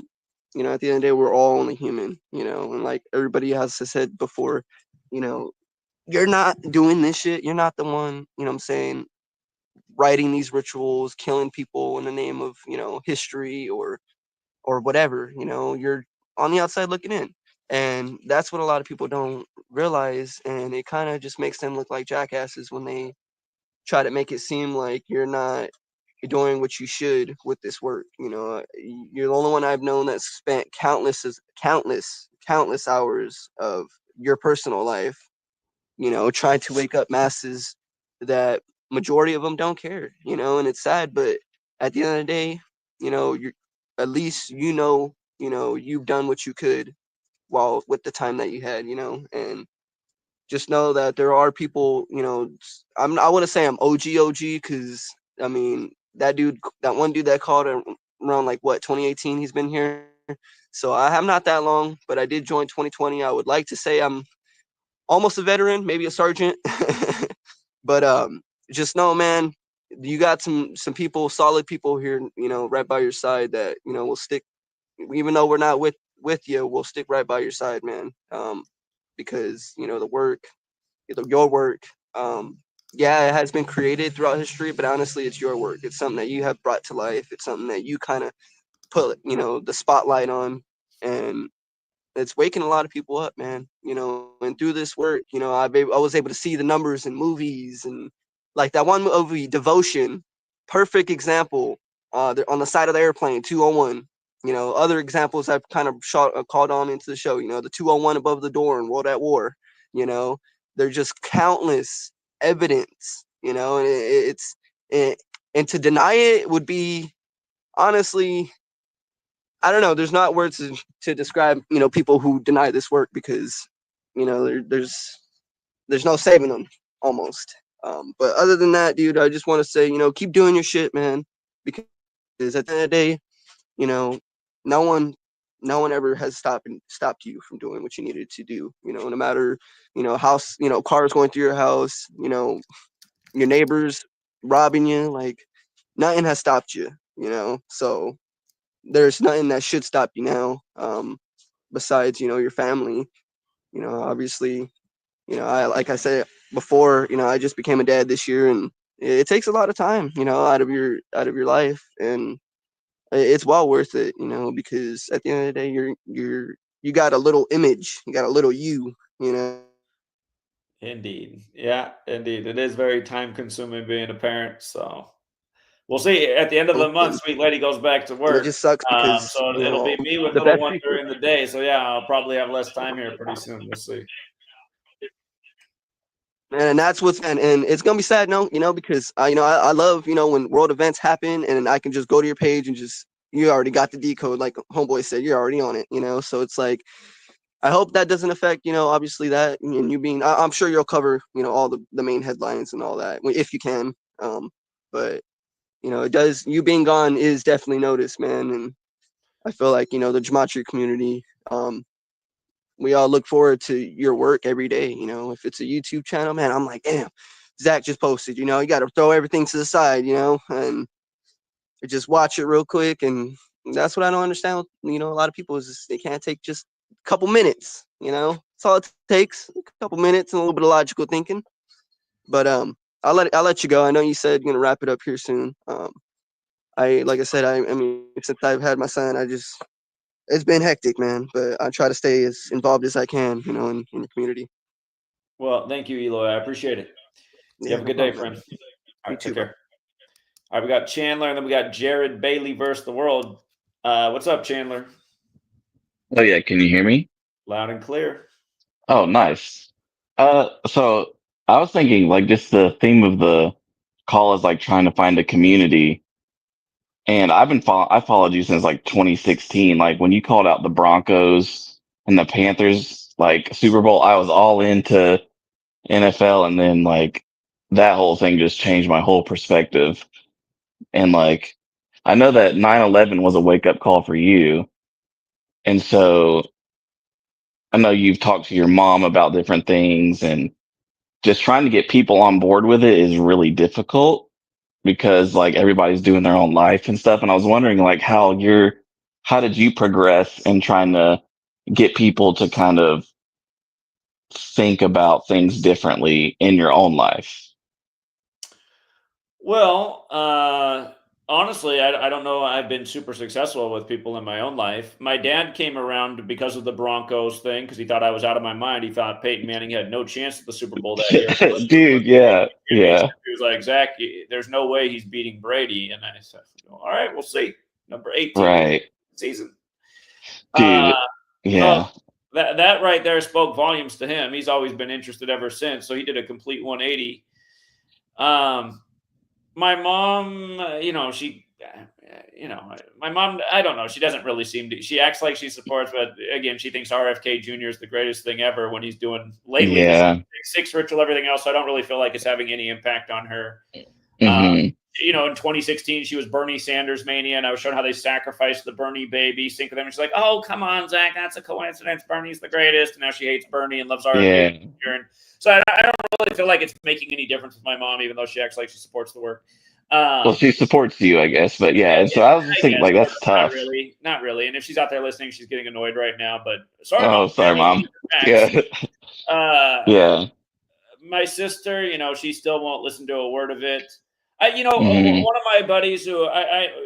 the end of the day, we're all only human, and like everybody has said before, you know, you're not doing this shit. You're not the one, what I'm saying, writing these rituals, killing people in the name of, history or whatever, you're on the outside looking in. And that's what a lot of people don't realize. And it kind of just makes them look like jackasses when they try to make it seem like you're not doing what you should with this work. You're the only one I've known that spent countless hours of your personal life, trying to wake up masses that majority of them don't care, and it's sad, but at the end of the day, you're at least, you've done what you could while with the time that you had, and just know that there are people, I want to say I'm OG because I mean that one dude that called around like what 2018, he's been here, So I'm not that long, but I did join 2020. I would like to say I'm almost a veteran, maybe a sergeant. But just know, man, you got some people, solid people here, right by your side that, will stick, even though we're not with you, we'll stick right by your side, man. Because, the work, your work, yeah, it has been created throughout history, but honestly, it's your work. It's something that you have brought to life. It's something that you kind of put, the spotlight on, and it's waking a lot of people up, man. And through this work, I was able to see the numbers in movies, and like that one movie, Devotion, perfect example. On the side of the airplane, 201. Other examples I've kind of called on into the show. The 201 above the door in World at War. They're just countless evidence. And and to deny it would be, honestly, I don't know. There's not words to describe, people who deny this work, because, there's no saving them almost. But other than that, dude, I just want to say, keep doing your shit, man, because at the end of the day, no one ever has stopped you from doing what you needed to do. No matter, house, cars going through your house, your neighbors robbing you, like nothing has stopped you, so there's nothing that should stop you now, besides, your family. Obviously, like I said before, I just became a dad this year, and it takes a lot of time, out of your life, and it's well worth it, because at the end of the day, you got a little image, you got a little you. Indeed. Yeah, indeed. It is very time consuming being a parent. So we'll see. At the end of the month, And Sweet Lady goes back to it work. just sucks because, So it'll be me with the little best one people. during the day. So yeah, I'll probably have less time here pretty soon. We'll see. And that's and it's gonna be sad, no, because I love, when world events happen, and I can just go to your page and just, you already got the decode, like homeboy said, you're already on it, so it's like, I hope that doesn't affect, obviously that, and you being, I'm sure you'll cover, all the main headlines and all that, if you can. But it does, you being gone is definitely noticed, man, and I feel like, the Gematria community, we all look forward to your work every day. If it's a YouTube channel, man, I'm like, damn, Zach just posted, you got to throw everything to the side, and just watch it real quick. And that's what I don't understand. A lot of people is just, they can't take just a couple minutes, that's all it takes, a couple minutes and a little bit of logical thinking. But I'll let you go. I know you said you're going to wrap it up here soon. Like I said, I mean, since I've had my son, it's been hectic, man, but I try to stay as involved as I can, in the community. Well, thank you, Eloy. I appreciate it. You Yeah, have a no good day, problem, friend. man. All You right, too, take bro. care. All right, we got Chandler, and then we got Jared Bailey versus the world. What's up, Chandler? Oh yeah, can you hear me? Loud and clear. Oh, nice. So I was thinking like just the theme of the call is like trying to find a community, and I followed you since like 2016. Like when you called out the Broncos and the Panthers like Super Bowl, I was all into NFL, and then like that whole thing just changed my whole perspective. And like I know that 9/11 was a wake up call for you, and so I know you've talked to your mom about different things, and just trying to get people on board with it is really difficult because like everybody's doing their own life and stuff. And I was wondering like how did you progress in trying to get people to kind of think about things differently in your own life? Well, honestly, I don't know. I've been super successful with people in my own life. My dad came around because of the Broncos thing because he thought I was out of my mind. He thought Peyton Manning had no chance at the Super Bowl that year. Dude, yeah, yeah, He was like, Zach, there's no way he's beating Brady. And I said, all right, we'll see. Number 18 right, season. dude, So yeah, that right there spoke volumes to him. He's always been interested ever since. So he did a complete 180. My mom, my mom, I don't know. She doesn't really seem to, she acts like she supports, but again, she thinks RFK Jr. is the greatest thing ever when he's doing lately yeah, six ritual, everything else. So I don't really feel like it's having any impact on her. hmm you know, in 2016, she was Bernie Sanders mania, and I was showing how they sacrificed the Bernie baby, sync with them. And she's like, "Oh, come on, Zach, that's a coincidence. Bernie's the greatest." And now she hates Bernie and loves our Yeah. and so I don't really feel like it's making any difference with my mom, even though she acts like she supports the work. Well, she supports you, I guess, but yeah. And so I was just thinking, like, that's tough. Not really. And if she's out there listening, she's getting annoyed right now. But sorry, Oh, Mom. sorry, Mom. Yeah. Yeah. My sister, you know, she still won't listen to a word of it. You know, Mhm. one of my buddies who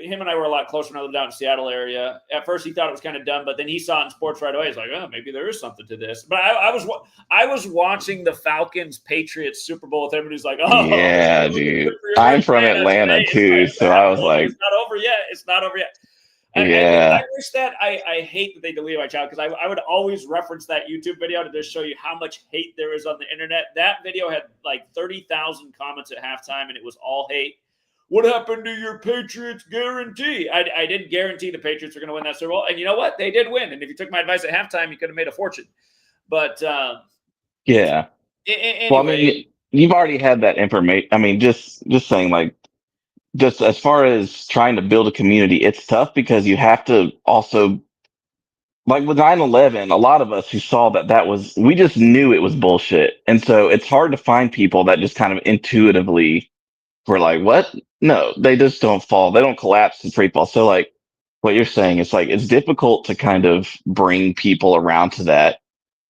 him and I were a lot closer when I lived out in the Seattle area. At first, he thought it was kind of dumb, but then he saw it in sports right away. He's like, "Oh, maybe there is something to this." But I was watching the Falcons Patriots Super Bowl with him, and he's like, "Oh, Yeah, dude. I'm from Atlanta too, so I was like, it's not over yet. It's not over yet." yeah. I wish that I hate that they deleted my child, because I would always reference that YouTube video to just show you how much hate there is on the internet. That video had like 30,000 comments at halftime, and it was all hate. What happened to your Patriots guarantee? I didn't guarantee the Patriots were going to win that Super Bowl, and you know what? They did win. And if you took my advice at halftime, you could have made a fortune. But Yeah. anyway, Well, I mean, you've already had that information. I mean, just saying, like, just as far as trying to build a community, it's tough because you have to also, like with 9/11, a lot of us who saw that we just knew it was bullshit. And so it's hard to find people that just kind of intuitively were like, what? No, they just don't fall. They don't collapse in free fall. So like what you're saying, it's like, it's difficult to kind of bring people around to that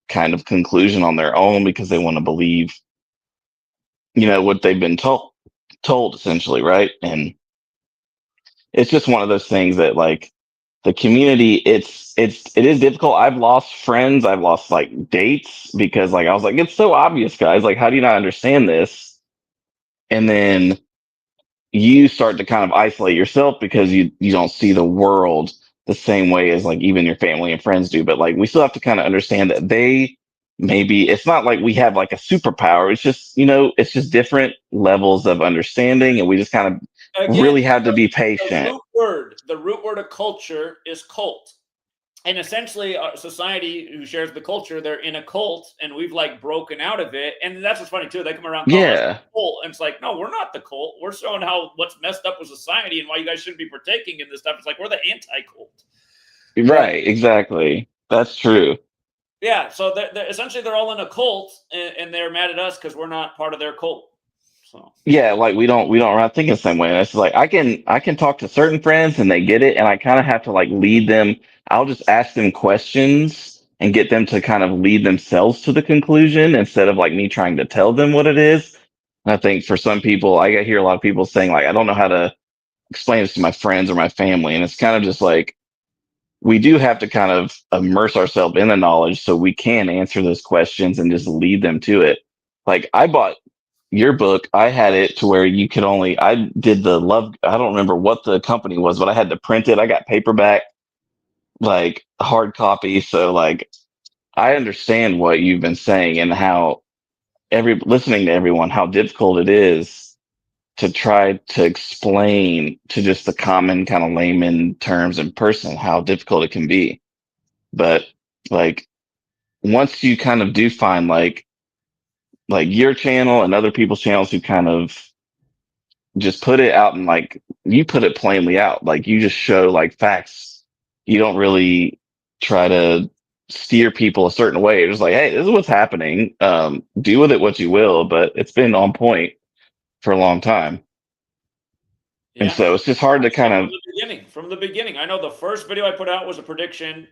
kind of conclusion on their own because they want to believe, you know, what they've been told essentially, right? And it's just one of those things that, like, the community, it is difficult. I've lost friends, I've lost like dates because, like, I was like, it's so obvious, guys, like, how do you not understand this? And then you start to kind of isolate yourself because you don't see the world the same way as, like, even your family and friends do. But like, we still have to kind of understand that maybe it's not like we have like a superpower. It's just, you know, it's just different levels of understanding, and we just kind of really have to be patient. The root word of culture is cult. And essentially, a society who shares the culture, they're in a cult, and we've like broken out of it. And that's what's funny too. They come around calling us a cult, and it's like, no, we're not the cult. We're showing what's messed up with society and why you guys shouldn't be partaking in this stuff. It's like we're the anti-cult. Right, exactly. That's true. Yeah, so essentially they're all in a cult, and they're mad at us because we're not part of their cult. So yeah, like we don't think the same way. And it's like I can talk to certain friends and they get it, and I kind of have to like lead them. I'll just ask them questions and get them to kind of lead themselves to the conclusion instead of like me trying to tell them what it is. And I think for some people, I hear a lot of people saying like, I don't know how to explain this to my friends or my family, and it's kind of just like, we do have to kind of immerse ourselves in the knowledge so we can answer those questions and just lead them to it. Like, I bought your book. I had it to where you could only, I did the love, I don't remember what the company was, but I had to print it. I got paperback, like hard copy. So like, I understand what you've been saying and how listening to everyone, how difficult it is to try to explain to just the common kind of layman terms in person, how difficult it can be. But like, once you kind of do find like your channel and other people's channels who kind of just put it out, and like, you put it plainly out, like you just show like facts. You don't really try to steer people a certain way. You're just like, hey, this is what's happening. Do with it what you will, but it's been on point for a long time. And so it's just hard to kind of, from the beginning. I know the first video I put out was a prediction,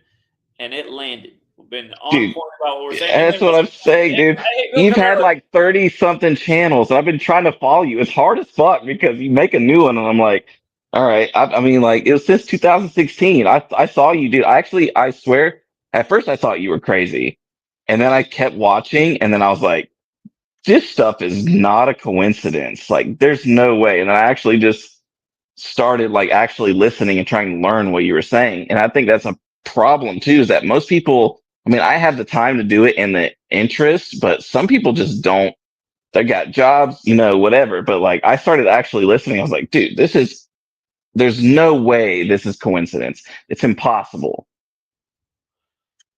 and it landed. We've been on dude, point about what we're saying. that's what I'm saying, dude. You've had like 30 something channels, and I've been trying to follow you. It's hard as fuck because you make a new one, and I'm like, all right. I mean, like, it was since 2016. I saw you, dude. I swear, at first I thought you were crazy, and then I kept watching, and then I was like, this stuff is not a coincidence. Like, there's no way. And then I actually just started like actually listening and trying to learn what you were saying. And I think that's a problem too, is that most people, I mean, I have the time to do it and the interest, but some people just don't. They got jobs, you know, whatever. But like, I started actually listening. I was like, dude, there's no way this is coincidence. It's impossible.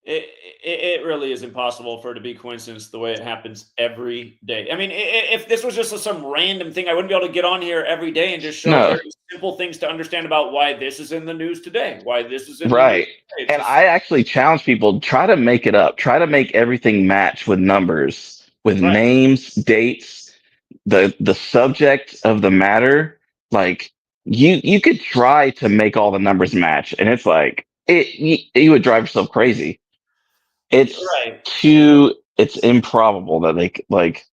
It really is impossible for it to be coincidence the way it happens every day. I mean, if this was just some random thing, I wouldn't be able to get on here every day and just show No, very simple things to understand about why this is in the news today, why this is in the news right. today. It's And just I actually challenge people, try to make it up. Try to make everything match with numbers, with right. names, dates, the subject of the matter. Like you could try to make all the numbers match, and it's like you would drive yourself crazy. Right. It's improbable that they like.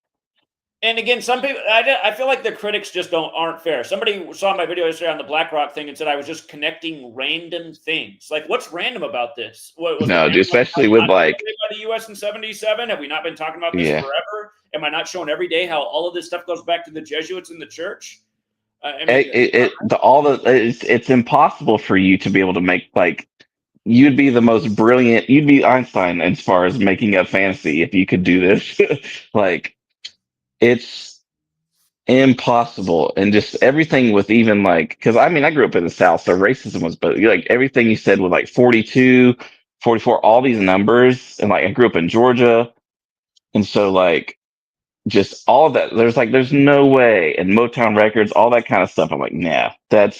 And again, some people, I feel like the critics just aren't fair. Somebody saw my video yesterday on the BlackRock thing and said I was just connecting random things. Like, what's random about this? What was the No, dam especially not with like, by the U.S. in '77? Have we not been talking about this yeah, forever? Am I not showing every day how all of this stuff goes back to the Jesuits in the church? I mean, it's impossible for you to be able to make like you'd be the most brilliant. You'd be Einstein as far as making up fantasy if you could do this. Like it's impossible, and just everything with even like because I mean I grew up in the South, so racism was but like everything you said with like 42, 44, all these numbers, and like I grew up in Georgia, and so like just all of that. There's no way, and Motown Records, all that kind of stuff. I'm like, nah, they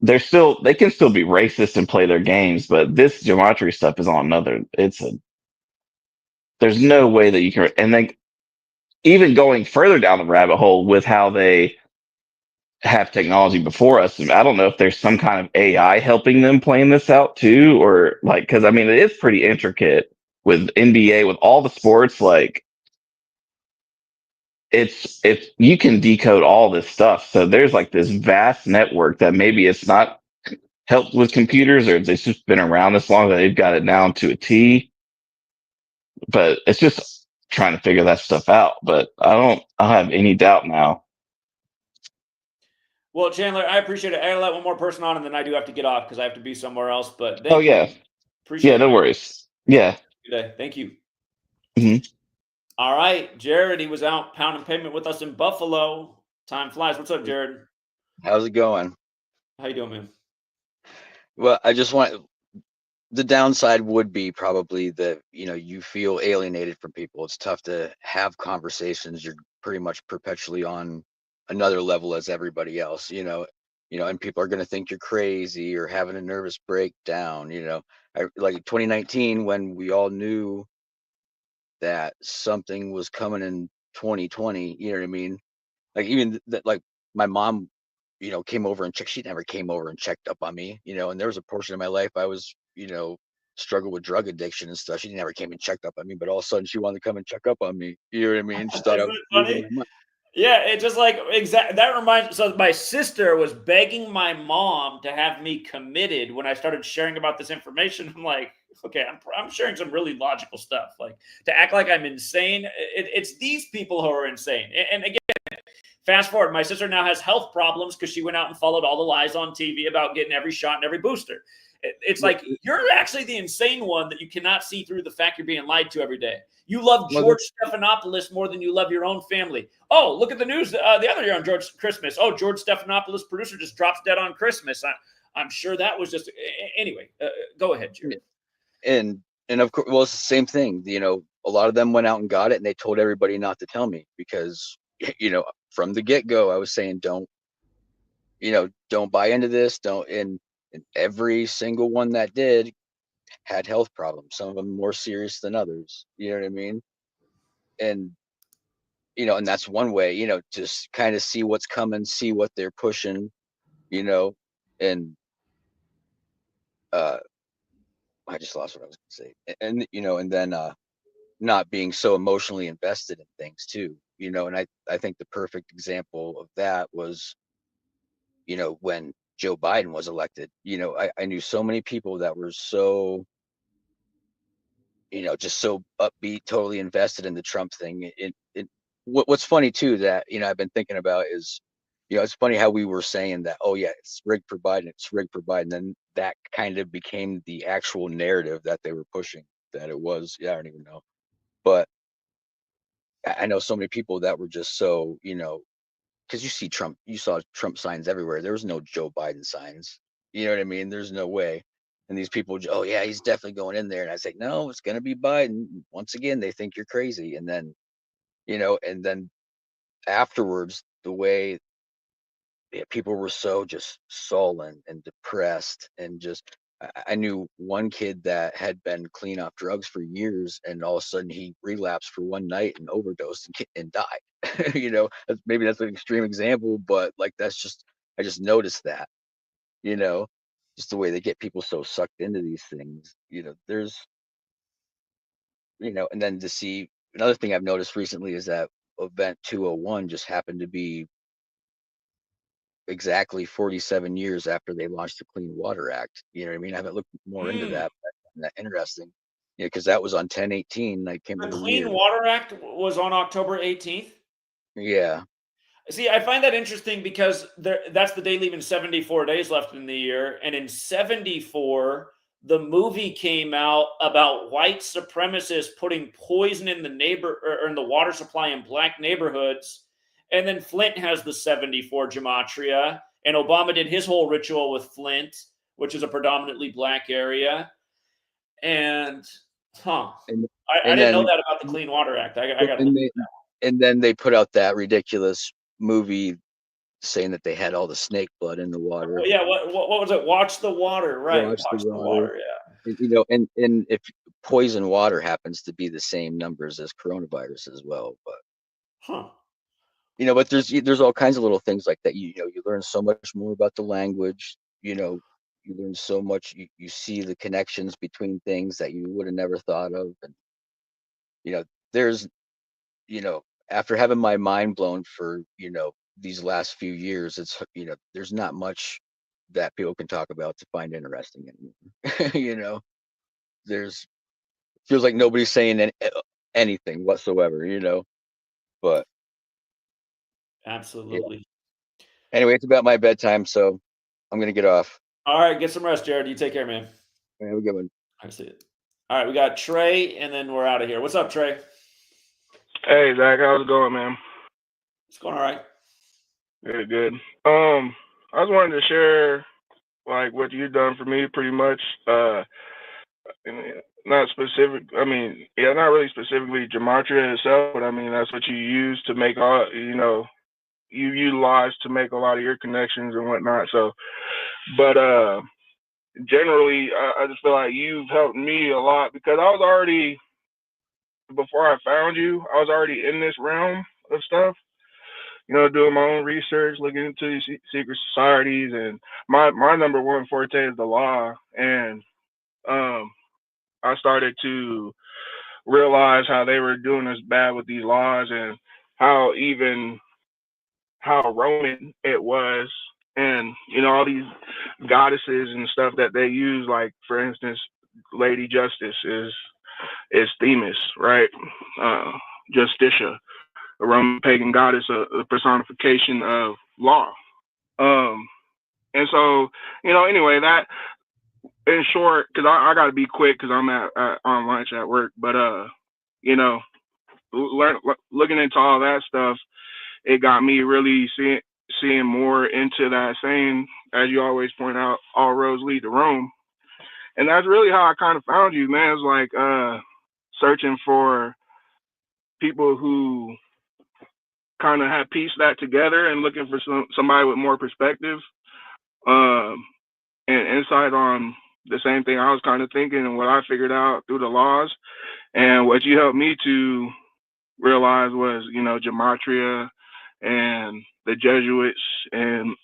can still be racist and play their games, but this gematria stuff is on another. There's no way that you can, and then even going further down the rabbit hole with how they have technology before us. I don't know if there's some kind of AI helping them plan this out too, or like, because I mean, it is pretty intricate with NBA, with all the sports, like it's you can decode all this stuff. So there's like this vast network that maybe it's not helped with computers or it's just been around this long that they've got it down to a T. But it's just trying to figure that stuff out. But I have any doubt now. well, Chandler, I appreciate it. I gotta let one more person on, and then I do have to get off because I have to be somewhere else. But Oh thank you. yeah. Appreciate No it. worries. Yeah. Today. Thank you. hmm All right, Jared, he was out pounding pavement with us in Buffalo. Time flies. What's up, Jared? How's it going? How you doing, man? Well, I just want the downside would be probably that you feel alienated from people. It's tough to have conversations. You're pretty much perpetually on another level as everybody else. And people are going to think you're crazy or having a nervous breakdown. Like 2019 when we all knew that something was coming in 2020. You know what I mean? Like even that, like my mom, came over and checked. She never came over and checked up on me, and there was a portion of my life I was, struggled with drug addiction and stuff. She never came and checked up on me, but all of a sudden she wanted to come and check up on me. You know what I mean? She thought I Isn't was it losing funny? my mind. Yeah, it just like that reminds. So my sister was begging my mom to have me committed when I started sharing about this information. I'm like, okay, I'm sharing some really logical stuff. Like to act like I'm insane. It's these people who are insane. And again, fast forward, my sister now has health problems because she went out and followed all the lies on TV about getting every shot and every booster. It's like you're actually the insane one that you cannot see through the fact you're being lied to every day. You love George Stephanopoulos more than you love your own family. Oh, look at the news the other year on George Christmas. Oh, George Stephanopoulos, producer, just drops dead on Christmas. I'm sure that was just anyway. Go ahead, Jared. And of course, well, it's the same thing. A lot of them went out and got it, and they told everybody not to tell me because, from the get go, I was saying don't buy into this. Don't. And every single one that did had health problems. Some of them more serious than others. You know what I mean? And and that's one way. Just kind of see what's coming, see what they're pushing. And I just lost what I was going to say. And then not being so emotionally invested in things too. And I think the perfect example of that was when Joe Biden was elected. I knew so many people that were so just so upbeat, totally invested in the Trump thing. What's funny too that I've been thinking about is it's funny how we were saying that, oh yeah, it's rigged for Biden, it's rigged for Biden. Then that kind of became the actual narrative that they were pushing, that it was. Yeah, I don't even know, but I know so many people that were just so because you saw Trump signs everywhere. There was no Joe Biden signs. You know what I mean? There's no way. And these people, oh yeah, he's definitely going in there. And I say, no, it's going to be Biden. Once again, they think you're crazy. And then, and then afterwards, the way people were so just sullen and depressed, and just, I knew one kid that had been clean off drugs for years, and all of a sudden he relapsed for one night and overdosed and died. Maybe that's an extreme example, but like I just noticed that, just the way they get people so sucked into these things. There's, and then to see another thing I've noticed recently is that event 201 just happened to be exactly 47 years after they launched the Clean Water Act. You know what I mean? I haven't looked more into that, but that's interesting. Because that was on 10/18. I can't The remember the Clean year. Water Act was on October 18th. Yeah. See, I find that interesting because that's the day leaving 74 days left in the year. And in 74, the movie came out about white supremacists putting poison in or in the water supply in black neighborhoods. And then Flint has the 74 Gematria, and Obama did his whole ritual with Flint, which is a predominantly black area. And I didn't know that about the Clean Water Act. I got to look at that. And then they put out that ridiculous movie saying that they had all the snake blood in the water. Oh, yeah, what was it? Watch the water, right? Watch the water. Yeah. And if poison water happens to be the same numbers as coronavirus as well, but but there's all kinds of little things like that. You learn so much more about the language. You learn so much. You see the connections between things that you would have never thought of, and there's after having my mind blown for these last few years, it's there's not much that people can talk about to find interesting anymore. There's feels like nobody's saying anything whatsoever. But absolutely. Yeah. Anyway, it's about my bedtime, so I'm gonna get off. All right, get some rest, Jared. You take care, man. Have a good one. I see it. All right, we got Trey, and then we're out of here. What's up, Trey? Hey, Zach, how's it going, man? It's going all right. Good, good. I was wanting to share like what you've done for me, pretty much. Not specific. I mean, yeah, not really specifically Gematria itself, but I mean that's what you use to make all. You utilize to make a lot of your connections and whatnot. So, but generally, I just feel like you've helped me a lot because I was already, before I found you, I was already in this realm of stuff. Doing my own research, looking into these secret societies, and my number one forte is the law. And I started to realize how they were doing us bad with these laws, and how Roman it was, and all these goddesses and stuff that they use. Like for instance, Lady Justice is Themis, right? Justitia, a Roman pagan goddess, a personification of law. And so, anyway, that in short, because I got to be quick because I'm on lunch at work, but looking into all that stuff, it got me really seeing more into that saying, as you always point out, all roads lead to Rome. And that's really how I kind of found you, man. It's like searching for people who kind of have pieced that together and looking for somebody with more perspective and insight on the same thing I was kind of thinking and what I figured out through the laws. And what you helped me to realize was, Gematria and the Jesuits and,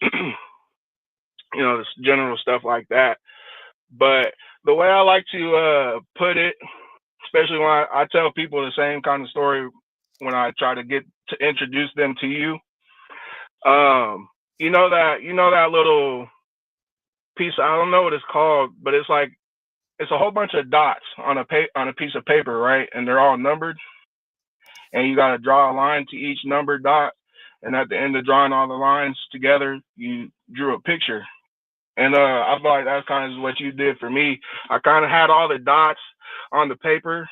this general stuff like that. But the way I like to put it, especially when I tell people the same kind of story when I try to get to introduce them to you, that little piece, I don't know what it's called, but it's like, it's a whole bunch of dots on a piece of paper, right? And they're all numbered. And you got to draw a line to each numbered dot. And at the end of drawing all the lines together, you drew a picture. And I feel like that's kind of what you did for me. I kind of had all the dots on the paper,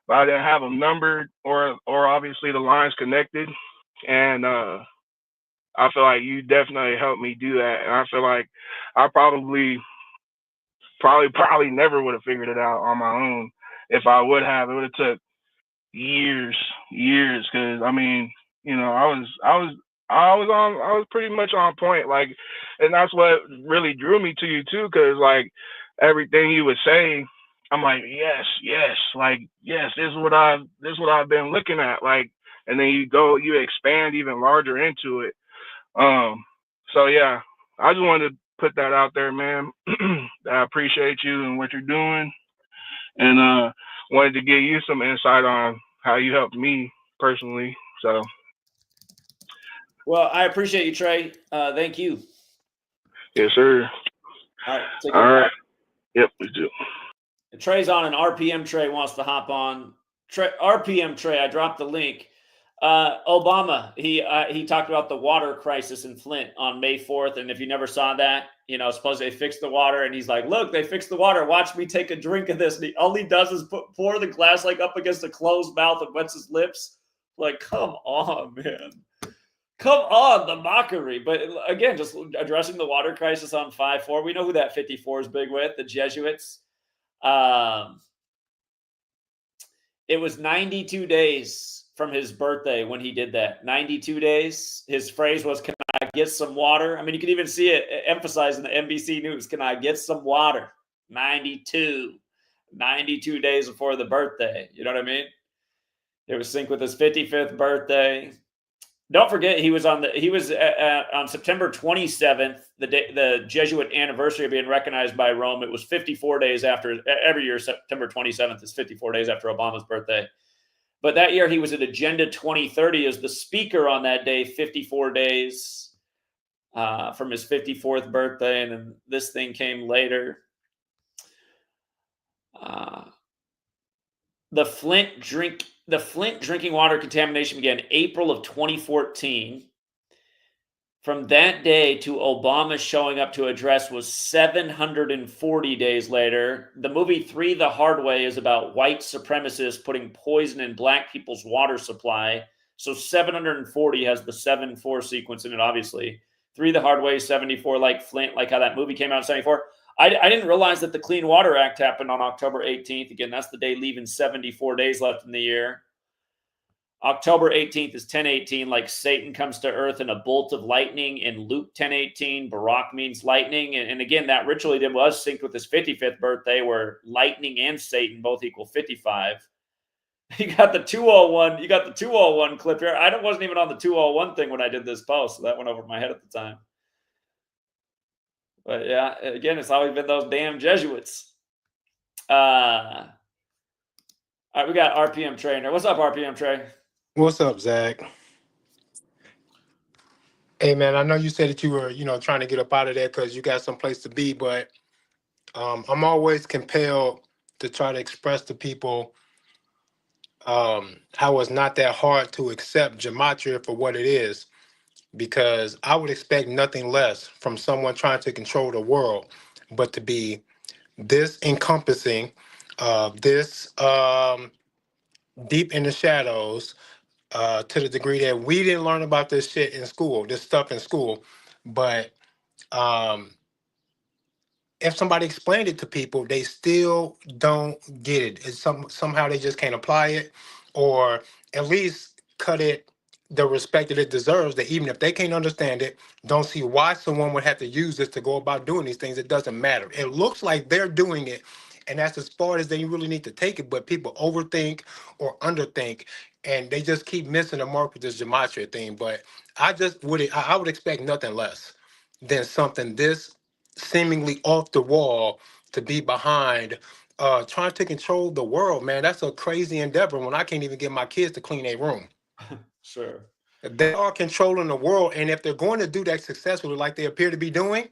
but I didn't have them numbered or obviously the lines connected. And I feel like you definitely helped me do that. And I feel like I probably probably never would have figured it out on my own. If I would have, it would have took years. Because I mean, I was pretty much on point. Like, and that's what really drew me to you too. Because like everything you would say, I'm like, yes, like yes, this is what I've been looking at. Like, and then you expand even larger into it. So yeah, I just wanted to put that out there, man. I appreciate you and what you're doing, and wanted to give you some insight on how you helped me personally. So Well, I appreciate you, Trey. Thank you. yes, sir. All right, take All care. right. Yep, we do. Trey's on, an RPM Trey wants to hop on. RPM Trey, I dropped the link. Obama, he talked about the water crisis in Flint on May 4th, and if you never saw that, suppose they fixed the water, and he's like, "Look, they fixed the water. Watch me take a drink of this." And all he does is pour the glass like up against a closed mouth and wets his lips. Like, come on, man. Come on, the mockery. But again, just addressing the water crisis on 5-4. We know who that 54 is big with, the Jesuits. It was 92 days from his birthday when he did that. 92 days. His phrase was, "Can I get some water?" I mean, you can even see it emphasized in the NBC News. "Can I get some water?" 92 days before the birthday. You know what I mean? It was synced with his 55th birthday. Don't forget, he was on September 27th, the Jesuit anniversary of being recognized by Rome. It was 54 days after. Every year, September 27th is 54 days after Obama's birthday. But that year, he was at Agenda 2030 as the speaker on that day, 54 days from his 54th birthday, and then this thing came later. The Flint drinking water contamination began April of 2014. From that day to Obama showing up to address was 740 days later. The movie 3 The Hard Way is about white supremacists putting poison in black people's water supply. So 740 has the 7-4 sequence in it, obviously. 3 The Hard Way, 74 like Flint, like how that movie came out in 74. I didn't realize that the Clean Water Act happened on October 18th. Again, that's the day leaving 74 days left in the year. October 18th is 1018, like Satan comes to earth in a bolt of lightning. In Luke 10:18, Barak means lightning. And again, that ritual he did was synced with his 55th birthday, where lightning and Satan both equal 55. You got the 201. You got the 201 clip here. I wasn't even on the 201 thing when I did this post, so that went over my head at the time. But yeah, again, it's always been those damn Jesuits. All right, we got RPM Trainer. What's up, RPM Trey? What's up, Zach? Hey, man, I know you said that you were, trying to get up out of there because you got someplace to be, but I'm always compelled to try to express to people how it's not that hard to accept Gematria for what it is, because I would expect nothing less from someone trying to control the world, but to be this encompassing, this deep in the shadows, to the degree that we didn't learn about this shit in school, this stuff in school. But if somebody explained it to people, they still don't get it. It's somehow they just can't apply it, or at least cut it the respect that it deserves. That even if they can't understand it, don't see why someone would have to use this to go about doing these things. It doesn't matter. It looks like they're doing it, and that's as far as they really need to take it. But people overthink or underthink, and they just keep missing the mark with this gematria thing. But I would expect nothing less than something this seemingly off the wall to be behind trying to control the world. Man, that's a crazy endeavor when I can't even get my kids to clean a room. Sure. They are controlling the world, and if they're going to do that successfully like they appear to be doing,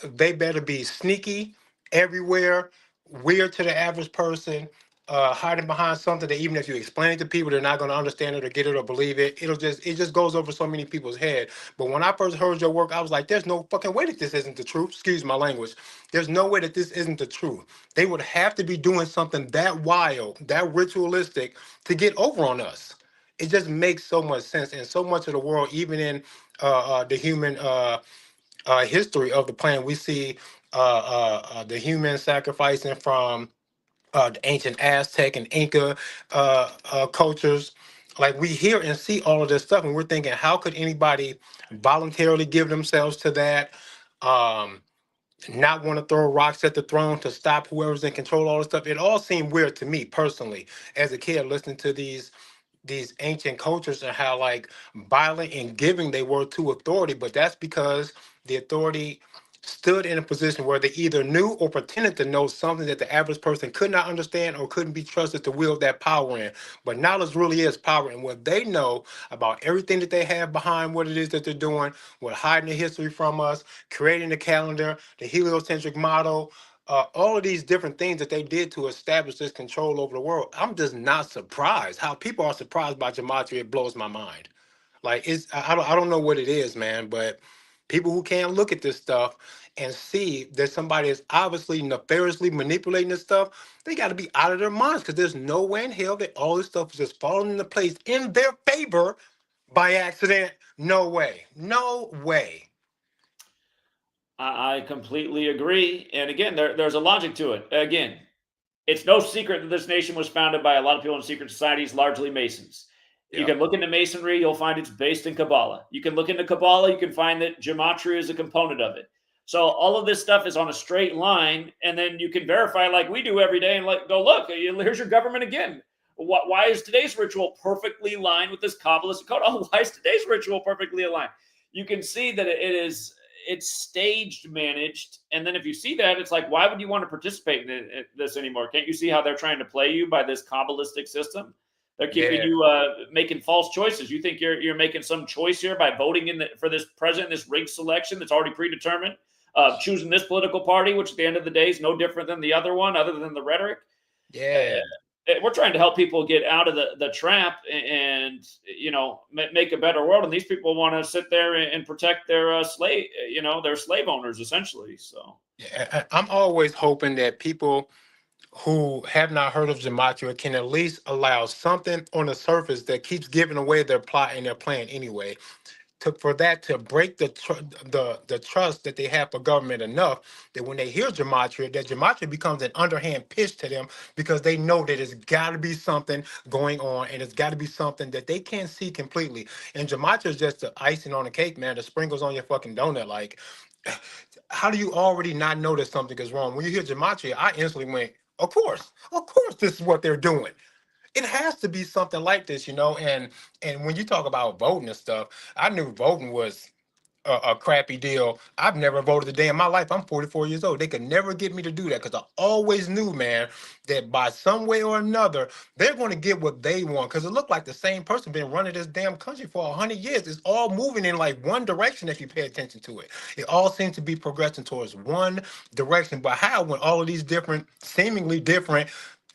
they better be sneaky everywhere, weird to the average person, hiding behind something that even if you explain it to people, they're not going to understand it or get it or believe it. It just goes over so many people's head. But when I first heard your work, I was like, there's no fucking way that this isn't the truth. Excuse my language. There's no way that this isn't the truth. They would have to be doing something that wild, that ritualistic to get over on us. It just makes so much sense. And so much of the world, even in the human history of the planet. We see the human sacrificing from the ancient Aztec and Inca cultures. Like we hear and see all of this stuff, and we're thinking, how could anybody voluntarily give themselves to that? Not want to throw rocks at the throne to stop whoever's in control, all this stuff. It all seemed weird to me personally as a kid listening to these ancient cultures and how like violent and giving they were to authority. But that's because the authority stood in a position where they either knew or pretended to know something that the average person could not understand or couldn't be trusted to wield that power in. But knowledge really is power, and what they know about everything that they have behind what it is that they're doing, what hiding the history from us, creating the calendar, the heliocentric model, all of these different things that they did to establish this control over the world. I'm just not surprised. How people are surprised by gematria, it blows my mind. Like I don't know what it is, man, but people who can't look at this stuff and see that somebody is obviously nefariously manipulating this stuff, they got to be out of their minds, because there's no way in hell that all this stuff is just falling into place in their favor by accident. No way. No way. I completely agree. And again, there's a logic to it. Again, it's no secret that this nation was founded by a lot of people in secret societies, largely Masons. You Yep. can look into Masonry, you'll find it's based in Kabbalah. You can look into Kabbalah, you can find that Gematria is a component of it. So all of this stuff is on a straight line, and then you can verify like we do every day and like go, look, here's your government again. Why is today's ritual perfectly aligned with this Kabbalist code? Oh, why is today's ritual perfectly aligned? You can see that it's staged, managed, and then if you see that, it's like, why would you want to participate in this anymore? Can't you see how they're trying to play you by this Kabbalistic system? They're keeping you making false choices. You think you're making some choice here by voting for this president, this rigged selection that's already predetermined, choosing this political party, which at the end of the day is no different than the other one, other than the rhetoric. Yeah. We're trying to help people get out of the trap and make a better world. And these people want to sit there and protect their slave owners essentially. So Yeah, I'm always hoping that people who have not heard of gematria can at least allow something on the surface that keeps giving away their plot and their plan anyway, for that to break the trust that they have for government enough that when they hear gematria, that gematria becomes an underhand pitch to them, because they know that it's got to be something going on, and it's got to be something that they can't see completely. And gematria is just the icing on the cake, man, the sprinkles on your fucking donut. Like, how do you already not know that something is wrong? When you hear gematria, I instantly went, of course, this is what they're doing. It has to be something like this, and when you talk about voting and stuff, I knew voting was a crappy deal. I've never voted a day in my life. I'm 44 years old. They could never get me to do that, because I always knew, man, that by some way or another, they're going to get what they want, because it looked like the same person been running this damn country for 100 years. It's all moving in like one direction if you pay attention to it. It all seems to be progressing towards one direction. But how, when all of these different, seemingly different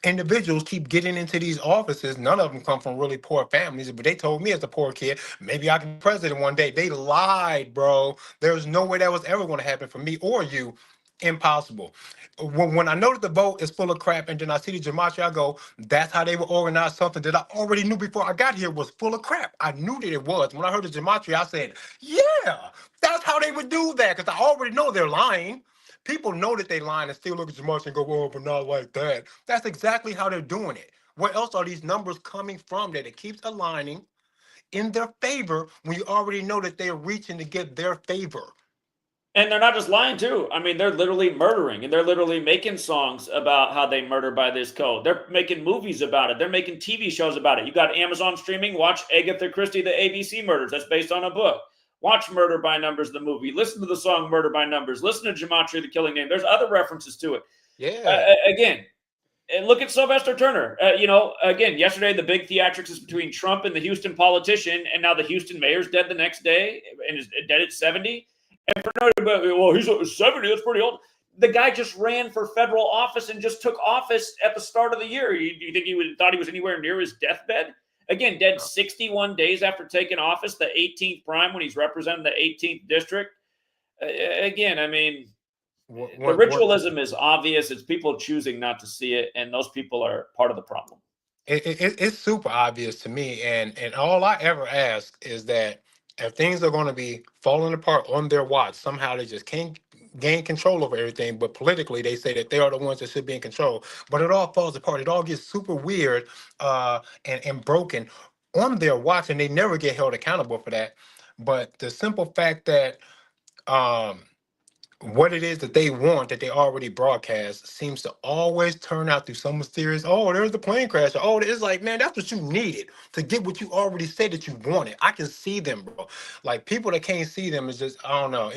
individuals keep getting into these offices, none of them come from really poor families, but they told me as a poor kid, maybe I can be president one day. They lied, bro. There's no way that was ever going to happen for me or you. Impossible. When I know that the vote is full of crap, and then I see the gematria, I go, that's how they would organize something that I already knew before I got here was full of crap. I knew that it was. When I heard the gematria, I said, yeah, that's how they would do that, because I already know they're lying. People know that they lying and still look at gematria and go, oh, but not like that. That's exactly how they're doing it. Where else are these numbers coming from that it keeps aligning in their favor when you already know that they're reaching to get their favor? And they're not just lying too. I mean, they're literally murdering, and they're literally making songs about how they murder by this code. They're making movies about it. They're making TV shows about it. You got Amazon streaming. Watch Agatha Christie, the ABC murders. That's based on a book. Watch Murder by Numbers, the movie. Listen to the song Murder by Numbers. Listen to Gematria, the Killing Name. There's other references to it. Yeah. Again, look at Sylvester Turner. Again, yesterday the big theatrics is between Trump and the Houston politician, and now the Houston mayor's dead the next day and is dead at 70. And for well, he's 70. That's pretty old. The guy just ran for federal office and just took office at the start of the year. Do you think thought he was anywhere near his deathbed? Again, dead 61 days after taking office, the 18th prime, when he's representing the 18th district. Again, I mean, the ritualism is obvious. It's people choosing not to see it, and those people are part of the problem. It's super obvious to me, and all I ever ask is that if things are going to be falling apart on their watch, somehow they just can't gain control over everything. But politically, they say that they are the ones that should be in control. But it all falls apart. It all gets super weird and broken on their watch, and they never get held accountable for that. But the simple fact that um, what it is that they want that they already broadcast seems to always turn out through some mysterious, oh, there's the plane crash. Oh, it's like, man, that's what you needed to get what you already said that you wanted. I can see them, bro. Like people that can't see them is just, I don't know.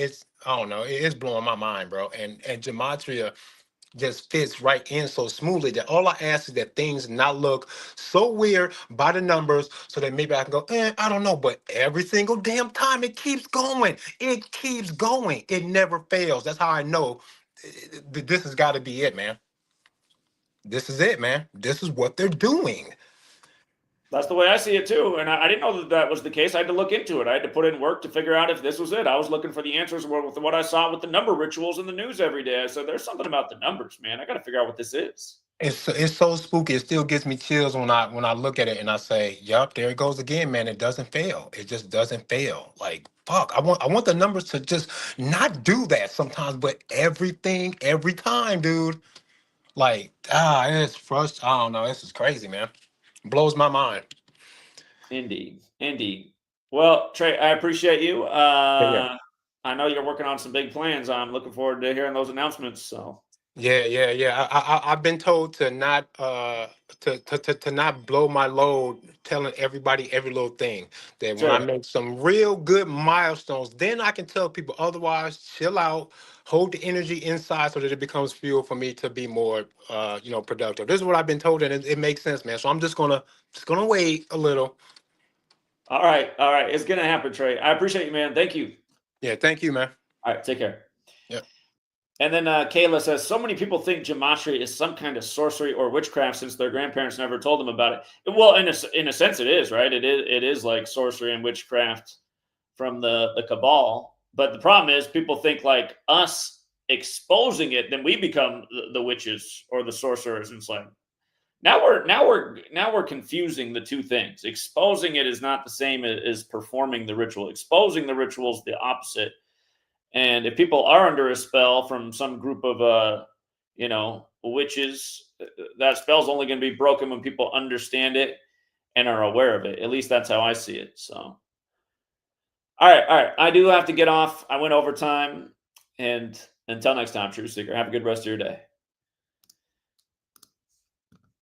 I don't know. It's blowing my mind, bro. And Gematria just fits right in so smoothly that all I ask is that things not look so weird by the numbers so that maybe I can go, I don't know. But every single damn time it keeps going. It keeps going. It never fails. That's how I know this has got to be it, man. This is it, man. This is what they're doing. That's the way I see it too. And I didn't know that that was the case. I had to look into it. I had to put in work to figure out if this was it. I was looking for the answers with what I saw with the number rituals in the news every day. I said, there's something about the numbers, man. I got to figure out what this is. It's so spooky. It still gives me chills when I look at it and I say, "Yup, there it goes again, man. It doesn't fail. It just doesn't fail." Like fuck, I want the numbers to just not do that sometimes, but everything, every time, dude. Like it's frustrating. I don't know. This is crazy, man. Blows my mind. Indeed, indeed. Well, Trey, I appreciate you. Yeah. I know you're working on some big plans. I'm looking forward to hearing those announcements. So. Yeah. I've been told to not to not blow my load, telling everybody every little thing. That when I Sure. make some real good milestones, then I can tell people. Otherwise, chill out, hold the energy inside so that it becomes fuel for me to be more productive. This is what I've been told, and it makes sense, man. So I'm just gonna wait a little. All right. It's gonna happen, Trey. I appreciate you, man. Thank you. Yeah, thank you, man. All right, take care. Yeah. And then Kayla says, so many people think gematria is some kind of sorcery or witchcraft since their grandparents never told them about it. Well, in a sense, it is, right? It is like sorcery and witchcraft from the cabal. But the problem is people think like us exposing it, then we become the witches or the sorcerers. And it's like, now we're confusing the two things. Exposing it is not the same as performing the ritual. Exposing the ritual is the opposite. And if people are under a spell from some group of witches, that spell's only going to be broken when people understand it and are aware of it. At least that's how I see it. So, all right. I do have to get off. I went overtime, and until next time, True Seeker, have a good rest of your day.